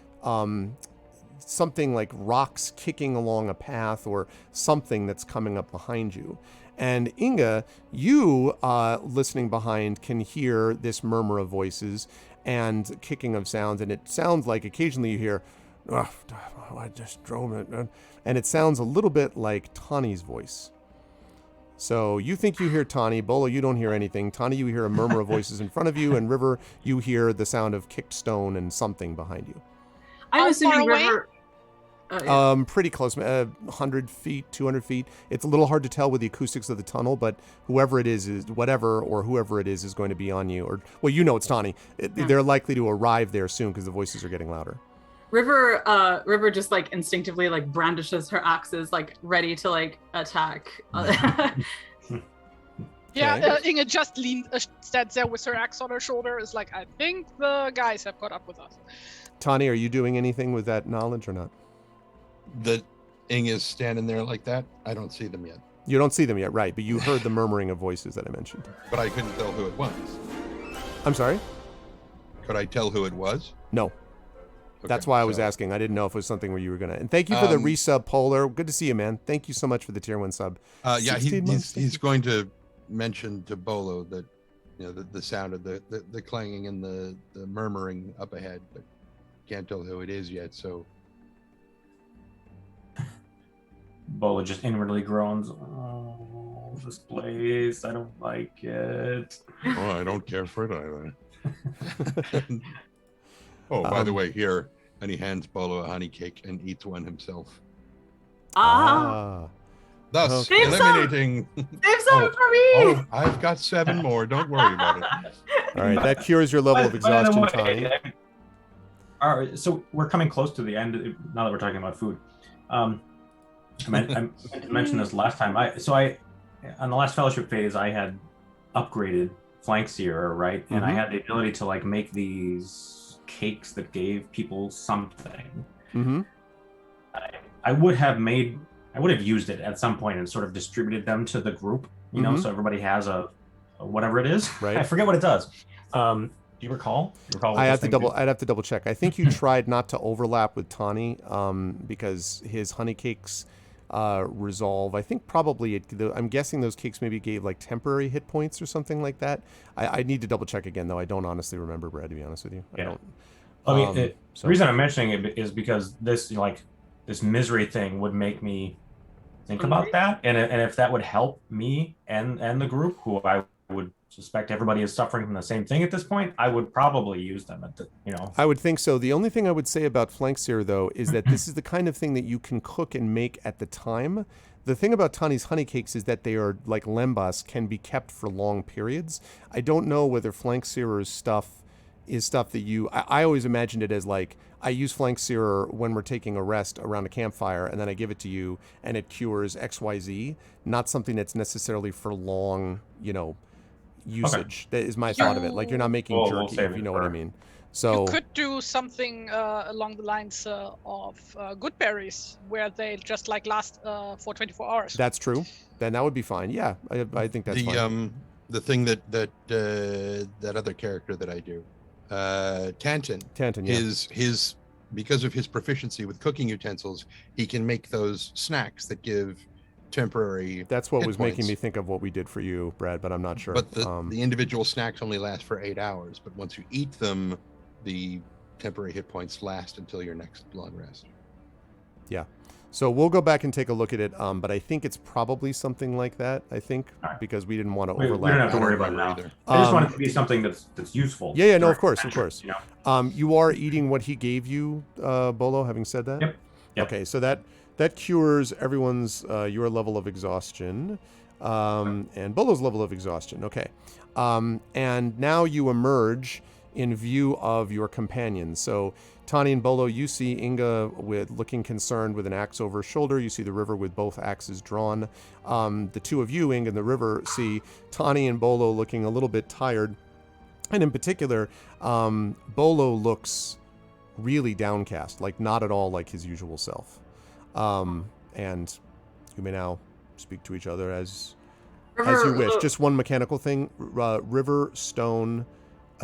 something like rocks kicking along a path or something that's coming up behind you. And Inga, you listening behind can hear this murmur of voices and kicking of sounds, and it sounds like occasionally you hear, oh, I just drove it, and it sounds a little bit like Tawny's voice. So you think you hear Tawny. Bolo, you don't hear anything. Tawny, you hear a murmur of voices in front of you, and River, you hear the sound of kicked stone and something behind you. I'm assuming River. Pretty close, 100 feet, 200 feet. It's a little hard to tell with the acoustics of the tunnel, but whoever it is whoever it is going to be on you. Or, well, you know it's Tawny. They're likely to arrive there soon because the voices are getting louder. River just like instinctively like brandishes her axes, like ready to like attack. Yeah, Inga just stands there with her axe on her shoulder. Is like, I think the guys have caught up with us. Tawny, are you doing anything with that knowledge or not? The Inga's standing there like that. I don't see them yet. You don't see them yet, right? But you heard the murmuring of voices that I mentioned. But I couldn't tell who it was. I'm sorry? Could I tell who it was? No. Okay, that's why I was asking. I didn't know if it was something where you were gonna. And thank you for the resub, Polar. Good to see you, man. Thank you so much for the tier 1 sub. Yeah, he's going to mention to Bolo that, you know, the sound of the clanging and the murmuring up ahead, but can't tell who it is yet. So Bolo just inwardly groans. Oh, this place, I don't like it. Oh, I don't care for it either. Oh, by the way, here, and he hands Bolo a honey cake and eats one himself. Thus, Save eliminating. Save some for me! Oh, I've got 7 more. Don't worry about it. All right, that cures your level of exhaustion, Tawny. All right, so we're coming close to the end. Now that we're talking about food, I meant to mention this last time. On the last fellowship phase, I had upgraded Flank Seer, right? And I had the ability to like make these cakes that gave people something. I would have used it at some point and sort of distributed them to the group, you know, so everybody has a whatever it is. Right. I forget what it does. Do you recall? I'd have to double check. I think you tried not to overlap with Tawny because his honey cakes resolve. I think probably I'm guessing those cakes maybe gave like temporary hit points or something like that. I need to double check again though. I don't honestly remember, Brad, to be honest with you. Yeah. I don't. The reason I'm mentioning it is because this this misery thing would make me think about that, and if that would help me and the group, who I would suspect everybody is suffering from the same thing at this point, I would probably use them at the, you know. I would think so. The only thing I would say about Flank Seer though is that this is the kind of thing that you can cook and make at the time. The thing about Tawny's honey cakes is that they are like lembas, can be kept for long periods. I don't know whether Flank Seer's stuff is stuff that I always imagined it as like, I use Flank Seer when we're taking a rest around a campfire, and then I give it to you, and it cures XYZ, not something that's necessarily for long, you know, usage. Okay. That is my thought of it. Like, you're not making jerky, if you know what I mean. So you could do something along the lines of good berries, where they just like last for 24 hours. That's true. Then that would be fine. Yeah, I think that's fine. The thing that other character that I do, Tanton, yeah. his because of his proficiency with cooking utensils, he can make those snacks that give temporary. That's what was making me think of what we did for you, Brad, but I'm not sure. But the individual snacks only last for 8 hours, but once you eat them, the temporary hit points last until your next long rest. Yeah. So we'll go back and take a look at it, but I think it's probably something like that, because we didn't want to overlap. We don't have to worry about it either. I just want it to be something that's useful. Yeah, no, of course. You know? You are eating what he gave you, Bolo, having said that? Yep. Okay, so that cures everyone's, your level of exhaustion, and Bolo's level of exhaustion. Okay. And now you emerge in view of your companions. So Tani and Bolo, you see Inga with looking concerned with an axe over her shoulder. You see the river with both axes drawn. The two of you, Inga and the river, see Tani and Bolo looking a little bit tired. And in particular, Bolo looks really downcast, like not at all like his usual self. And you may now speak to each other as you wish. Just one mechanical thing. River, Stone.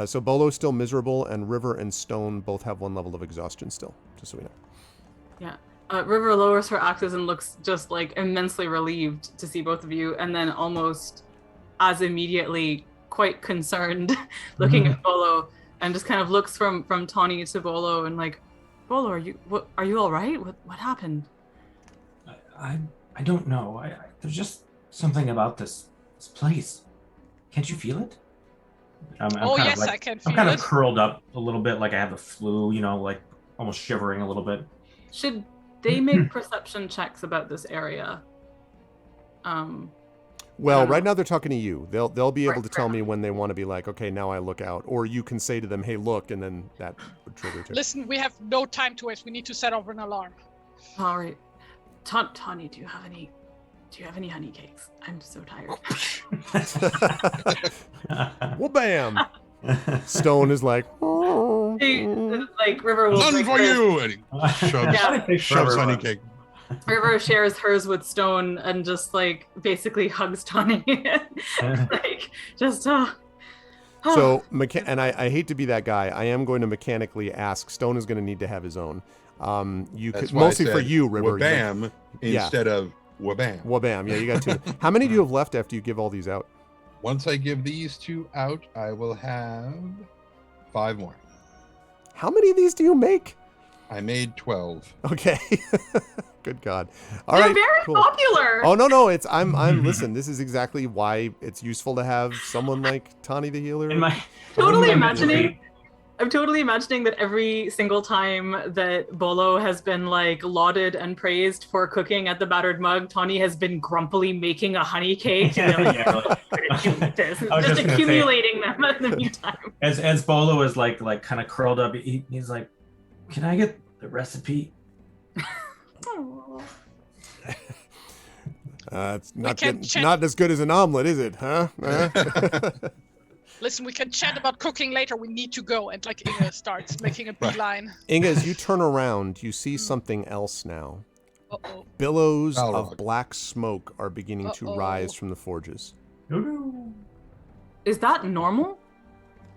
So Bolo's still miserable, and River and Stone both have one level of exhaustion still, just so we know. Yeah. River lowers her axes and looks just like immensely relieved to see both of you, and then almost as immediately quite concerned looking at Bolo, and just kind of looks from Tawny to Bolo and like, Bolo, are you all right? What happened? I don't know. There's just something about this place. Can't you feel it? I'm yes, I can feel it. I'm kind of curled up a little bit, like I have the flu, like almost shivering a little bit. Should they make perception checks about this area? Well, right now they're talking to you. They'll be able to tell me when they want to be like, okay, now I look out. Or you can say to them, hey, look, and then that would trigger too. Listen, we have no time to waste. We need to set off an alarm. All right. Tawny, do you have any honey cakes? I'm so tired. Well, bam. Stone is like, oh. Like River will none for you. And he shoves honey cake. River shares hers with Stone and just like basically hugs Tawny. Like just So, and I hate to be that guy. I am going to mechanically ask. Stone is going to need to have his own. You could mostly for you, River. Wabam instead of wabam. Wabam. Yeah, you got two. How many do you have left after you give all these out? Once I give these two out, I will have 5 more. How many of these do you make? I made 12. Okay. Good God. All They're right. very Cool. popular. Oh no, it's I'm listen, this is exactly why it's useful to have someone like Tawny the healer. I'm totally imagining that every single time that Bolo has been like lauded and praised for cooking at the Battered Mug, Tawny has been grumpily making a honey cake. Just accumulating them in the meantime. As Bolo is like kind of curled up, he's like, "Can I get the recipe?" It's not as good as an omelet, is it? Huh? Listen, we can chat about cooking later. We need to go. And like Inga starts making a beeline. Inga, as you turn around, you see something else now. Uh-oh. Billows of black smoke are beginning to rise from the forges. Is that normal?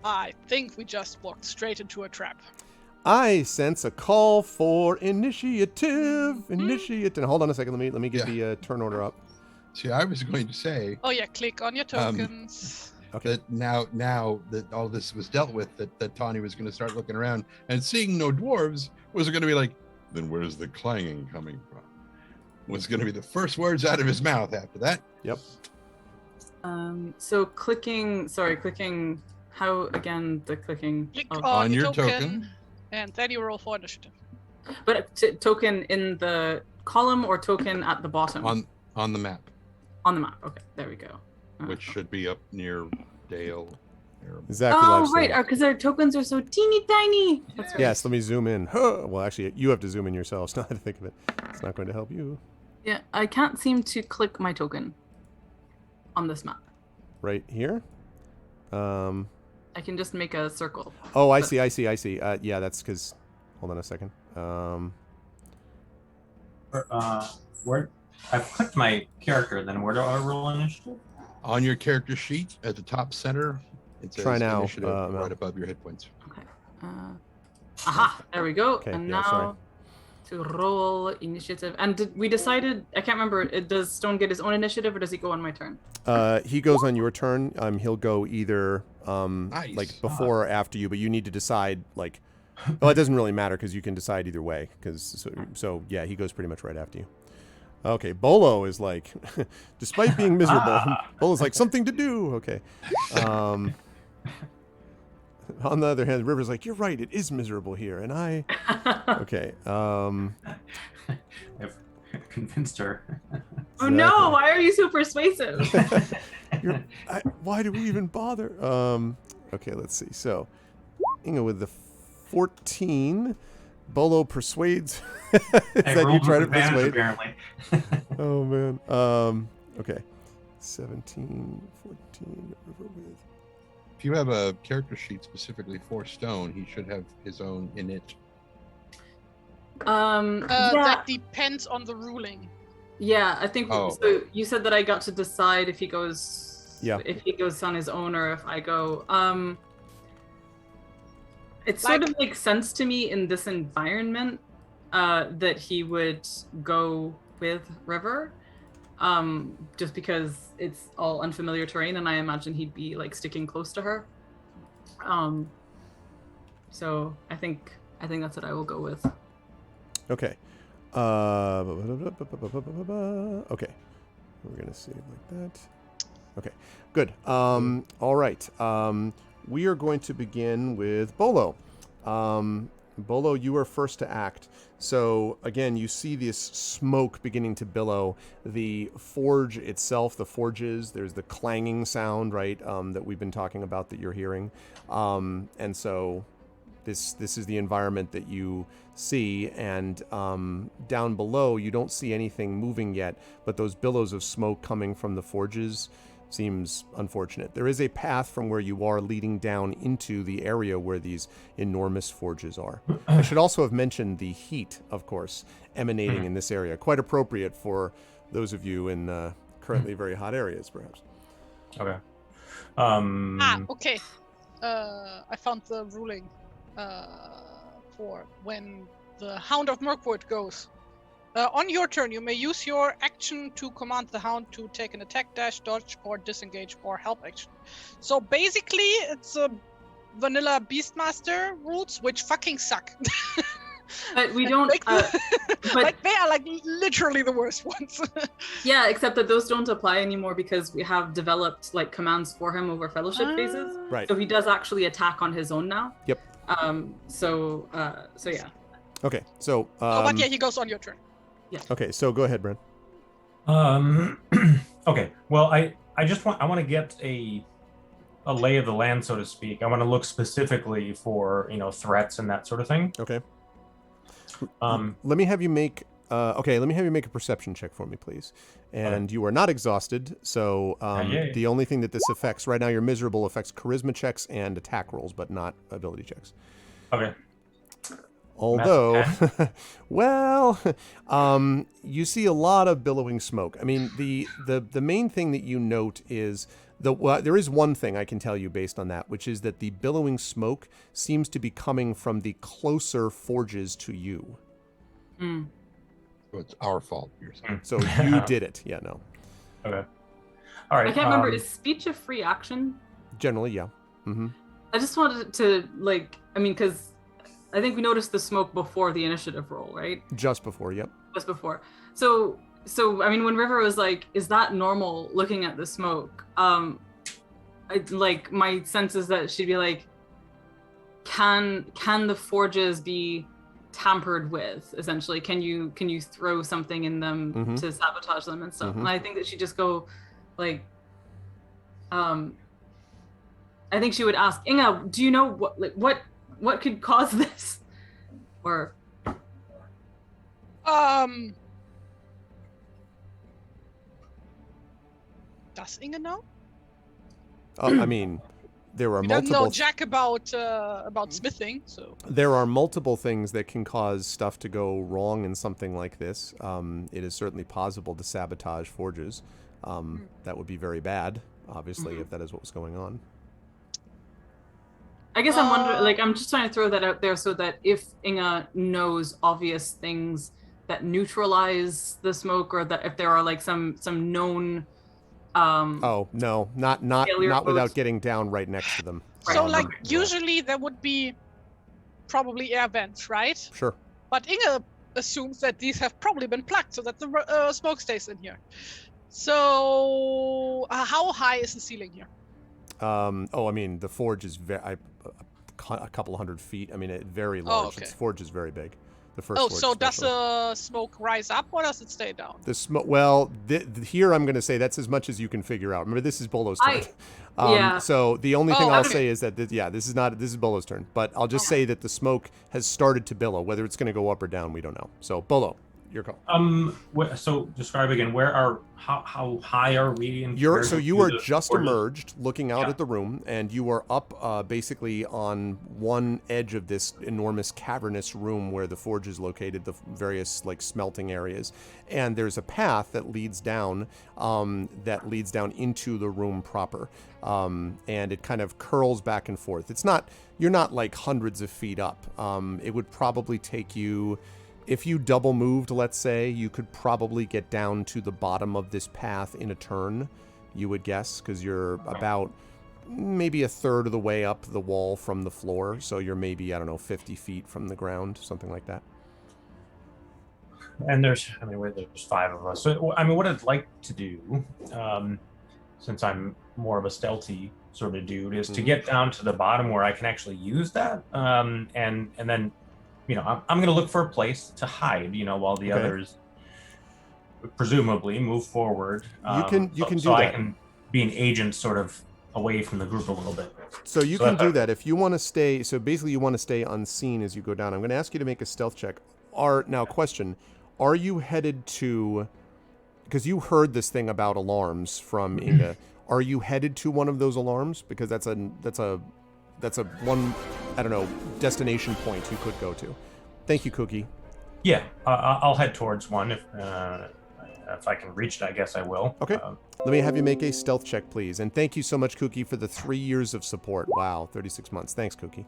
I think we just walked straight into a trap. I sense a call for initiative. Hold on a second. Let me get the turn order up. See, I was going to say. Oh yeah, click on your tokens. Okay. That now that all this was dealt with, that Tawny was going to start looking around and seeing no dwarves, was going to be like, then where's the clanging coming from? Was going to be the first words out of his mouth after that. Yep. So clicking. How again? The clicking. Click on your token, and then you roll for initiative. But token in the column or token at the bottom? On the map. On the map. Okay, there we go. Which should be up near Dale. Exactly. Oh, right, because our tokens are so teeny tiny. That's right. Yes, let me zoom in. Well, actually, you have to zoom in yourselves. Now that I think of it, it's not going to help you. Yeah, I can't seem to click my token on this map. Right here? I can just make a circle. Oh, I see. Yeah, that's because... Hold on a second. Where I've clicked my character, then where do I roll initiative? On your character sheet at the top center, it says Try now, initiative right above your hit points. Okay. Aha! There we go. Okay, and yeah, now to roll initiative. And we decided, I can't remember, does Stone get his own initiative or does he go on my turn? He goes on your turn. He'll go either Nice. like before or after you, but you need to decide like... Well, it doesn't really matter because you can decide either way. So yeah, he goes pretty much right after you. Okay, Bolo is like, despite being miserable, Bolo's like, something to do. Okay. On the other hand, River's like, you're right, it is miserable here, and I... Okay. I've convinced her. Oh no, why are you so persuasive? Why do we even bother? Okay, let's see. So, Inga with the 14. Bolo persuades. Is that you try to persuade? Apparently. Oh man. Okay. 17, 14. River with. If you have a character sheet specifically for stone, he should have his own in it. That depends on the ruling. Yeah, I think so. You said that I got to decide if he goes, if he goes on his own or if I go. It sort of makes sense to me in this environment that he would go with River, just because it's all unfamiliar terrain, and I imagine he'd be like sticking close to her. So I think that's what I will go with. Okay. Okay. We're gonna save like that. Okay. Good. All right. We are going to begin with Bolo. Bolo, you are first to act. So again, you see this smoke beginning to billow. The forge itself, the forges, there's the clanging sound, right, that we've been talking about that you're hearing. And so this is the environment that you see. And down below, you don't see anything moving yet, but those billows of smoke coming from the forges seems unfortunate. There is a path from where you are leading down into the area where these enormous forges are. I should also have mentioned the heat, of course, emanating in this area. Quite appropriate for those of you in currently very hot areas, perhaps. Okay. Okay. I found the ruling for when the Hound of Mirkwood goes. On your turn, you may use your action to command the Hound to take an attack, dash, dodge, or disengage, or help action. So basically, it's a vanilla Beastmaster rules, which fucking suck. But we don't. but like they are like literally the worst ones. Yeah, except that those don't apply anymore because we have developed like commands for him over fellowship phases. Right. So he does actually attack on his own now. Yep. So yeah. Okay. So. But yeah, he goes on your turn. Yeah. Okay. So go ahead, Brent. Okay. Well, I want to get a lay of the land, so to speak. I want to look specifically for threats and that sort of thing. Okay. Let me have you make. Let me have you make a perception check for me, please. And you are not exhausted, so the only thing that this affects right now, you're miserable, affects charisma checks and attack rolls, but not ability checks. Okay. Although, well, you see a lot of billowing smoke. I mean, the main thing that you note is there is one thing I can tell you based on that, which is that the billowing smoke seems to be coming from the closer forges to you. Mm. So it's our fault, you're saying. So you did it. Yeah, no. Okay. All right. I can't remember. Is speech a free action? Generally, yeah. Mm-hmm. I just wanted to because I think we noticed the smoke before the initiative roll, right? Just before, yep. Just before. So when River was like, "Is that normal?" Looking at the smoke, my sense is that she'd be like, "Can the forges be tampered with? Essentially, can you throw something in them to sabotage them and stuff?" And I think that she'd just go, I think she would ask, "Inga, do you know what could cause this?" Or does Inga know? I mean, there are multiple. Doesn't know jack about smithing, so there are multiple things that can cause stuff to go wrong in something like this. It is certainly possible to sabotage forges. That would be very bad, obviously, if that is what was going on. I guess I'm wondering, I'm just trying to throw that out there so that if Inga knows obvious things that neutralize the smoke, or that if there are some known. Oh no, not without getting down right next to them. So usually there would be probably air vents, right? Sure. But Inga assumes that these have probably been plugged so that the smoke stays in here. So how high is the ceiling here? I mean, the forge is a couple 100 feet. I mean, very large. Oh, okay. The forge is very big. The first Oh, forge so does especially. the smoke rise up or does it stay down? The smoke. Well, here I'm going to say that's as much as you can figure out. Remember, this is Bolo's turn. Yeah. So the only thing Oh, I'll okay. say is that this is Bolo's turn. But I'll just Okay. say that the smoke has started to billow. Whether it's going to go up or down, we don't know. So Bolo, your call. So describe again. How high are we? You are the just forges? emerged, looking out Yeah. at the room, and you are up basically on one edge of this enormous cavernous room where the forge is located, the various like smelting areas, and there's a path that leads down into the room proper, and it kind of curls back and forth. You're not like hundreds of feet up. It would probably take you. If you double moved, let's say, you could probably get down to the bottom of this path in a turn, you would guess, because you're about maybe a third of the way up the wall from the floor. So you're maybe, 50 feet from the ground, something like that. And there's 5 of us. So, what I'd like to do, since I'm more of a stealthy sort of dude, is to get down to the bottom where I can actually use that, and then, I'm going to look for a place to hide, while the others presumably move forward. You can do that. I can be an agent sort of away from the group a little bit. So you can do that if you want to stay. So basically, you want to stay unseen as you go down. I'm going to ask you to make a stealth check. Question: are you headed to? Because you heard this thing about alarms from Inga. Are you headed to one of those alarms? Because that's a one, destination point you could go to. Thank you, Cookie. Yeah, I'll head towards one if I can reach it. I guess I will. Okay. Let me have you make a stealth check, please. And thank you so much, Cookie, for the 3 years of support. Wow, 36 months. Thanks, Cookie.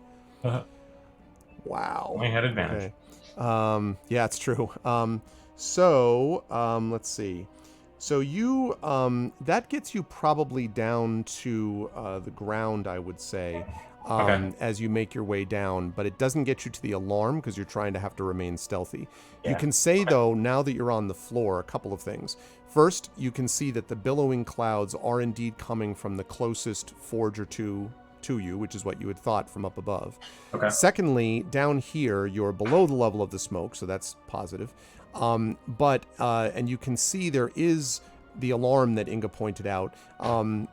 Wow. I had advantage. Okay. Yeah, it's true. Let's see. So you, that gets you probably down to the ground, I would say, as you make your way down. But it doesn't get you to the alarm because you're trying to have to remain stealthy. Yeah. You can say, though, now that you're on the floor, a couple of things. First, you can see that the billowing clouds are indeed coming from the closest forge or two to you, which is what you had thought from up above. Okay. Secondly, down here, you're below the level of the smoke, so that's positive. And you can see there is the alarm that Inga pointed out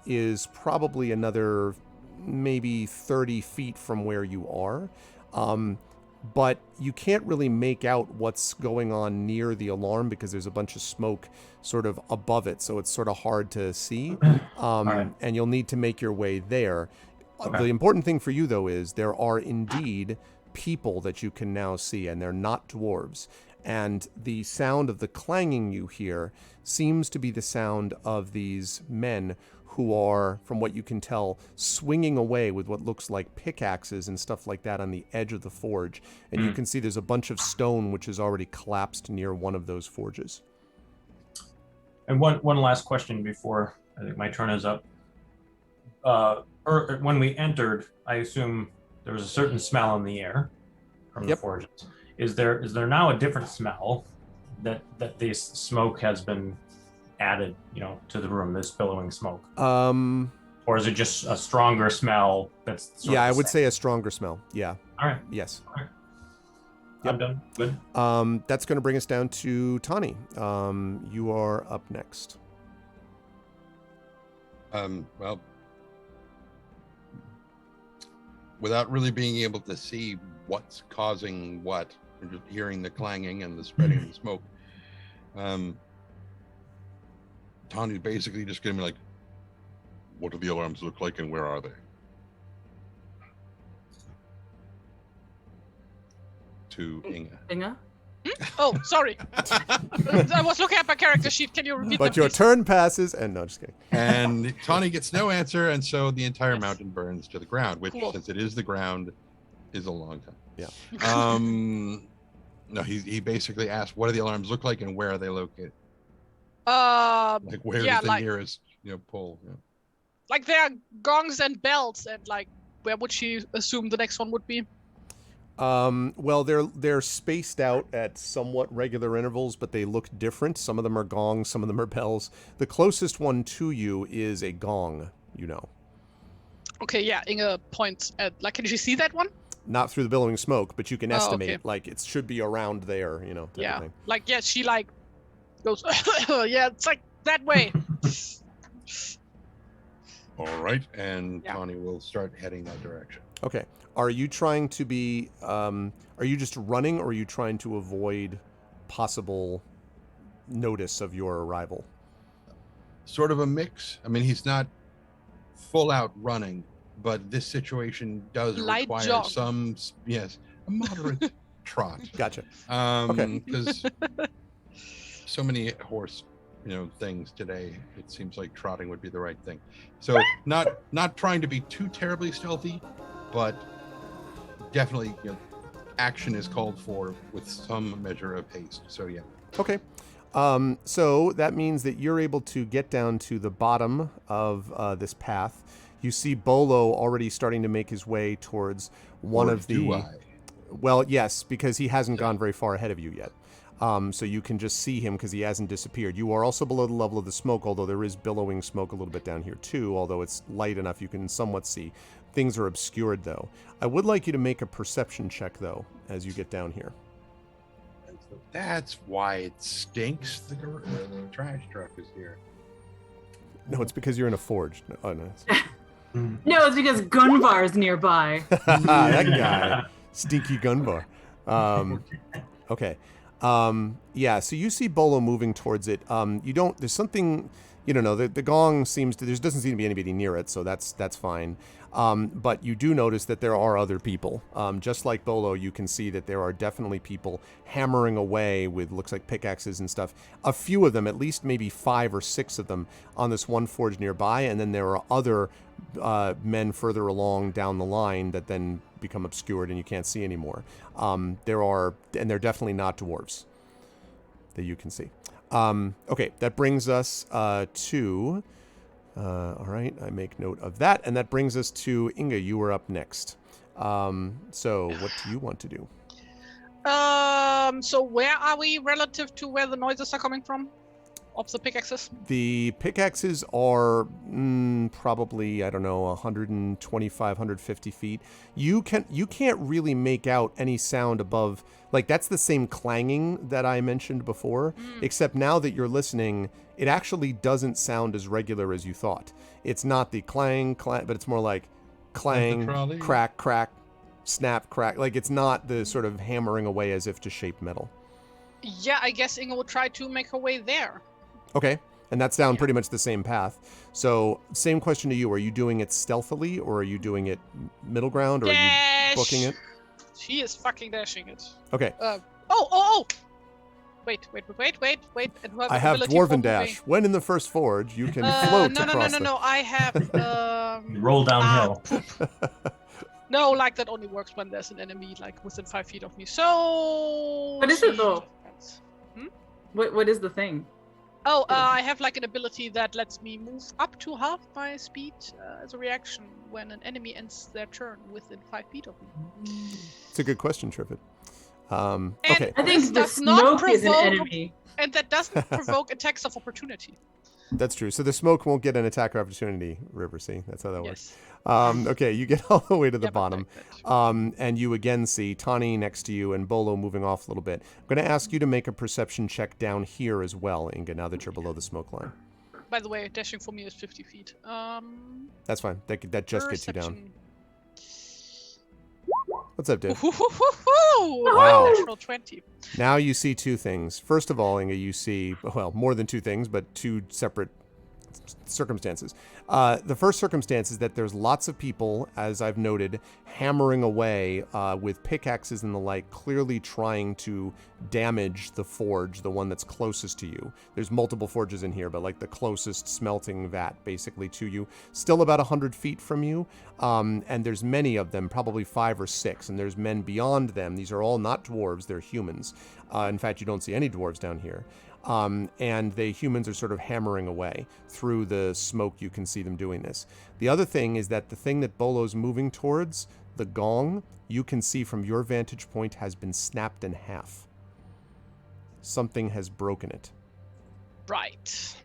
is probably another maybe 30 feet from where you are. But you can't really make out what's going on near the alarm because there's a bunch of smoke sort of above it, so it's sort of hard to see. Right. And you'll need to make your way there. Okay. The important thing for you, though, is there are indeed people that you can now see, and they're not dwarves. And the sound of the clanging you hear seems to be the sound of these men who are, from what you can tell, swinging away with what looks like pickaxes and stuff like that on the edge of the forge. And you can see there's a bunch of stone which is already collapsed near one of those forges. And one last question before I think my turn is up. When we entered, I assume there was a certain smell in the air from the forges. Is there now a different smell that this smoke has been added, to the room, this billowing smoke? Or is it just a stronger smell that's sort of I the would same? say a stronger smell. Yeah. All right. Yes. All right. Yep. I'm done. Good. That's going to bring us down to Tani. You are up next. Well, without really being able to see what's causing what, and just hearing the clanging and the spreading of the smoke, Tani's basically just going to be like, what do the alarms look like and where are they? To Inga. Inga? Oh, sorry. I was looking at my character sheet. Can you repeat But that, your please? turn passes, and no, just kidding. And Tani gets no answer, and so the entire mountain burns to the ground, which, Cool. since it is the ground, is a long time. Yeah. No, he basically asked, what do the alarms look like and where are they located? Like, where yeah, is the like- nearest, pole? Yeah. Like there are gongs and bells, and like where would she assume the next one would be? Well, they're spaced out at somewhat regular intervals, but they look different. Some of them are gongs, some of them are bells. The closest one to you is a gong, Okay, yeah, Inga points at, like, can you see that one? not through the billowing smoke, but you can estimate okay. like it should be around there, type of Yeah. thing. Like, yeah, she like goes, yeah, it's like that way. All right, and Yeah. Tawny will start heading that direction. Okay. Are you trying to be, are you just running, or are you trying to avoid possible notice of your arrival? Sort of a mix. I mean, he's not full out running, but this situation does Light require jog. some, a moderate trot. Gotcha. Because so many horse, things today, it seems like trotting would be the right thing. So not trying to be too terribly stealthy, but definitely, action is called for with some measure of haste. So yeah. Okay. So that means that you're able to get down to the bottom of this path. You see Bolo already starting to make his way towards one of the... Do I? Well, yes, because he hasn't gone very far ahead of you yet. So you can just see him because he hasn't disappeared. You are also below the level of the smoke, although there is billowing smoke a little bit down here too, although it's light enough you can somewhat see. Things are obscured, though. I would like you to make a perception check, though, as you get down here. That's why it stinks. The trash truck is here. No, it's because you're in a forge. Oh, no. No, it's because Gunvar's nearby. That guy. Stinky Gunvar. Okay. Yeah, so you see Bolo moving towards it. There's something, the gong seems to, there doesn't seem to be anybody near it, so that's fine. But you do notice that there are other people. Just like Bolo, you can see that there are definitely people hammering away with, looks like pickaxes and stuff. A few of them, at least maybe 5 or 6 of them on this one forge nearby, and then there are other men further along down the line that then become obscured and you can't see anymore. They're definitely not dwarves that you can see. Okay, that brings us to... all right, I make note of that. And that brings us to Inga. You were up next. So what do you want to do? So where are we relative to where the noises are coming from? Of the pickaxes? The pickaxes are probably, I don't know, 125, 150 feet. You can't really make out any sound above, like that's the same clanging that I mentioned before, except now that you're listening, it actually doesn't sound as regular as you thought. It's not the clang, but it's more like clang, crack, crack, snap, crack. Like it's not the sort of hammering away as if to shape metal. Yeah, I guess Inga will try to make her way there. Okay, and that's down pretty much the same path. So, same question to you. Are you doing it stealthily, or are you doing it middle ground, or are you booking it? She is fucking dashing it. Okay. Oh! Wait. And who I have ability Dwarven for Dash. moving? When in the first forge, you can float across No. I have... Roll downhill. No, like that only works when there's an enemy like within 5 feet of me. So... What is it, though? What is the thing? I have like an ability that lets me move up to half my speed as a reaction when an enemy ends their turn within 5 feet of me. It's a good question, Triffid. Okay. I think the does not smoke is an provoke- enemy. And that doesn't provoke attacks of opportunity. That's true. So the smoke won't get an attack opportunity, River. See, that's how that Yes. works. Okay, you get all the way to the Yeah, but bottom, like that. and you again see Tawny next to you and Bolo moving off a little bit. I'm going to ask you to make a perception check down here as well, Inga. Now that you're below the smoke line. By the way, dashing for me is 50 feet. That's fine. That just gets you down. Perception. What's up, dude? Wow. Natural 20. Now you see 2 things. First of all, Inga, you see, well, more than 2 things, but 2 separate circumstances. The first circumstance is that there's lots of people, as I've noted, hammering away with pickaxes and the like, clearly trying to damage the forge, the one that's closest to you. There's multiple forges in here, but like the closest smelting vat basically to you, still about 100 feet from you. And there's many of them, probably 5 or 6, and there's men beyond them. These are all not dwarves, they're humans. In fact, you don't see any dwarves down here. And the humans are sort of hammering away. Through the smoke, you can see them doing this. The other thing is that the thing that Bolo's moving towards, the gong, you can see from your vantage point has been snapped in half. Something has broken it. Right.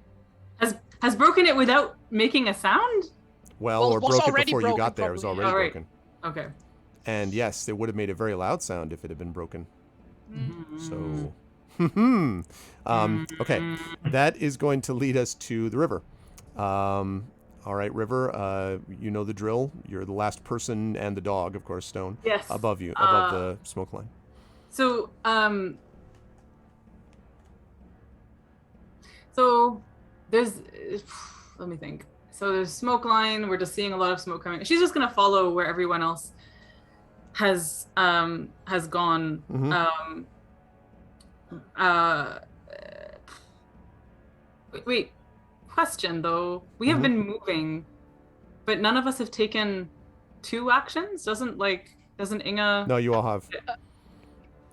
Has broken it without making a sound? Or it was broke it already before you broken, got there. It was probably. already All right. broken. Okay. And yes, it would have made a very loud sound if it had been broken. So, okay, that is going to lead us to the river. All right, River, you know the drill. You're the last person and the dog, of course, Stone, Yes. above you, above the smoke line. So, so there's, let me think. So there's smoke line. We're just seeing a lot of smoke coming. She's just gonna follow where everyone else has gone. Mm-hmm. Wait. Question though. We have been moving, but none of us have taken 2 actions. Doesn't Inga? No, you all have.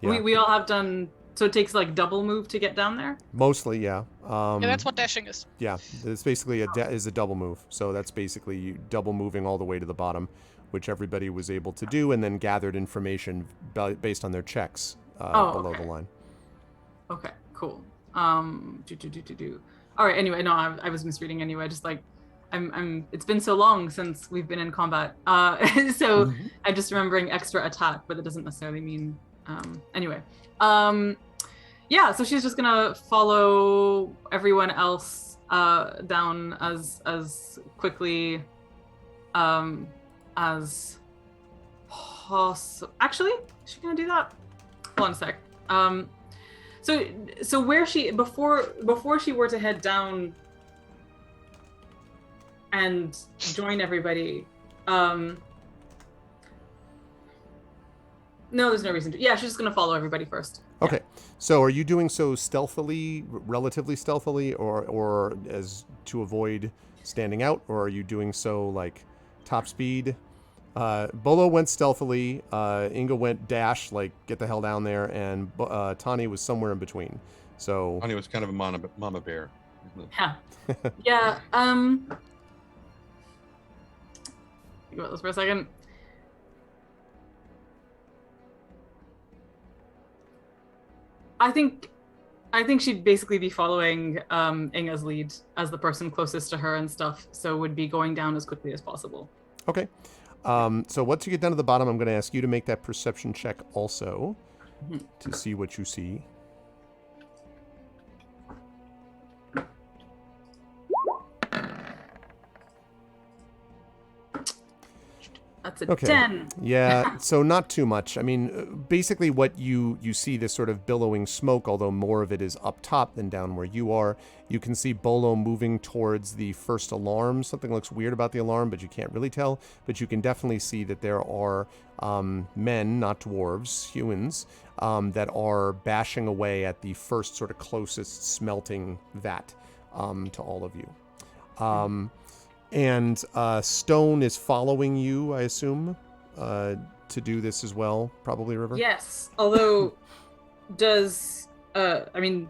Yeah. We all have done. So it takes like double move to get down there. Mostly, yeah. Yeah, that's what dashing is. Yeah, it's basically a double move. So that's basically you double moving all the way to the bottom, which everybody was able to do, and then gathered information based on their checks below the line. Okay, cool. All right. Anyway, no, I was misreading anyway. Just like, it's been so long since we've been in combat. So I'm just remembering extra attack, but that doesn't necessarily mean. Anyway. Yeah. So she's just gonna follow everyone else down as quickly as possible. Actually, is she gonna do that? Hold on a sec. So where she before she were to head down and join everybody, no, there's no reason to. Yeah, she's just gonna follow everybody first. Okay, so are you doing so stealthily, relatively stealthily, or as to avoid standing out, or are you doing so like top speed? Bolo went stealthily, Inga went dash, like get the hell down there, and Tani was somewhere in between. So Tani was kind of a mama bear. Yeah. Yeah. Think about this for a second. I think she'd basically be following Inga's lead as the person closest to her and stuff, so would be going down as quickly as possible. Okay. So once you get down to the bottom, I'm going to ask you to make that perception check also to see what you see. That's a 10. Yeah, so not too much. I mean, basically what you see this sort of billowing smoke, although more of it is up top than down where you are. You can see Bolo moving towards the first alarm. Something looks weird about the alarm, but you can't really tell. But you can definitely see that there are men, not dwarves, humans, that are bashing away at the first sort of closest smelting vat to all of you. And Stone is following you, I assume, to do this as well, probably, River? Yes, although does Stone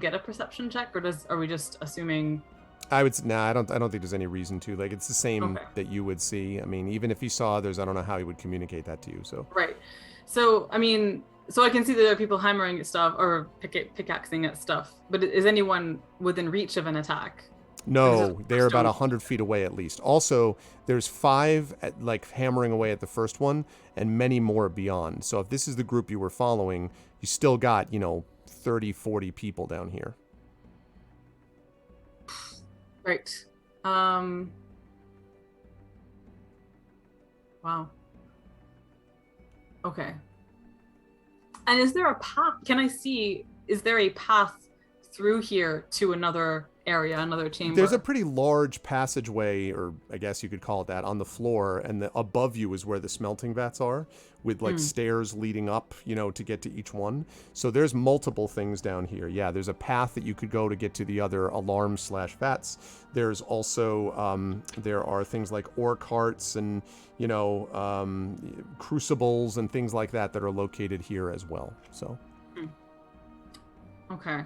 get a perception check, or are we just assuming? I don't think there's any reason to. Like, it's the same that you would see. I mean, even if he saw, I don't know how he would communicate that to you. So right. So I mean, so I can see that there are people hammering at stuff or pickaxing at stuff, but is anyone within reach of an attack? No, they're about 100 feet away at least. Also, there's 5 hammering away at the first one, and many more beyond. So if this is the group you were following, you still got 30, 40 people down here. Right. Wow. Okay. And is there a path? Can I see? Is there a path through here to another area, another chamber? There's a pretty large passageway, or I guess you could call it that, on the floor, and above you is where the smelting vats are, with stairs leading up, to get to each one. So there's multiple things down here. Yeah, there's a path that you could go to get to the other alarm/vats. There's also there are things like ore carts and crucibles and things like that are located here as well. So. Okay.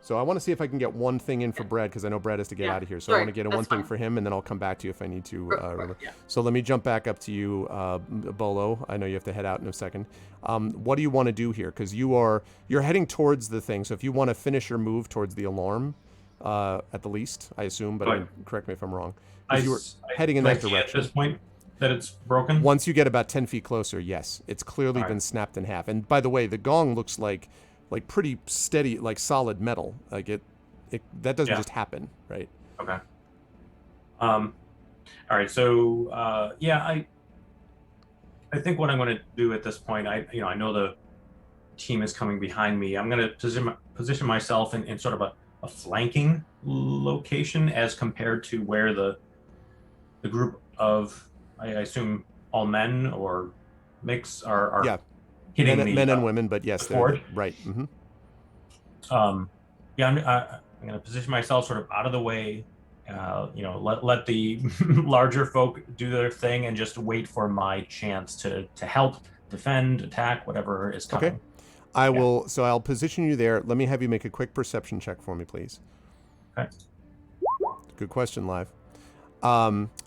So I want to see if I can get one thing in for Brad, because I know Brad has to get out of here. So I want to get one thing for him, and then I'll come back to you if I need to. So let me jump back up to you, Bolo. I know you have to head out in a second. What do you want to do here? Because you're heading towards the thing. So if you want to finish your move towards the alarm, at the least, I assume. But I mean, correct me if I'm wrong. I You were heading in that see direction. at this point that it's broken. Once you get about 10 feet closer, yes, it's clearly been snapped in half. And by the way, the gong looks like pretty steady, like solid metal. Like it that doesn't just happen, right? Okay. All right. So I think what I'm going to do at this point, I know the team is coming behind me. I'm going to position myself in sort of a flanking location as compared to where the group of, I assume, all men or mix are hitting men and women, but yes, they're right. Mm-hmm. I'm going to position myself sort of out of the way. Let the larger folk do their thing and just wait for my chance to help, defend, attack, whatever is coming. Okay. I'll position you there. Let me have you make a quick perception check for me, please. Okay. Good question, Live.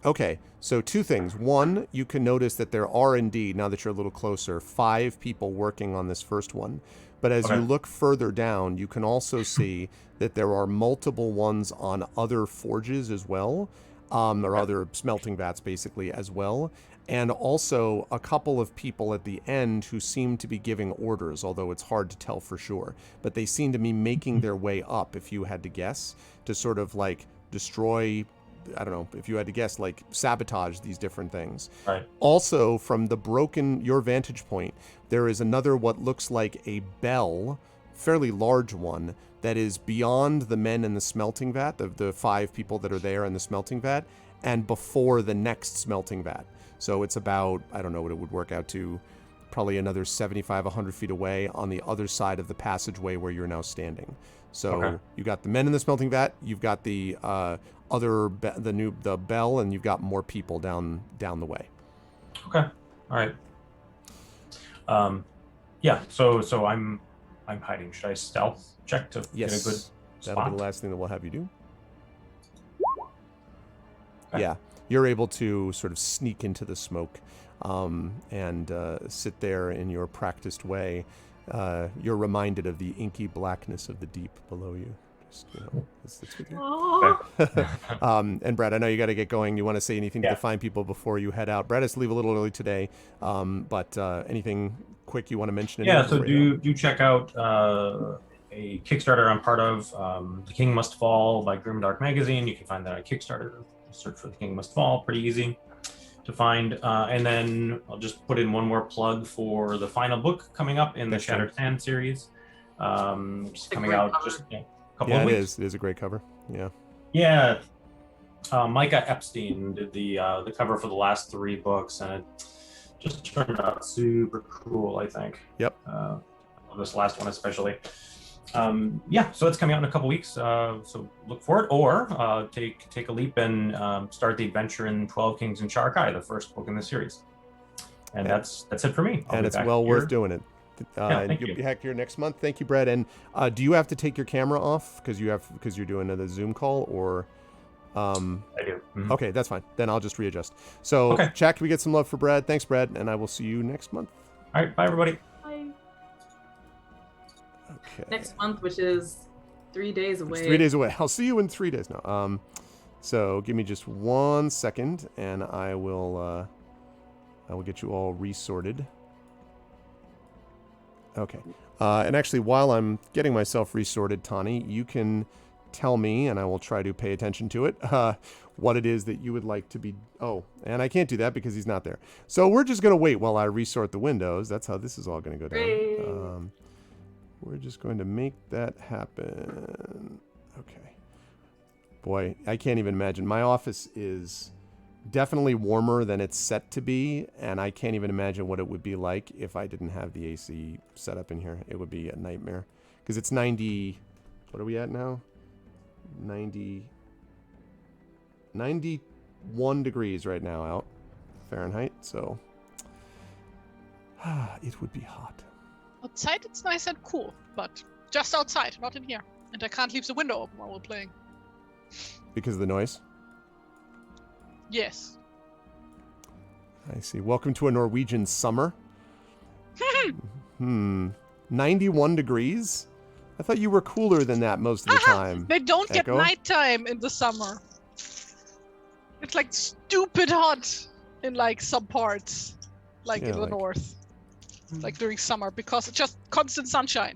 Okay, so two things. One, you can notice that there are indeed, now that you're a little closer, 5 people working on this first one. But as you look further down, you can also see that there are multiple ones on other forges as well, or other smelting vats basically as well. And also a couple of people at the end who seem to be giving orders, although it's hard to tell for sure. But they seem to be making their way up, if you had to guess, to sort of like destroy, I don't know, if you had to guess, like sabotage these different things. Right. Also, from your vantage point, there is another what looks like a bell, fairly large one, that is beyond the men in the smelting vat, the 5 people that are there in the smelting vat, and before the next smelting vat. So it's about, I don't know what it would work out to, probably another 75, 100 feet away on the other side of the passageway where you're now standing. So you got the men in the smelting vat, you've got the the bell, and you've got more people down the way. Okay. All right. So I'm hiding. Should I stealth check to get a good spot? That'll be the last thing that we'll have you do. Okay. Yeah, you're able to sort of sneak into the smoke and sit there in your practiced way. You're reminded of the inky blackness of the deep below you. Just, it's with you. And Brad, I know you got to get going. You want to say anything to the fine people before you head out? Brad has to leave a little early today, but anything quick you want to mention? Yeah, so do check out a Kickstarter I'm part of, The King Must Fall by Grimdark Magazine. You can find that on Kickstarter. Search for The King Must Fall, pretty easy to find. And then I'll just put in one more plug for the final book coming up in the Shattered Sand series. It's coming out just a couple of weeks. It is a great cover. Yeah. Micah Epstein did the cover for the last 3 books, and it just turned out super cool, I think. Yep. This last one especially. So it's coming out in a couple weeks. So look for it, or take a leap and start the adventure in 12 Kings and Sharkai, the first book in the series. And that's it for me. And it's well worth doing it. You'll be back here next month. Thank you, Brad. And do you have to take your camera off because you're doing the Zoom call, or? I do. Mm-hmm. Okay, that's fine. Then I'll just readjust. So, Jack, can we get some love for Brad? Thanks, Brad, and I will see you next month. All right, bye, everybody. Bye. Okay. Next month, which is 3 days away. It's 3 days away. I'll see you in 3 days now. So give me just 1 second, and I will get you all resorted. Okay. And actually, while I'm getting myself resorted, Tani, you can tell me, and I will try to pay attention to it, what it is that you would like to be... Oh, and I can't do that because he's not there. So we're just going to wait while I resort the windows. That's how this is all going to go down. We're just going to make that happen. Okay. Boy, I can't even imagine. My office is definitely warmer than it's set to be, and I can't even imagine what it would be like if I didn't have the AC set up in here. It would be a nightmare. Because it's 90... What are we at now? 91 degrees right now out Fahrenheit, so it would be hot. Outside it's nice and cool, but just outside, not in here. And I can't leave the window open while we're playing. Because of the noise? Yes. I see. Welcome to a Norwegian summer. 91 degrees? I thought you were cooler than that most of the time. They don't get Echo? nighttime in the summer. It's like stupid hot in like some parts, like Yeah, in the like- north, like during summer because it's just constant sunshine.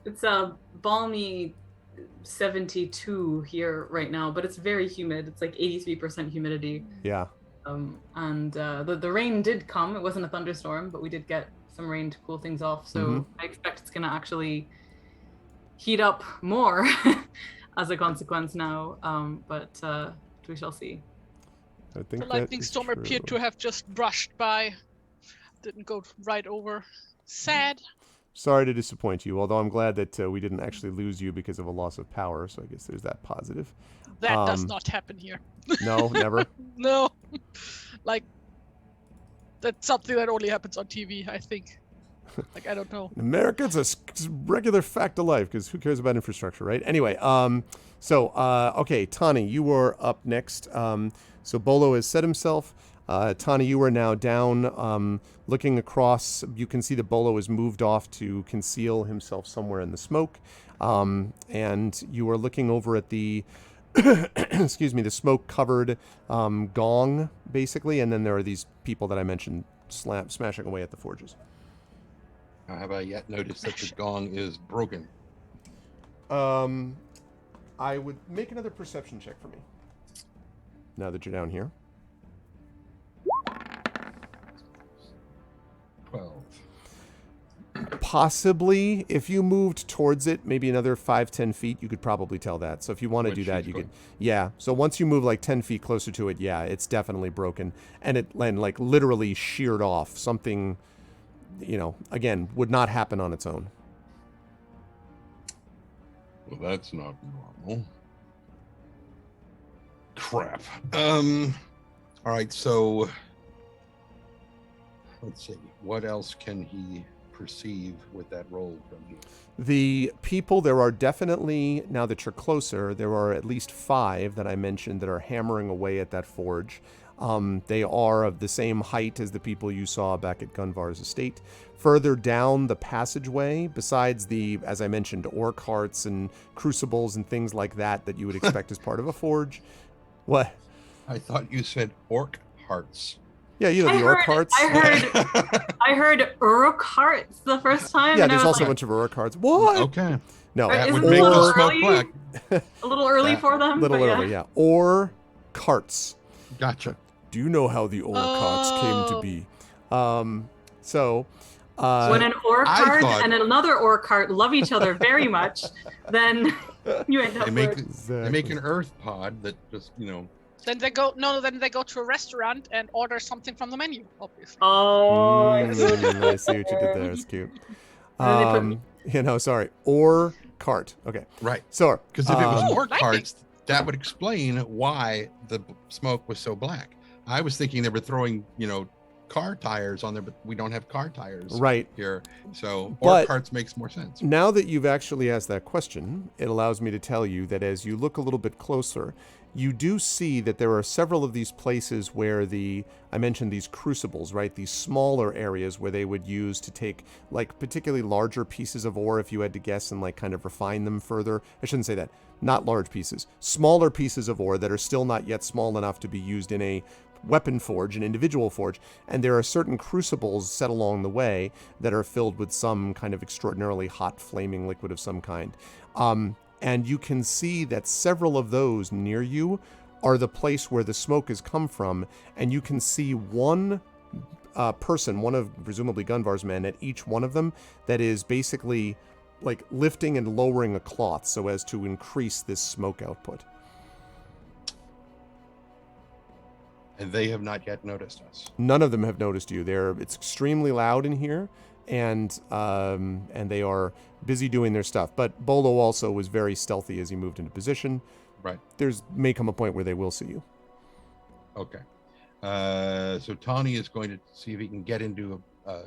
It's a balmy 72 here right now, but it's very humid. It's like 83% humidity. Yeah. And the rain did come. It wasn't a thunderstorm, but we did get some rain to cool things off. So I expect it's going to actually heat up more as a consequence now. But we shall see. I think The lightning storm appeared to have just brushed by, didn't go right over. Sad. Sorry to disappoint you, although I'm glad that we didn't actually lose you because of a loss of power, so I guess there's that positive. That does not happen here. No, never? No. Like, that's something that only happens on TV, I think. Like, I don't know. In America, it's a regular fact of life, because who cares about infrastructure, right? Anyway, okay, Tani, you were up next. So Bolo has set himself. Tani, you are now down, looking across. You can see that Bolo has moved off to conceal himself somewhere in the smoke. And you are looking over at the, excuse me, the smoke-covered gong, basically. And then there are these people that I mentioned smashing away at the forges. Have I yet noticed that the gong is broken? I would make another perception check for me. Now that you're down here. 12. Possibly, if you moved towards it, maybe another 5-10 feet, you could probably tell that. So if you want to do that, you could. Yeah. So once you move like 10 feet closer to it, yeah, it's definitely broken, and like literally sheared off. Something, again, would not happen on its own. Well, that's not normal. Crap. All right, so let's see. What else can he perceive with that roll from here? The people, there are definitely, now that you're closer, there are at least 5 that I mentioned that are hammering away at that forge. They are of the same height as the people you saw back at Gunvar's estate. Further down the passageway, besides the, as I mentioned, ore carts and crucibles and things like that you would expect as part of a forge. What? I thought you said orc hearts. Yeah, the ore carts. I heard Uruk hearts the first time. Yeah, and there's also a bunch of Uruk carts. What? Okay. No, that isn't would make it a the little smoke early? black. A little early for them. little but early, yeah. Ore carts. Gotcha. Do you know how the ore carts came to be? When an ore cart and another ore cart love each other very much, then you end up They make with... they make an earth pod that just Then they go to a restaurant and order something from the menu, obviously. Oh, I see what you did there. It's cute. Sorry. Ore cart. Okay. right. So, Because if it was orc lightning. carts, that would explain why the smoke was so black. I was thinking they were throwing, car tires on there, but we don't have car tires right. here. So But- orc carts makes more sense. Now that you've actually asked that question, it allows me to tell you that as you look a little bit closer, you do see that there are several of these places where I mentioned these crucibles, right? These smaller areas where they would use to take like particularly larger pieces of ore, if you had to guess, and like kind of refine them further. I shouldn't say that. Not large pieces. Smaller pieces of ore that are still not yet small enough to be used in a weapon forge, an individual forge, and there are certain crucibles set along the way that are filled with some kind of extraordinarily hot flaming liquid of some kind. And you can see that several of those near you are the place where the smoke has come from, and you can see one person, one of presumably Gunvar's men, at each one of them that is basically like lifting and lowering a cloth so as to increase this smoke output. And they have not yet noticed us. None of them have noticed you. It's extremely loud in here, and they are busy doing their stuff. But Bolo also was very stealthy as he moved into position. Right. May come a point where they will see you. Okay. So Tawny is going to see if he can get into a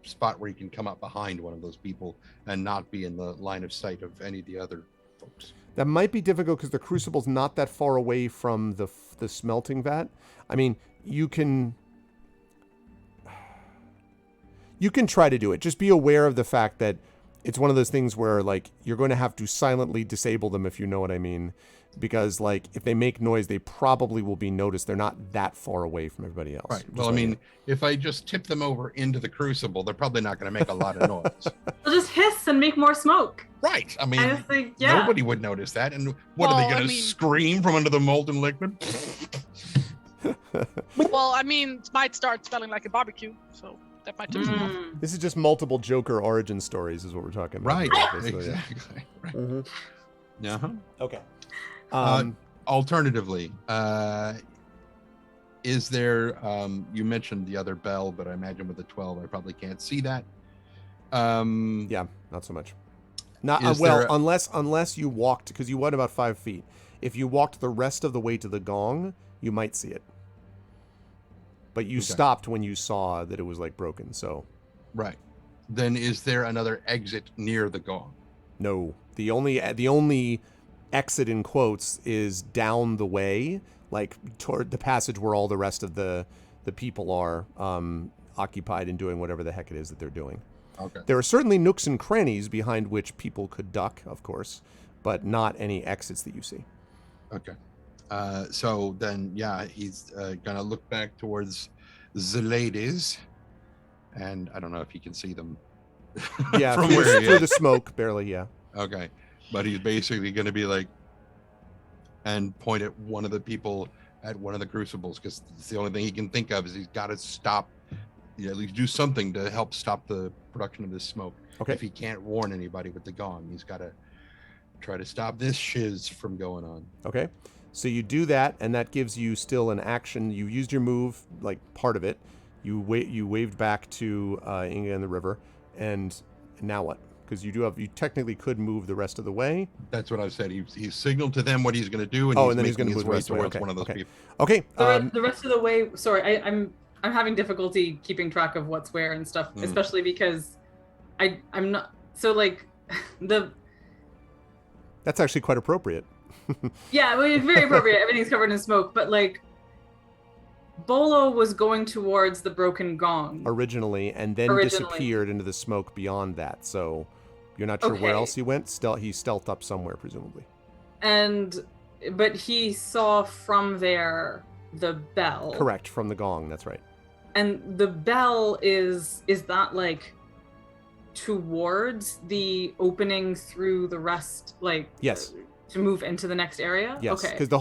spot where he can come up behind one of those people and not be in the line of sight of any of the other folks. That might be difficult because the crucible's not that far away from the smelting vat. I mean, you can try to do it. Just be aware of the fact that it's one of those things where like you're going to have to silently disable them, if you know what I mean, because like if they make noise, they probably will be noticed. They're not that far away from everybody else. Right. Well, I mean, if I just tip them over into the crucible, they're probably not going to make a lot of noise. They'll just hiss and make more smoke. Right. I mean, I just think, yeah. nobody would notice that. And what are they going to scream from under the molten liquid? Well, I mean, it might start smelling like a barbecue, so that might tip them off. This is just multiple Joker origin stories, is what we're talking about. Right. Basically, yeah. Exactly. Right. Mm-hmm. Okay. Okay. Alternatively, is there? You mentioned the other bell, but I imagine with the 12, I probably can't see that. Yeah, not so much. Not Is well, there a- unless you walked, because you went about 5 feet. If you walked the rest of the way to the gong, you might see it. But you stopped when you saw that it was like broken. So, right. Then is there another exit near the gong? no. The only exit in quotes is down the way, like toward the passage where all the rest of the people are occupied and doing whatever the heck it is that they're doing. Okay. There are certainly nooks and crannies behind which people could duck, of course, but not any exits that you see. Okay. So then, yeah, he's gonna look back towards the ladies, and I don't know if you can see them. Yeah, from through, where he through is. the smoke, barely. Yeah. Okay, but he's basically gonna be like, and point at one of the people at one of the crucibles, because it's the only thing he can think of is he's got to stop, at least do something to help stop the production of this smoke. Okay. If he can't warn anybody with the gong, he's got to try to stop this shiz from going on. Okay. So you do that, and that gives you still an action. You used your move, like part of it. You waved back to Inga and the river, and now what? Because you technically could move the rest of the way. That's what I said. He's signaled to them what he's going to do, and Oh, he's and then he's making gonna his move the way rest of the way. towards Okay, one of those okay. people. Okay. The rest of the way. Sorry, I'm having difficulty keeping track of what's where and stuff, especially because I'm not. So like the. That's actually quite appropriate. Yeah, well, it's very appropriate. Everything's covered in smoke, but like Bolo was going towards the broken gong Originally, and then disappeared into the smoke beyond that. So you're not sure where else he went. He stealthed up somewhere, presumably. But he saw from there the bell. Correct, from the gong. That's right. And the bell is that like towards the opening through the rest, like Yes. to move into the next area? Yes, Okay. because the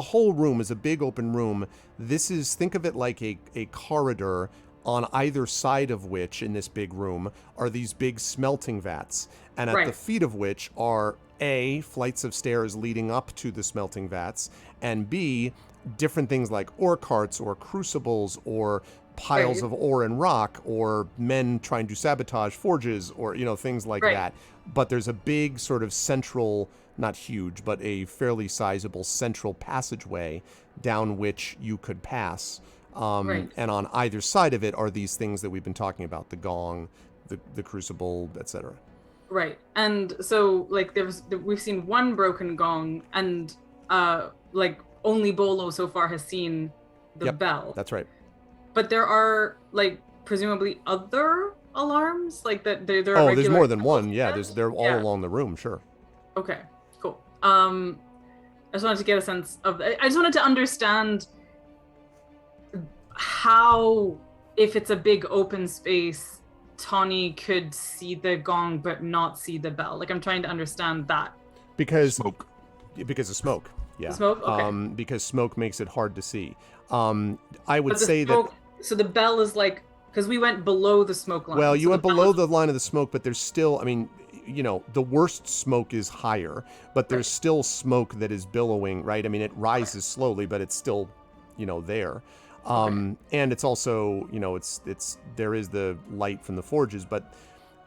whole room is a big open room. Think of it like a corridor, on either side of which in this big room are these big smelting vats, and at the feet of which are A, flights of stairs leading up to the smelting vats, and B, different things like ore carts or crucibles or piles of ore and rock, or men trying to sabotage forges, or things like that. But there's a big sort of central, not huge, but a fairly sizable central passageway down which you could pass. And on either side of it are these things that we've been talking about: the gong, the crucible, etc. Right. And so like we've seen one broken gong, and like only Bolo so far has seen the bell. That's right. But there are like presumably other alarms, like that there are. Oh, there's more than one. Yeah, they're all along the room. Sure. Okay, cool. I just wanted to get a sense of. I just wanted to understand how, if it's a big open space, Tawny could see the gong but not see the bell. Like I'm trying to understand that. Because of smoke. Yeah. Smoke. Okay. Because smoke makes it hard to see. I would say smoke, that. So the bell is like, because we went below the smoke line. Well, you went below the line of the smoke, but there's still, I mean, the worst smoke is higher, but there's still smoke that is billowing, right? I mean, it rises slowly, but it's still, there. And it's also, there is the light from the forges, but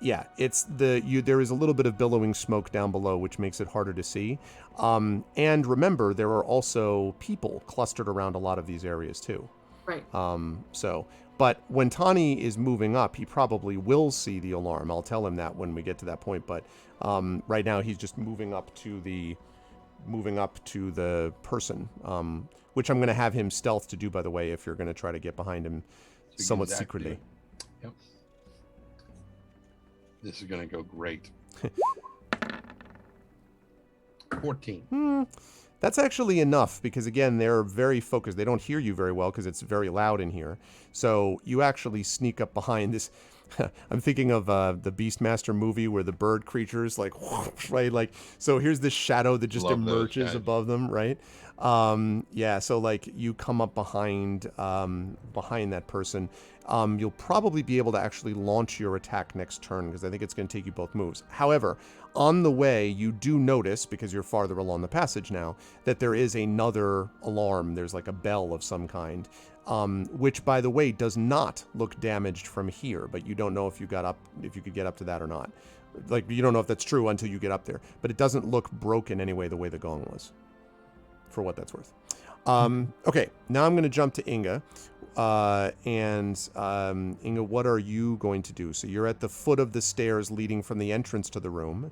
yeah, there is a little bit of billowing smoke down below, which makes it harder to see. And remember, there are also people clustered around a lot of these areas too. Right. But when Tawny is moving up, he probably will see the alarm. I'll tell him that when we get to that point. But right now, he's just moving up to the person, which I'm going to have him stealth to do, by the way, if you're going to try to get behind him somewhat secretly. Yep. This is gonna go great. 14. That's actually enough because, again, they're very focused. They don't hear you very well because it's very loud in here. So you actually sneak up behind this. I'm thinking of the Beastmaster movie where the bird creatures, like, right? Like, so here's this shadow that just emerges above them, right? Yeah, so, like, you come up behind that person. You'll probably be able to actually launch your attack next turn because I think it's going to take you both moves. However, on the way, you do notice, because you're farther along the passage now, that there is another alarm. There's like a bell of some kind, which, by the way, does not look damaged from here, but you don't know if you could get up to that or not. Like, you don't know if that's true until you get up there, but it doesn't look broken anyway the way the gong was, for what that's worth. Okay, now I'm going to jump to Inga. Inga, what are you going to do? So you're at the foot of the stairs leading from the entrance to the room,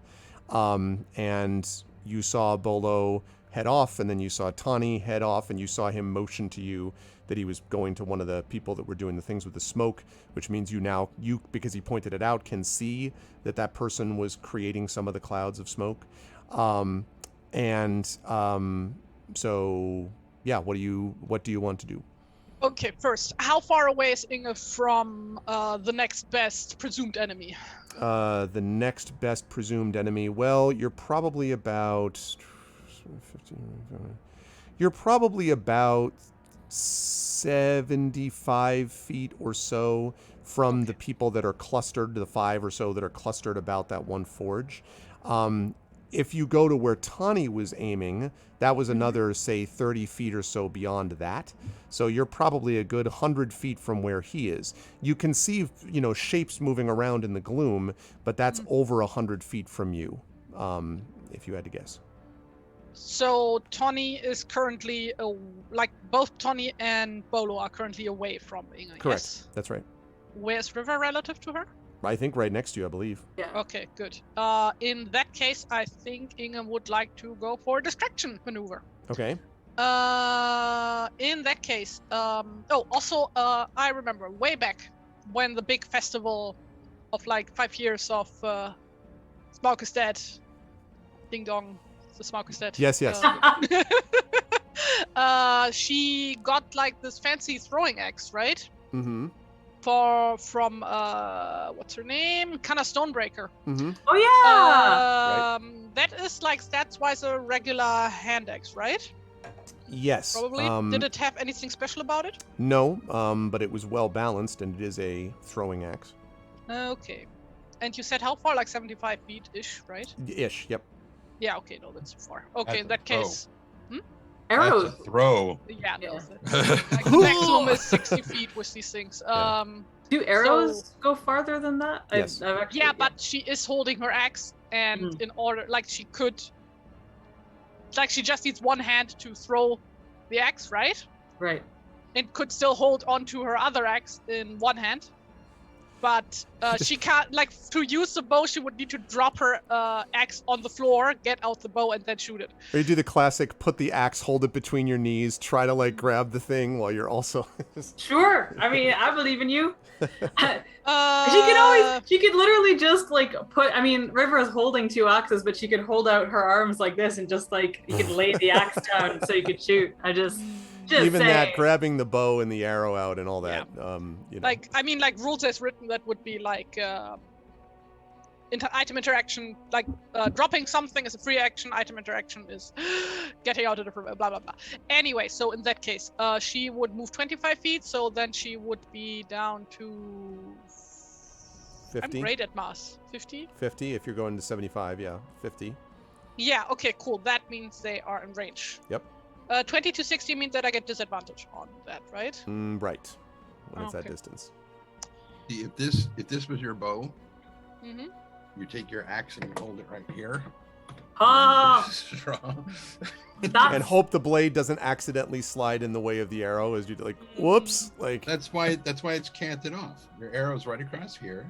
and you saw Bolo head off, and then you saw Tani head off, and you saw him motion to you that he was going to one of the people that were doing the things with the smoke, which means you, because he pointed it out, can see that person was creating some of the clouds of smoke. So yeah, what do you want to do? Okay, first, how far away is Inge from the next best presumed enemy? The next best presumed enemy. Well, you're probably about 75 feet or so from the people that are clustered, the 5 or so that are clustered about that one forge. If you go to where Tani was aiming, that was another, say, 30 feet or so beyond that. So you're probably a good 100 feet from where he is. You can see, shapes moving around in the gloom, but that's over 100 feet from you, if you had to guess. So Tani is currently, both Tani and Bolo are currently away from Inge. Correct. Yes? That's right. Where's River relative to her? I think right next to you, I believe. Yeah. Okay, good. In that case, I think Inge would like to go for a distraction maneuver. Okay. In that case, I remember way back when the big festival of 5 years of Smaug is dead. Ding dong, the Smaug is dead. Yes. She got this fancy throwing axe, right? Mm-hmm. From what's her name? Kana Stonebreaker. Mm-hmm. Oh yeah. Right. That is stats-wise a regular hand axe, right? Yes. Probably. Did it have anything special about it? No, but it was well balanced, and it is a throwing axe. Okay. And you said how far? 75 feet-ish, right? Ish. Yep. Yeah. Okay. No, that's too far. Okay. In That's that a case. Arrows. That's a throw. Yeah. No. Yeah. The maximum is 60 feet with these things. Yeah. Do arrows go farther than that? Yes. I've actually, Yeah, but she is holding her axe, and in order, she could, she just needs one hand to throw the axe, right? Right. And could still hold onto her other axe in one hand. But she can't, to use the bow, she would need to drop her axe on the floor, get out the bow, and then shoot it. Or you do the classic, put the axe, hold it between your knees, try to grab the thing while you're also... Sure. I mean, I believe in you. She could literally just River is holding 2 axes, but she could hold out her arms like this and just you could lay the axe down so you could shoot. Even that, grabbing the bow and the arrow out and all that. Yeah. Rules as written, that would be item interaction, dropping something is a free action, item interaction is getting out of the blah blah blah. Anyway, so in that case, she would move 25 feet, so then she would be down to 50. I'm great at math. 50? 50 if you're going to 75, yeah. 50. Yeah, okay, cool. That means they are in range. Yep. 20 to 60 means that I get disadvantage on that, right? Right. When it's that distance. See, if this was your bow, you take your axe and you hold it right here. And hope the blade doesn't accidentally slide in the way of the arrow as you whoops. That's why it's canted off. Your arrow's right across here.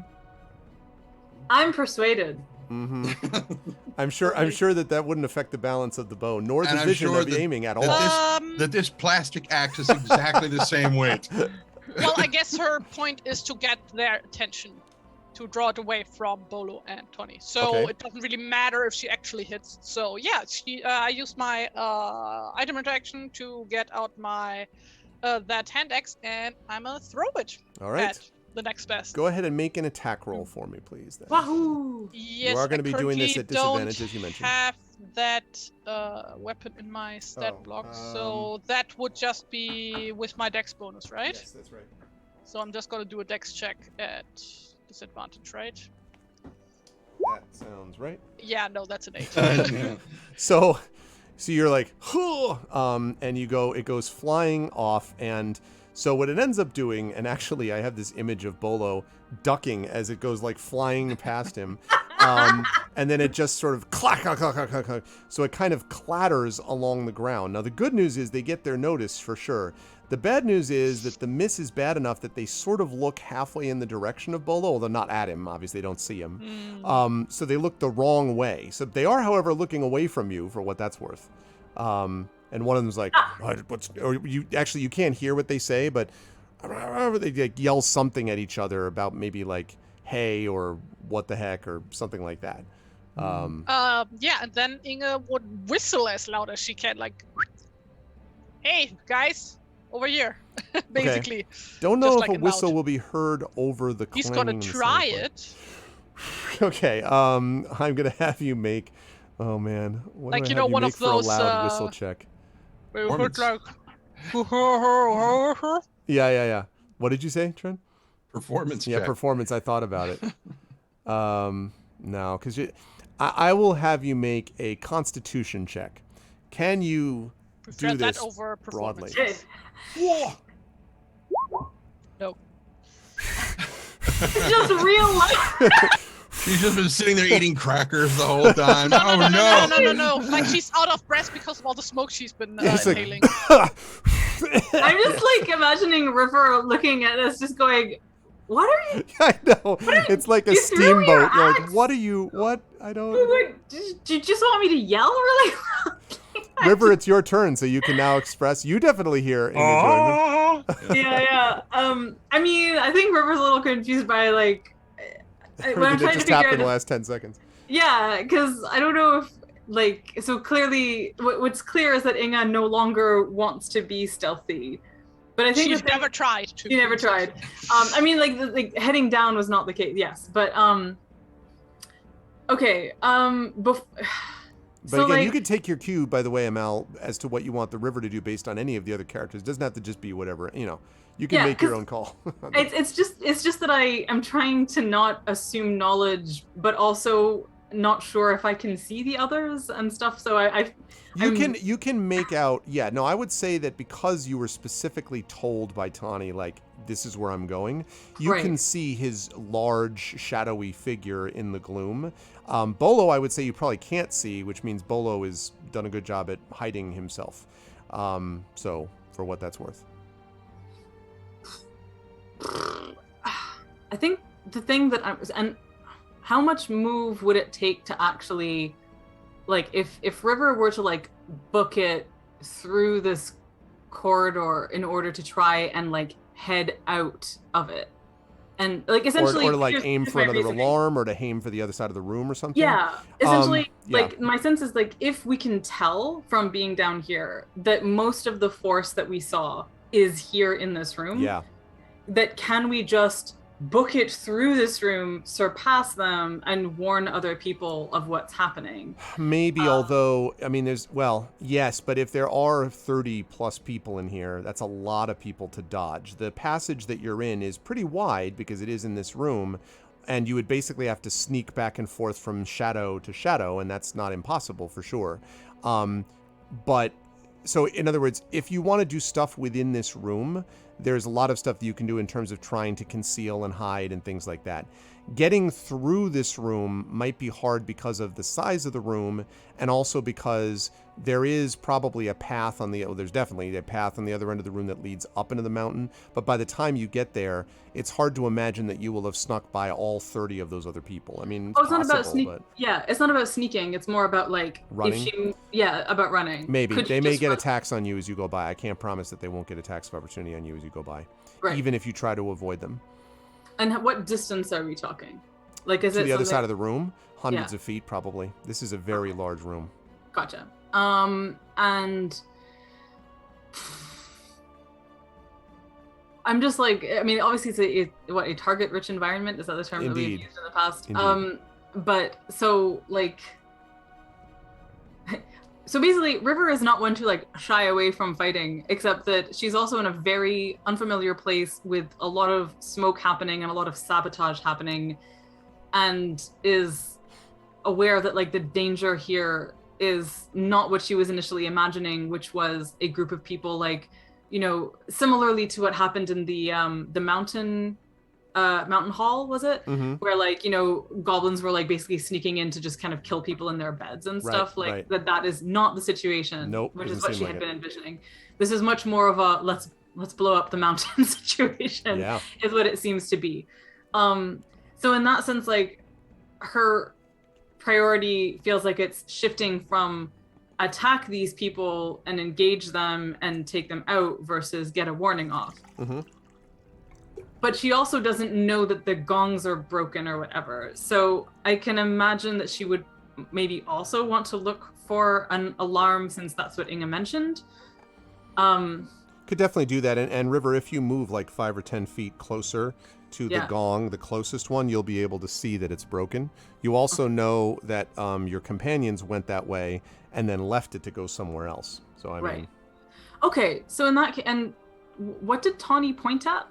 I'm persuaded. Mm-hmm. I'm sure that wouldn't affect the balance of the bow, nor the vision of aiming at all. That this plastic axe is exactly the same weight. Well, I guess her point is to get their attention. to draw it away from Bolo and Tony. So Okay. it doesn't really matter if she actually hits. So yeah, I use my item interaction to get out my that hand axe, and I'm gonna throw it All right. at the next best. Go ahead and make an attack roll for me, please. Then. Wahoo! Yes, are gonna be doing this at disadvantage, don't as you mentioned. have that weapon in my stat block, so that would just be with my dex bonus, right? Yes, that's right. So I'm just gonna do a dex check at disadvantage, right? That sounds right. Yeah, no, that's an 8. So you're like, and you go. It goes flying off, and so what it ends up doing, and actually, I have this image of Bolo ducking as it goes like flying past him, and then it just sort of clack, clack, clack, clack, clack, clack. So it kind of clatters along the ground. Now the good news is they get their notice for sure. The bad news is that the miss is bad enough that they sort of look halfway in the direction of Bolo, although not at him. Obviously, they don't see him. So they look the wrong way. So they are, however, looking away from you for what that's worth. And one of them's like, you can't hear what they say, but they like yell something at each other about maybe like, hey, or what the heck, or something like that. Yeah, and then Inga would whistle as loud as she can, like, hey, guys, over here, basically. Okay. Don't know Just if like a a whistle loud. will be heard over the He's clanging gonna and the try sound. it. Okay, I'm gonna have you make. Oh man, what Like, do I you have know, you one make of for a those, loud whistle check? We would Performance. like, Yeah. What did you say, Trent? Performance Yeah, check. performance. I thought about it. No, because I will have you make a Constitution check. Can you prefer do that this over performance. broadly? Whoa. No. It's just real life. She's just been sitting there eating crackers the whole time. No. Like, she's out of breath because of all the smoke she's been It's like- inhaling. I'm just like imagining River looking at us, just going, "What are you? I know. It's like a You threw steamboat. your You're like, axe? what are you? What? I don't. Do you just want me to yell really loud?" River, it's your turn, so you can now express. You definitely hear enjoyment. Yeah. I mean, I think River's a little confused by like when I'm Did it trying to just figure happen in the out. last 10 seconds? Yeah, because I don't know if like so clearly what's clear is that Inga no longer wants to be stealthy, but I think She's the thing- never tried to. She never tried. I mean, like heading down was not the case. Yes, but okay. But So, again, like- you could take your cue, by the way, Amal, as to what you want the river to do based on any of the other characters. It doesn't have to just be whatever, you know. You can Yeah, make your 'cause own call. it's just that I am trying to not assume knowledge, but also not sure if I can see the others and stuff. So You can make out. Yeah, no, I would say that because you were specifically told by Tawny, like, this is where I'm going, you Right. can see his large, shadowy figure in the gloom. Bolo, I would say you probably can't see, which means Bolo has done a good job at hiding himself. So, for what that's worth. I think the thing that I was, and how much move would it take to actually, like, if River were to like book it through this corridor in order to try and like head out of it, and like essentially, Or to like here's- aim here's for my another reasoning. alarm, or to aim for the other side of the room or something. Yeah, essentially, yeah. like my sense is like if we can tell from being down here that most of the force that we saw is here in this room. Yeah. That can we just book it through this room, surpass them, and warn other people of what's happening? Maybe, although, I mean, yes, but if there are 30 plus people in here, that's a lot of people to dodge. The passage that you're in is pretty wide because it is in this room, and you would basically have to sneak back and forth from shadow to shadow, and that's not impossible for sure. But, so in other words, if you want to do stuff within this room, there's a lot of stuff that you can do in terms of trying to conceal and hide and things like that. Getting through this room might be hard because of the size of the room, and also because there is probably a path there's definitely a path on the other end of the room that leads up into the mountain, but by the time you get there, it's hard to imagine that you will have snuck by all 30 of those other people. I mean, It's not about but Yeah, it's not about sneaking. It's more about like Running? about running. maybe. Could They you may just get run- attacks on you as you go by. I can't promise that they won't get attacks of opportunity on you as you go by, Right. even if you try to avoid them. And what distance are we talking? Like, is To it the other something- side of the room, hundreds Yeah. of feet probably. This is a very large room. Gotcha. And I'm just like, I mean, obviously it's a target-rich environment. Is that the term that we've Indeed. used in the past? Indeed. But so like, so basically, River is not one to like shy away from fighting, except that she's also in a very unfamiliar place with a lot of smoke happening and a lot of sabotage happening, and is aware that like the danger here is not what she was initially imagining, which was a group of people like, you know, similarly to what happened in the mountain hall, was it? Mm-hmm. Where like, you know, goblins were like basically sneaking in to just kind of kill people in their beds and stuff. Right, like that is not the situation. Nope, Which doesn't is what seem she like had it. been envisioning. This is much more of a let's blow up the mountain situation. Yeah. Is what it seems to be. So in that sense, like, her priority feels like it's shifting from attack these people and engage them and take them out versus get a warning off. Mm-hmm. But she also doesn't know that the gongs are broken or whatever. So I can imagine that she would maybe also want to look for an alarm, since that's what Inga mentioned. Could definitely do that. And River, if you move like 5 or 10 feet closer to the Yeah. gong, the closest one, you'll be able to see that it's broken. You also know that your companions went that way and then left it to go somewhere else. So I mean, Right. Okay, so in that case, and what did Tawny point at?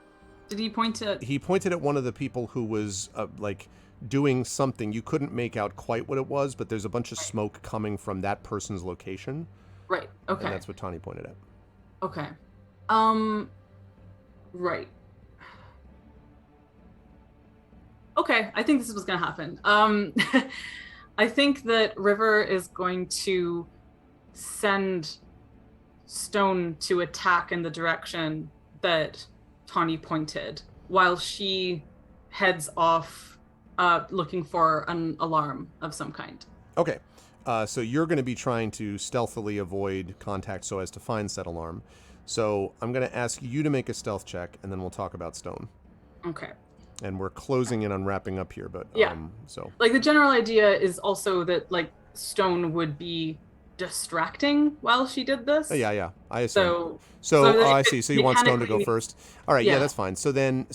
Did he point at... he pointed at one of the people who was like doing something. You couldn't make out quite what it was, but there's a bunch of smoke coming from that person's location. Right, okay. And that's what Tawny pointed at. Okay. Right. Okay, I think this was gonna happen. I think that River is going to send Stone to attack in the direction that Tawny pointed, while she heads off looking for an alarm of some kind. Okay. So you're going to be trying to stealthily avoid contact so as to find said alarm. So I'm going to ask you to make a stealth check, and then we'll talk about Stone. Okay. And we're closing in on wrapping up here, but Yeah. So Like, the general idea is also that like Stone would be distracting while she did this. yeah, I assume. So So that I it see. So you want Stone to go mechanically- first. All right, yeah, Yeah. that's fine. So then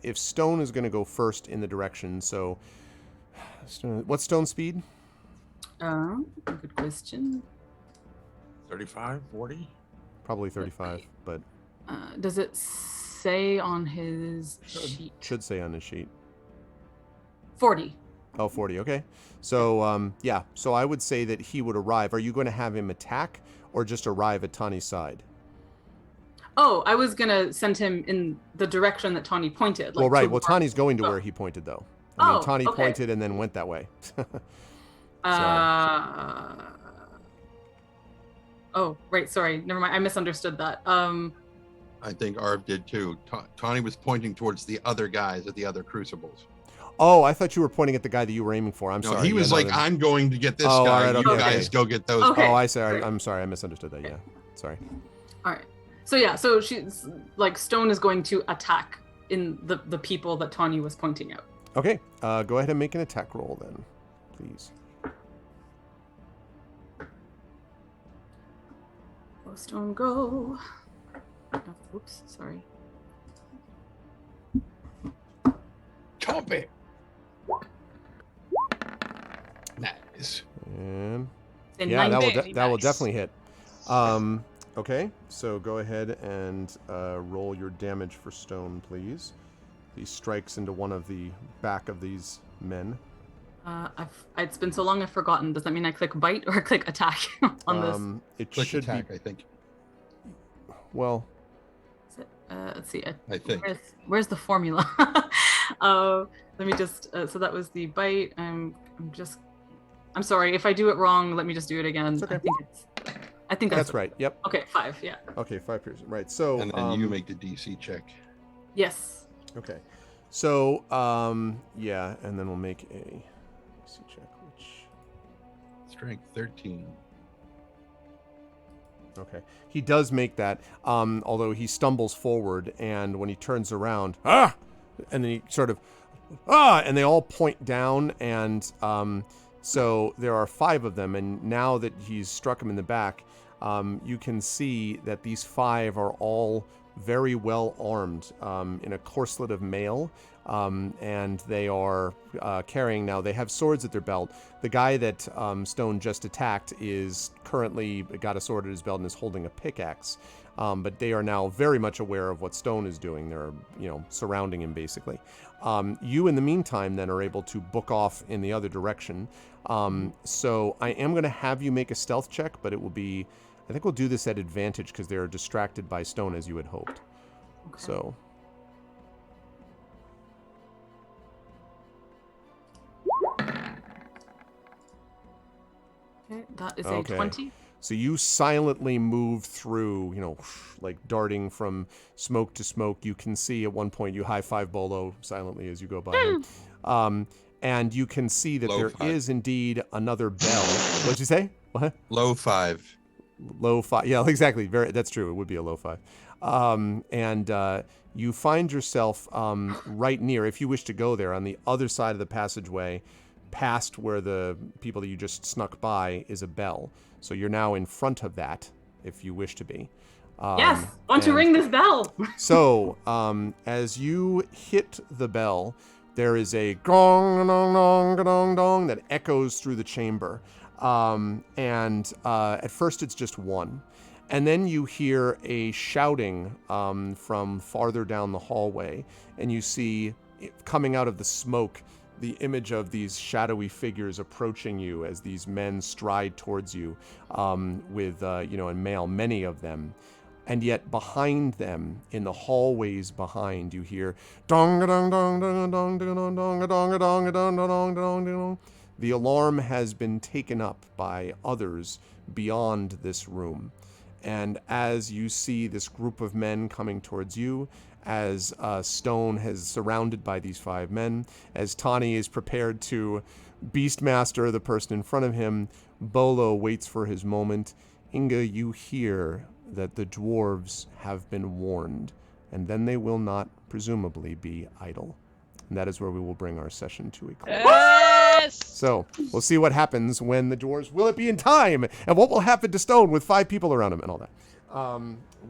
if Stone is going to go first in the direction, so what's Stone's speed? Good question. 35, 40? Probably 35, but Does it say on his sheet? should say on the sheet. 40. Oh, 40. Okay. So, yeah. So I would say that he would arrive. Are you going to have him attack or just arrive at Tawny's side? Oh, I was gonna send him in the direction that Tawny pointed. Well, right. Well, toward- Tawny's going to Oh. where he pointed, though. I mean, Oh, Tawny okay. pointed and then went that way. Oh, right. Sorry. Never mind. I misunderstood that. I think Arv did too. Tawny was pointing towards the other guys at the other crucibles. Oh, I thought you were pointing at the guy that you were aiming for. I'm No, sorry. he was Yeah, no, like, then- I'm going to get this Oh, guy. all right, You okay, guys okay. go get those Okay. Oh, guys. I'm sorry. I misunderstood that. Yeah. Sorry. All right. So yeah. So she's like, Stone is going to attack in the people that Tawny was pointing out. Okay. Go ahead and make an attack roll then, please. Go, Stone, go. Oh, oops. Sorry. Chomp it. Nice. And And yeah, that will Very that will nice. definitely hit. Okay, so go ahead and roll your damage for Stone, please. He strikes into one of the back of these men. It's been so long I've forgotten. Does that mean I click bite or click attack on this? It Click should attack, be I think. well. Is it, let's see. I think. Where's the formula? Let me just. So that was the bite. I'm sorry if I do it wrong. Let me just do it again. It's okay. I think That's right. Yep. Okay, 5. Yeah. Okay, 5 piercing. Right. So And then you make the DC check. Yes. Okay. So yeah, and then we'll make a DC check, which Strength 13. okay. He does make that, although he stumbles forward, and when he turns around, and then he sort of, and they all point down, and so there are 5 of them, and now that he's struck him in the back, you can see that these 5 are all very well armed in a corslet of mail, and they are carrying now. They have swords at their belt. The guy that Stone just attacked is currently got a sword at his belt and is holding a pickaxe. But they are now very much aware of what Stone is doing. They're, surrounding him basically. You, in the meantime, then are able to book off in the other direction. So I am going to have you make a stealth check, but it will be, I think we'll do this at advantage because they're distracted by Stone as you had hoped. Okay. So. Okay, that is Okay. a 20. So you silently move through, like darting from smoke to smoke. You can see at one point you high-five Bolo silently as you go by him. And you can see that Low there 5. is indeed another bell. What'd you say? What? Low 5. Low 5. Yeah, exactly. That's true. It would be a low 5. And you find yourself right near, if you wish to go there, on the other side of the passageway, past where the people that you just snuck by is a bell. So you're now in front of that, if you wish to be. Yes, want to ring this bell. So as you hit the bell, there is a gong, dong, dong, dong, dong that echoes through the chamber. And at first it's just one. And then you hear a shouting from farther down the hallway. And you see, coming out of the smoke, the image of these shadowy figures approaching you as these men stride towards you with, in mail, many of them. And yet behind them, in the hallways behind, you hear dong dong dong dong dong dong dong dong dong dong dong dong. The alarm has been taken up by others beyond this room. And as you see this group of men coming towards you, as Stone has surrounded by these 5 men, as Tani is prepared to Beastmaster the person in front of him, Bolo waits for his moment. Inga, you hear that the dwarves have been warned, and then they will not, presumably, be idle. And that is where we will bring our session to a close. Yes! So, we'll see what happens when the dwarves, will it be in time? And what will happen to Stone with 5 people around him and all that.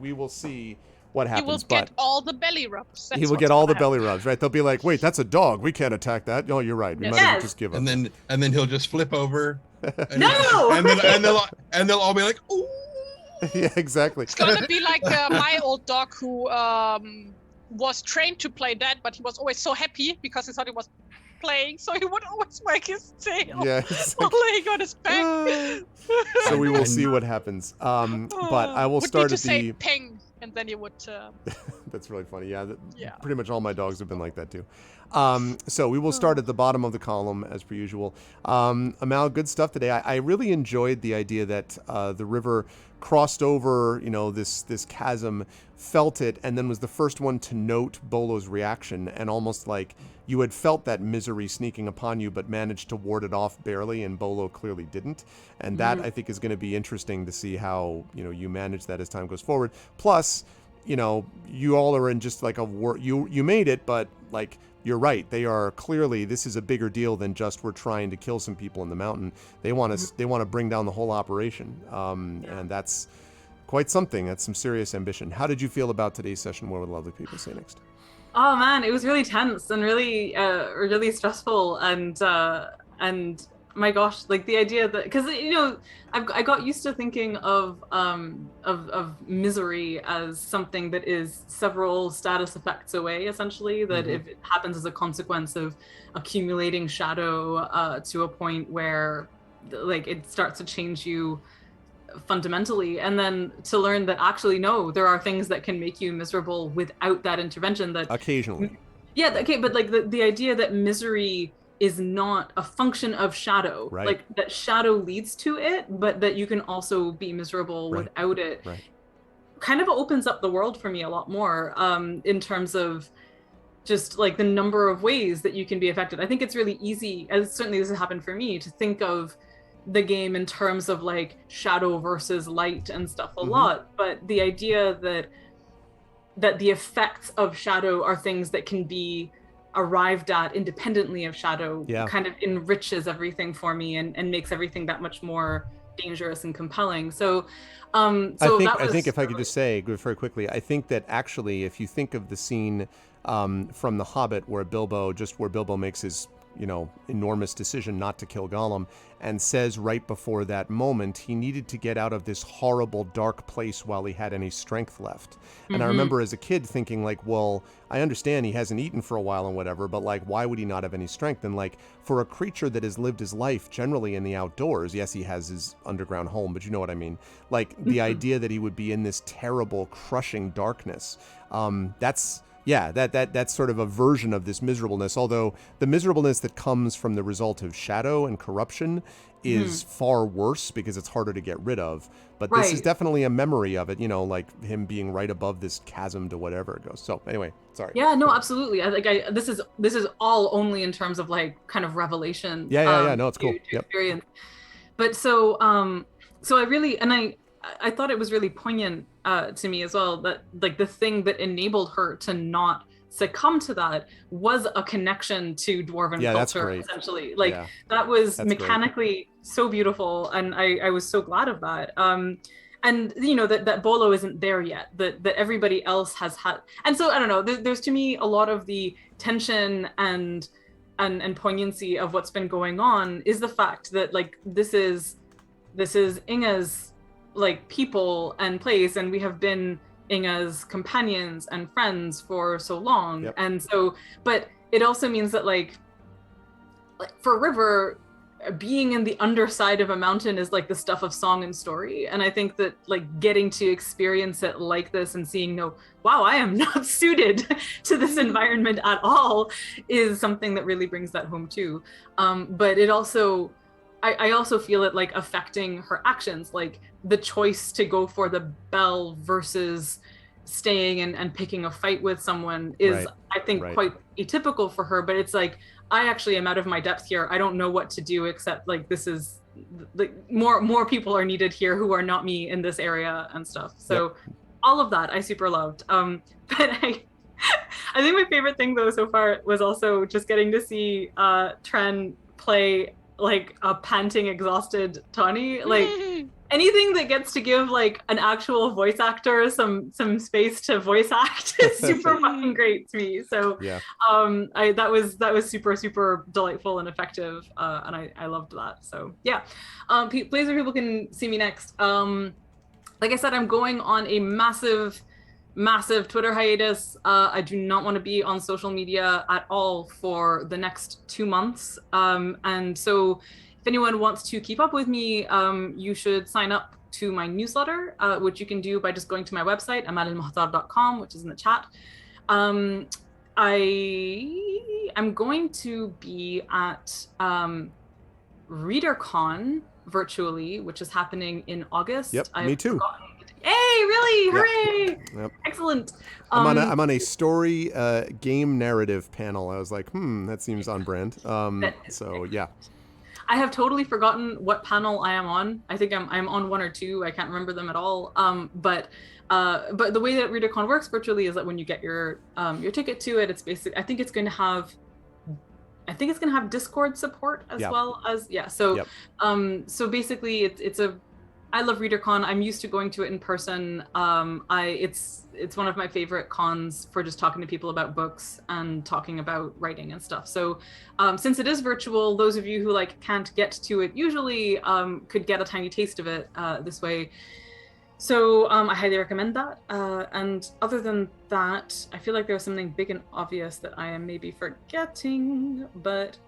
We will see what happens. He will get all the belly rubs. He will get all the belly rubs, right? They'll be like, wait, that's a dog. We can't attack that. Oh, you're right. We might as well just give up. And then he'll just flip over. And No! and they'll all be like, ooh. Yeah, exactly. It's gonna be like my old dog who was trained to play dead, but he was always so happy because he thought he was playing, so he would always wag his tail Yeah, while laying on his back. So we will see what happens. But I will would start need to at say the... ping, and then he would... That's really funny. Yeah, Yeah. Pretty much all my dogs have been like that too. So we will start at the bottom of the column as per usual. Amal, good stuff today. I really enjoyed the idea that the river crossed over, this chasm, felt it, and then was the first one to note Bolo's reaction, and almost like you had felt that misery sneaking upon you, but managed to ward it off barely, and Bolo clearly didn't. And that, I think, is going to be interesting to see how, you manage that as time goes forward. Plus, you all are in just like a war. You made it, but like, you're right. They are clearly, this is a bigger deal than just we're trying to kill some people in the mountain. They want us. They want to bring down the whole operation. And that's quite something. That's some serious ambition. How did you feel about today's session? What would lovely people say next? Oh man, it was really tense and really, really stressful, and my gosh, like the idea that, because I got used to thinking of misery as something that is several status effects away, essentially. That if it happens as a consequence of accumulating shadow to a point where, like, it starts to change you fundamentally, and then to learn that actually no, there are things that can make you miserable without that intervention. That occasionally, yeah, okay, but like the idea that misery is not a function of shadow, right. Like that shadow leads to it, but that you can also be miserable right. without it, right. Kind of opens up the world for me a lot more, in terms of just like the number of ways that you can be affected. I think it's really easy, as certainly this has happened for me, to think of the game in terms of like shadow versus light and stuff a lot, but the idea that that the effects of shadow are things that can be arrived at independently of shadow kind of enriches everything for me and makes everything that much more dangerous and compelling. So I think if I could just say very quickly, I think that actually if you think of the scene from The Hobbit where Bilbo makes his enormous decision not to kill Gollum, and says right before that moment he needed to get out of this horrible dark place while he had any strength left. And I remember as a kid thinking like, well, I understand he hasn't eaten for a while and whatever, but like, why would he not have any strength? And like, for a creature that has lived his life generally in the outdoors, yes, he has his underground home, but you know what I mean? Like the idea that he would be in this terrible, crushing darkness, that's sort of a version of this miserableness, although the miserableness that comes from the result of shadow and corruption is far worse because it's harder to get rid of. But this is definitely a memory of it, like him being right above this chasm to whatever it goes. So anyway, sorry. Yeah, no, absolutely. This is all only in terms of like kind of revelation. Yeah. No, it's cool. To experience. But so I really, and I thought it was really poignant to me as well that like the thing that enabled her to not succumb to that was a connection to dwarven culture, essentially. Like that was mechanically so beautiful, and I was so glad of that. And that Bolo isn't there yet, that everybody else has had, and so I don't know. There's to me a lot of the tension and poignancy of what's been going on is the fact that like this is Inga's like people and place, and we have been Inga's companions and friends for so long. And so, but it also means that like for River, being in the underside of a mountain is like the stuff of song and story. And I think that like getting to experience it like this and seeing wow, I am not suited to this environment at all is something that really brings that home too. But it also, I also feel it like affecting her actions, like the choice to go for the bell versus staying and picking a fight with someone is, I think, quite atypical for her. But it's like, I actually am out of my depth here. I don't know what to do except like this is like more people are needed here who are not me in this area and stuff. So all of that I super loved. But I think my favorite thing though so far was also just getting to see Tren play like a panting, exhausted Tawny. Like anything that gets to give like an actual voice actor some space to voice act is super fucking great to me. So that was super delightful and effective, and I loved that. So places where people can see me next. Like I said, I'm going on a massive Twitter hiatus. I do not want to be on social media at all for the next 2 months. And so if anyone wants to keep up with me, you should sign up to my newsletter, which you can do by just going to my website, amalilmohtar.com, which is in the chat. I'm going to be at ReaderCon virtually, which is happening in August. Me too. Hey, really? Hooray! Excellent. I'm on a story game narrative panel. I was like, that seems on brand. So yeah. I have totally forgotten what panel I am on. I think I'm on one or two. I can't remember them at all. But the way that ReaderCon works virtually is that when you get your ticket to it, it's basically, I think it's going to have Discord support as well as so basically it's I love ReaderCon. I'm used to going to it in person. It's one of my favorite cons for just talking to people about books and talking about writing and stuff. So since it is virtual, those of you who like can't get to it usually could get a tiny taste of it this way. So I highly recommend that. And other than that, I feel like there was something big and obvious that I am maybe forgetting, but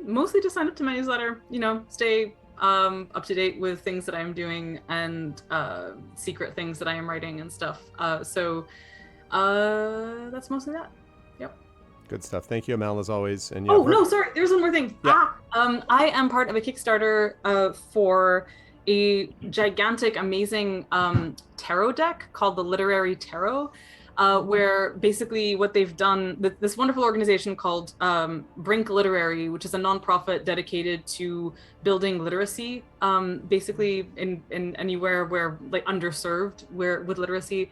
mostly just sign up to my newsletter, stay up to date with things that I'm doing and secret things that I am writing and stuff. So that's mostly that. Yep. Good stuff. Thank you, Amal, as always. And no, sorry. There's one more thing. I am part of a Kickstarter for a gigantic, amazing tarot deck called the Literary Tarot. where basically what they've done, this wonderful organization called Brink Literary, which is a nonprofit dedicated to building literacy, basically in anywhere where like underserved with literacy.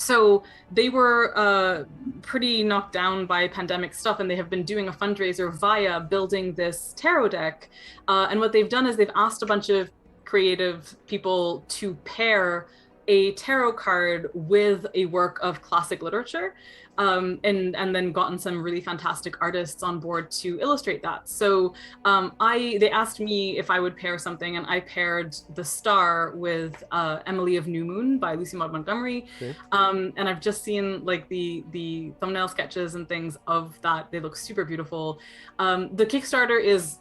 So they were pretty knocked down by pandemic stuff, and they have been doing a fundraiser via building this tarot deck. And what they've done is they've asked a bunch of creative people to pair a tarot card with a work of classic literature, and then gotten some really fantastic artists on board to illustrate that. So they asked me if I would pair something, and I paired The Star with Emily of New Moon by Lucy Maud Montgomery. Okay. And I've just seen like the thumbnail sketches and things of that. They look super beautiful. The Kickstarter is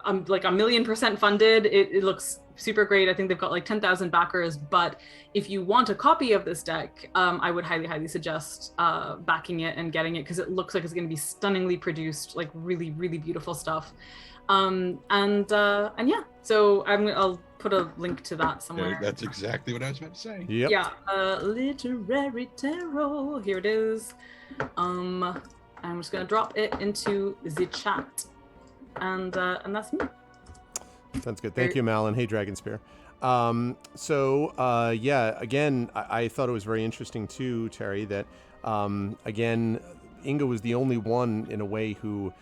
like 1,000,000% funded. It looks super great. I think they've got like 10,000 backers, but if you want a copy of this deck, I would highly suggest backing it and getting it, because it looks like it's going to be stunningly produced, like really beautiful stuff. And yeah, so I'll put a link to that somewhere. Yeah, that's exactly what I was about to say. Yep. Yeah, literary tarot, here it is. I'm just gonna drop it into the chat, and that's me. Sounds good. Thank you, Malin. Hey, Dragonspear. Yeah, again, I thought it was very interesting too, Terry, that again, Inga was the only one in a way who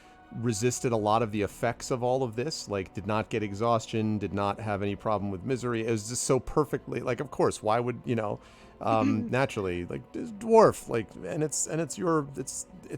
resisted a lot of the effects of all of this, like did not get exhaustion, did not have any problem with misery. It was just so perfectly, like, of course, why would, naturally, like dwarf, like, and it's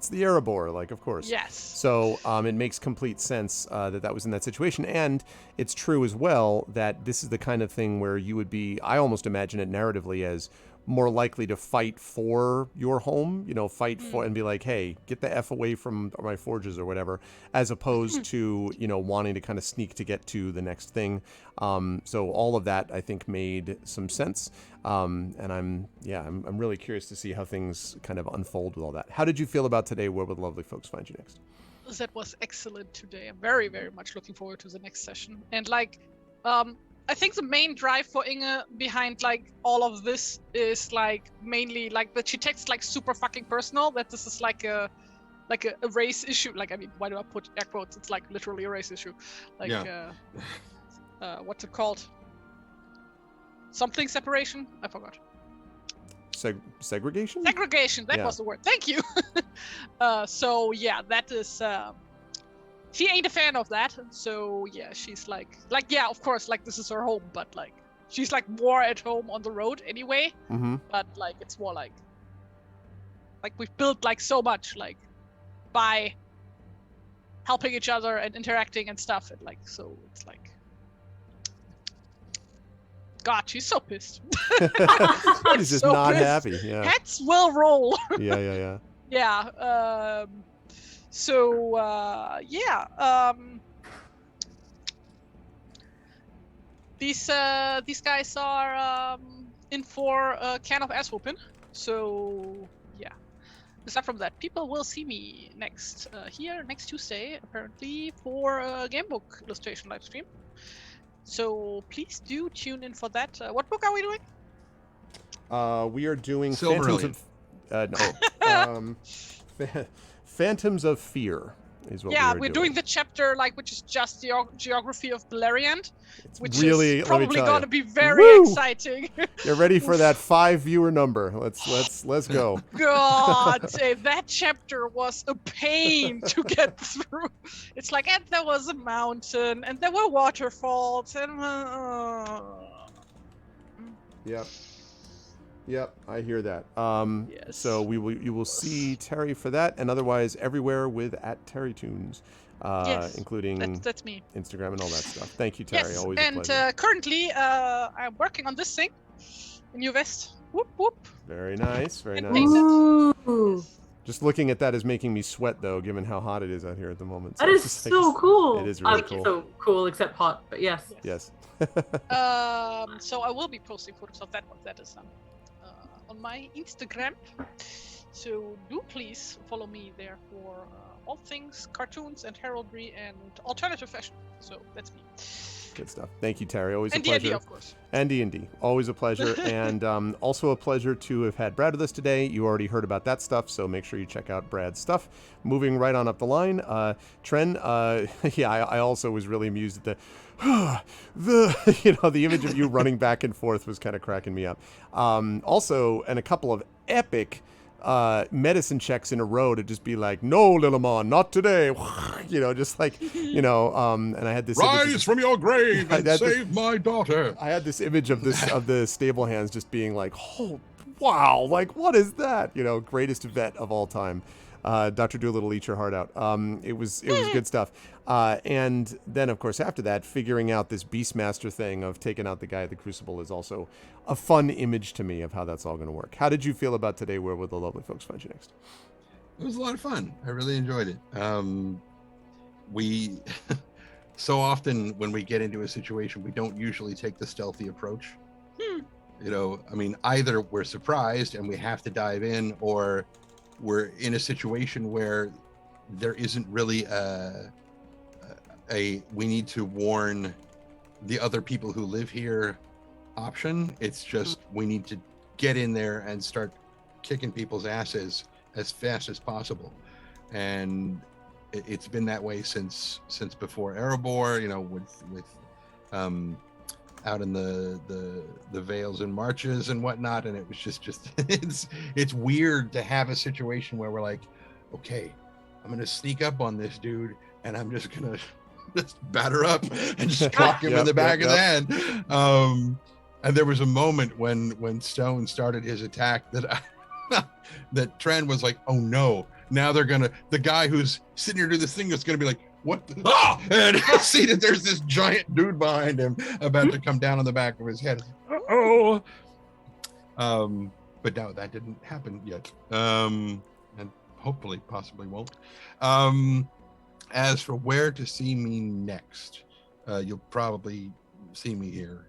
the Erebor, like, of course. Yes. So it makes complete sense that was in that situation. And it's true as well that this is the kind of thing where you would be, I almost imagine it narratively as more likely to fight for your home, fight for and be like, hey, get the F away from my forges or whatever, as opposed to, wanting to kind of sneak to get to the next thing. So all of that, I think, made some sense. And I'm really curious to see how things kind of unfold with all that. How did you feel about today? Where would lovely folks find you next? That was excellent today. I'm very, very much looking forward to the next session. And I think the main drive for Inge behind like all of this is like mainly like that she takes like super fucking personal, that this is like a race issue. Like, I mean, why do I put air quotes? It's like literally a race issue. Like, what's it called? Something separation? I forgot. Segregation? Segregation, that was the word. Thank you. So yeah, that is she ain't a fan of that. So yeah, she's like yeah, of course, like this is her home, but like she's like more at home on the road anyway. Mm-hmm. But like it's more like we've built like so much like by helping each other and interacting and stuff, and like so it's like God, she's so pissed. She's just so not pissed. Happy. Yeah. Heads will roll. Yeah. Yeah. These guys are in for a can of ass whooping. So yeah. Aside from that, people will see me next Tuesday, apparently, for a gamebook illustration live stream. So please do tune in for that. What book are we doing? We are doing Silverillion. Phantoms of Fear is what we're doing the chapter which is just the geography of Beleriand, which really, is probably going to be very exciting. You're ready for that 5 viewer number. Let's go. God, that chapter was a pain to get through. It's like, and there was a mountain, and there were waterfalls, and Yep, I hear that. Yes. So you will see Terry for that, and otherwise everywhere with @TerryTunes, including that's me. Instagram and all that stuff. Thank you, Terry. Yes, Always a pleasure. And currently I'm working on this thing, a new vest. Whoop whoop. Very nice, very and nice. Ooh. Just looking at that is making me sweat, though, given how hot it is out here at the moment. That is so cool. It is really cool. So cool, except hot, but yes. Yes. So I will be posting photos of that one. That is on my Instagram. So do please follow me there for all things cartoons and heraldry and alternative fashion. So that's me. Good stuff. Thank you, Terry. Always And a pleasure. D&D, of course. And D&D. Always a pleasure. And also a pleasure to have had Brad with us today. You already heard about that stuff, so make sure you check out Brad's stuff. Moving right on up the line, Tren, I also was really amused at the image of you running back and forth was kind of cracking me up. Also, and a couple of epic medicine checks in a row to just be like, no, Lillimon, not today. Just like, and I had this Rise from your grave and save my daughter. I had this image of the stable hands just being like, oh, wow, like, what is that? Greatest vet of all time. Dr. Doolittle, eat your heart out. It was good stuff. And then, of course, after that, figuring out this Beastmaster thing of taking out the guy at the Crucible is also a fun image to me of how that's all going to work. How did you feel about today? Where will the lovely folks find you next? It was a lot of fun. I really enjoyed it. We so often when we get into a situation, we don't usually take the stealthy approach. Either we're surprised and we have to dive in, or we're in a situation where there isn't really we need to warn the other people who live here option. It's just we need to get in there and start kicking people's asses as fast as possible. And it's been that way since before Erebor, with out in the vales and marches and whatnot. And it was just it's weird to have a situation where we're like, okay, I'm gonna sneak up on this dude and I'm just gonna just batter up and just clock him in the back of the head. And there was a moment when Stone started his attack that that Tren was like, oh no, now the guy who's sitting here doing this thing is gonna be like, what? And I see that there's this giant dude behind him about to come down on the back of his head. But no, that didn't happen yet. And hopefully, possibly won't. As for where to see me next, you'll probably see me here.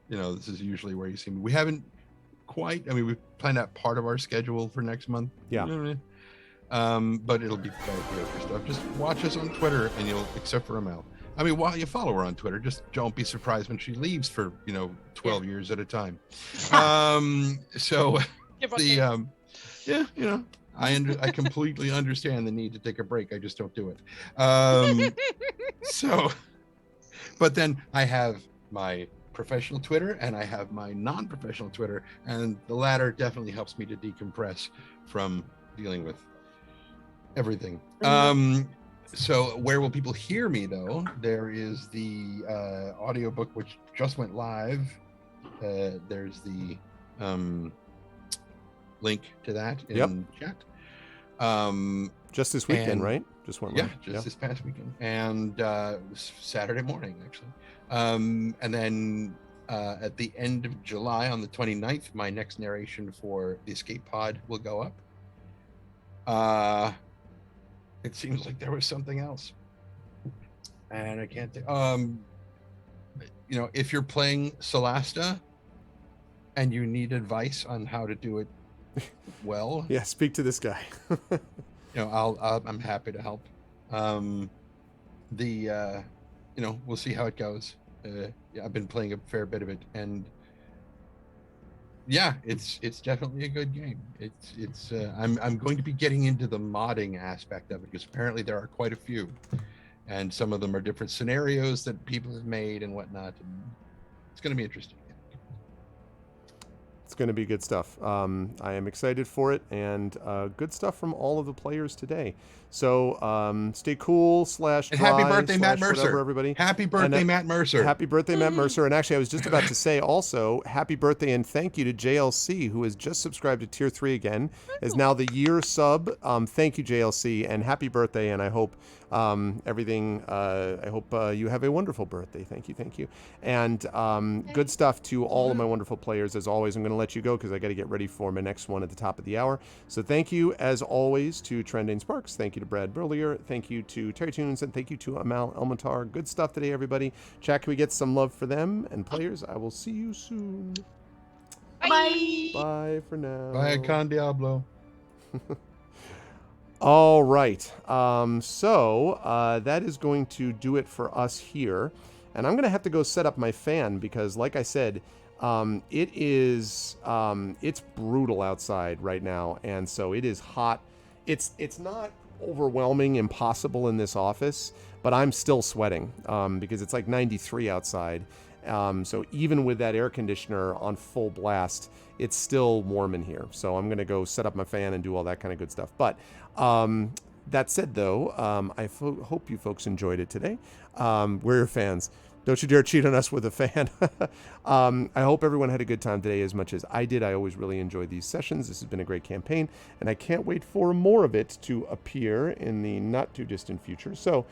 This is usually where you see me. We haven't quite, we've planned out part of our schedule for next month. Yeah. But it'll be for stuff. Just watch us on Twitter and except for Amel. While you follow her on Twitter, just don't be surprised when she leaves for, 12 years at a time. I completely understand the need to take a break. I just don't do it. But then I have my professional Twitter and I have my non-professional Twitter, and the latter definitely helps me to decompress from dealing with everything. So where will people hear me though? There is the audiobook which just went live. There's the link to that in chat. Just this weekend, right? Just one. Yeah, this past weekend, and it was Saturday morning actually. And then at the end of July on the 29th, my next narration for the Escape Pod will go up. It seems like there was something else, and I can't think. If you're playing Solasta and you need advice on how to do it well, yeah, speak to this guy. I'm happy to help. We'll see how it goes. I've been playing a fair bit of it, and yeah, it's definitely a good game. I'm going to be getting into the modding aspect of it, because apparently there are quite a few, and some of them are different scenarios that people have made and whatnot. And it's going to be interesting. It's going to be good stuff. I am excited for it, and good stuff from all of the players today. So stay cool / and happy birthday, Matt Mercer, whatever, everybody. Happy birthday, Matt Mercer. Happy birthday, Matt Mercer. And actually, I was just about to say also, happy birthday and thank you to JLC, who has just subscribed to Tier 3 again, is now the year sub. Thank you, JLC, and happy birthday, and I hope everything, I hope you have a wonderful birthday. Thank you. And good stuff to all of my wonderful players. As always, I'm going to let you go because I got to get ready for my next one at the top of the hour. So thank you, as always, to Trending Sparks. Thank you to Brad Burlier. Thank you to Terry Tunes, and thank you to Amal Elmatar. Good stuff today, everybody. Chat, can we get some love for them? And players, I will see you soon. Bye. Bye for now. Bye, Con Diablo. All right. So that is going to do it for us here. And I'm going to have to go set up my fan because, like I said, it's brutal outside right now. And so it is hot. It's not overwhelming, impossible in this office, but I'm still sweating because it's like 93 outside. So even with that air conditioner on full blast, it's still warm in here. So I'm going to go set up my fan and do all that kind of good stuff. But that said, though, I hope you folks enjoyed it today. We're your fans. Don't you dare cheat on us with a fan. I hope everyone had a good time today as much as I did. I always really enjoy these sessions. This has been a great campaign, and I can't wait for more of it to appear in the not too distant future. So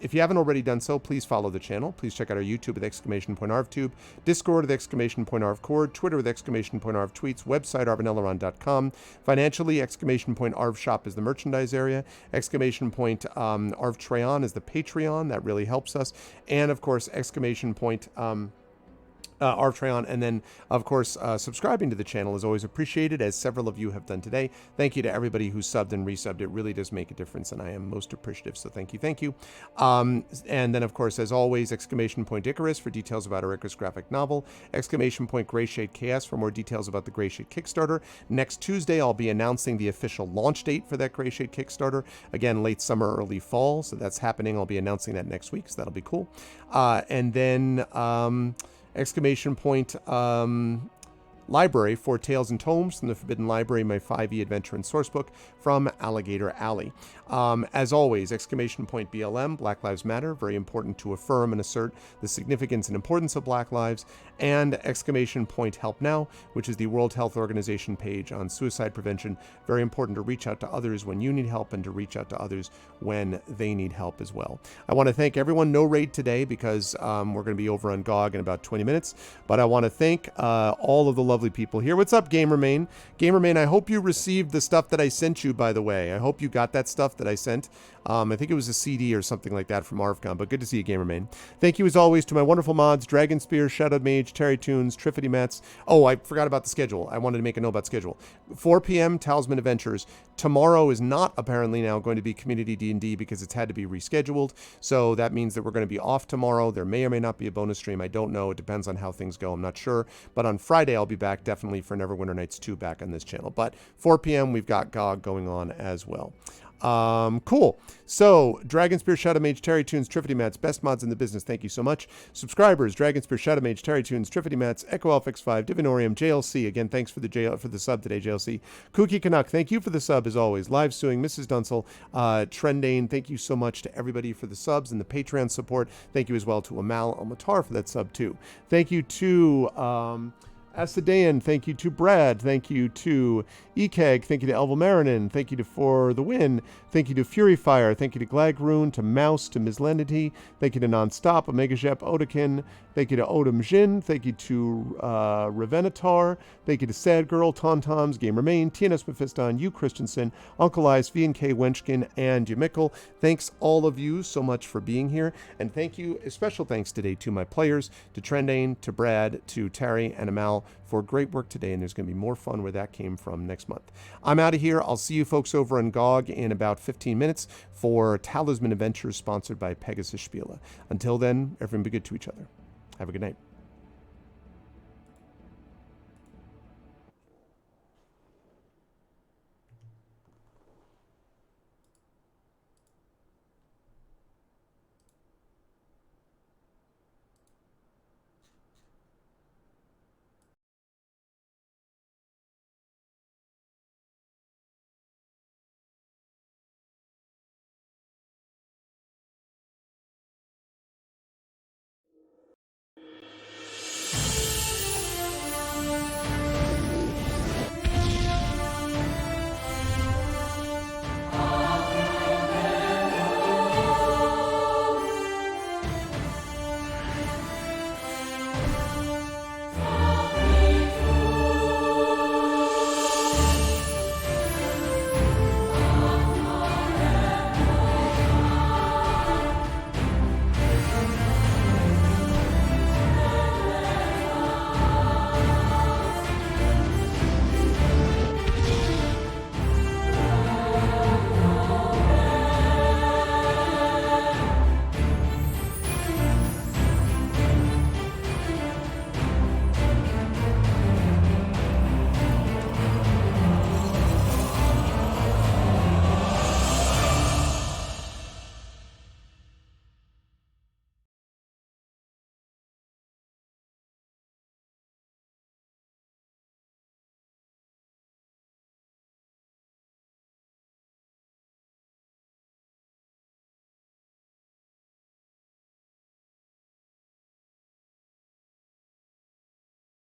if you haven't already done so, please follow the channel. Please check out our YouTube with !ArvTube, Discord with !ArvCord, Twitter with !ArvTweets, website arvaneleron.com. Financially, !ArvShop is the merchandise area. !ArvTrayon is the Patreon. That really helps us. And of course, !ArvTrayon, and then of course subscribing to the channel is always appreciated, as several of you have done today. Thank you to everybody who subbed and resubbed. It really does make a difference, and I am most appreciative, so thank you. And then of course, as always, !Icarus for details about our Icarus graphic novel, !Grayshade KS for more details about the Grayshade Kickstarter. Next Tuesday I'll be announcing the official launch date for that Grayshade Kickstarter, again late summer, early fall, so that's happening. I'll be announcing that next week, so that'll be cool. And then library for Tales and Tomes from the Forbidden Library, my 5e adventure and sourcebook from Alligator Alley. As always, BLM, Black Lives Matter, very important to affirm and assert the significance and importance of Black lives, and Help Now, which is the World Health Organization page on suicide prevention. Very important to reach out to others when you need help and to reach out to others when they need help as well. I want to thank everyone. No raid today because we're going to be over on GOG in about 20 minutes, but I want to thank all of the lovely people here. What's up, Gamermain? Gamermain, I hope you received the stuff that I sent you, by the way. I hope you got that stuff that I sent. I think it was a CD or something like that from ArvCon, but good to see you, Gamermain. Thank you, as always, to my wonderful mods, Dragon Spear, Shadow Mage, Terry Tunes, Triffity Mats. Oh, I forgot about the schedule. I wanted to make a note about schedule. 4 p.m., Talisman Adventures. Tomorrow is not apparently now going to be Community D&D because it's had to be rescheduled, so that means that we're going to be off tomorrow. There may or may not be a bonus stream. I don't know. It depends on how things go. I'm not sure, but on Friday I'll be back definitely for Neverwinter Nights 2 back on this channel. But 4 p.m. we've got GOG going on as well. Cool. So, Dragon Spear, Shadow Mage, Terry Tunes, Triffity Mats, best mods in the business. Thank you so much. Subscribers, Dragon Spear, Shadow Mage, Terry Tunes, Triffity Mats, Echo Elf X5, Divinorium, JLC. Again, thanks for the sub today, JLC. Kooky Canuck, thank you for the sub as always. Live Suing, Mrs. Dunsel, Trendane, thank you so much to everybody for the subs and the Patreon support. Thank you as well to Amal Almatar for that sub too. Thank you to Acidaean, thank you to Brad, thank you to Ekeg, thank you to Elval Marinin, thank you to For the Win, thank you to Fury Fire, thank you to Glagroon, to Mouse, to Ms. Lenity, thank you to Nonstop, Omega Jep, Odakin, thank you to Odom Jin, thank you to Revenatar, thank you to Sad Girl, Tauntoms, Game Remain, TNS Mephiston, U Christensen, Uncle Ice, V&K Wenchkin, and Yamickle. Thanks all of you so much for being here, and thank you, a special thanks today to my players, to Trendane, to Brad, to Terry, and Amal for great work today, and there's going to be more fun where that came from next month. I'm out of here. I'll see you folks over on GOG in about 15 minutes for Talisman Adventures sponsored by Pegasus Spiele. Until then, everyone be good to each other. Have a good night.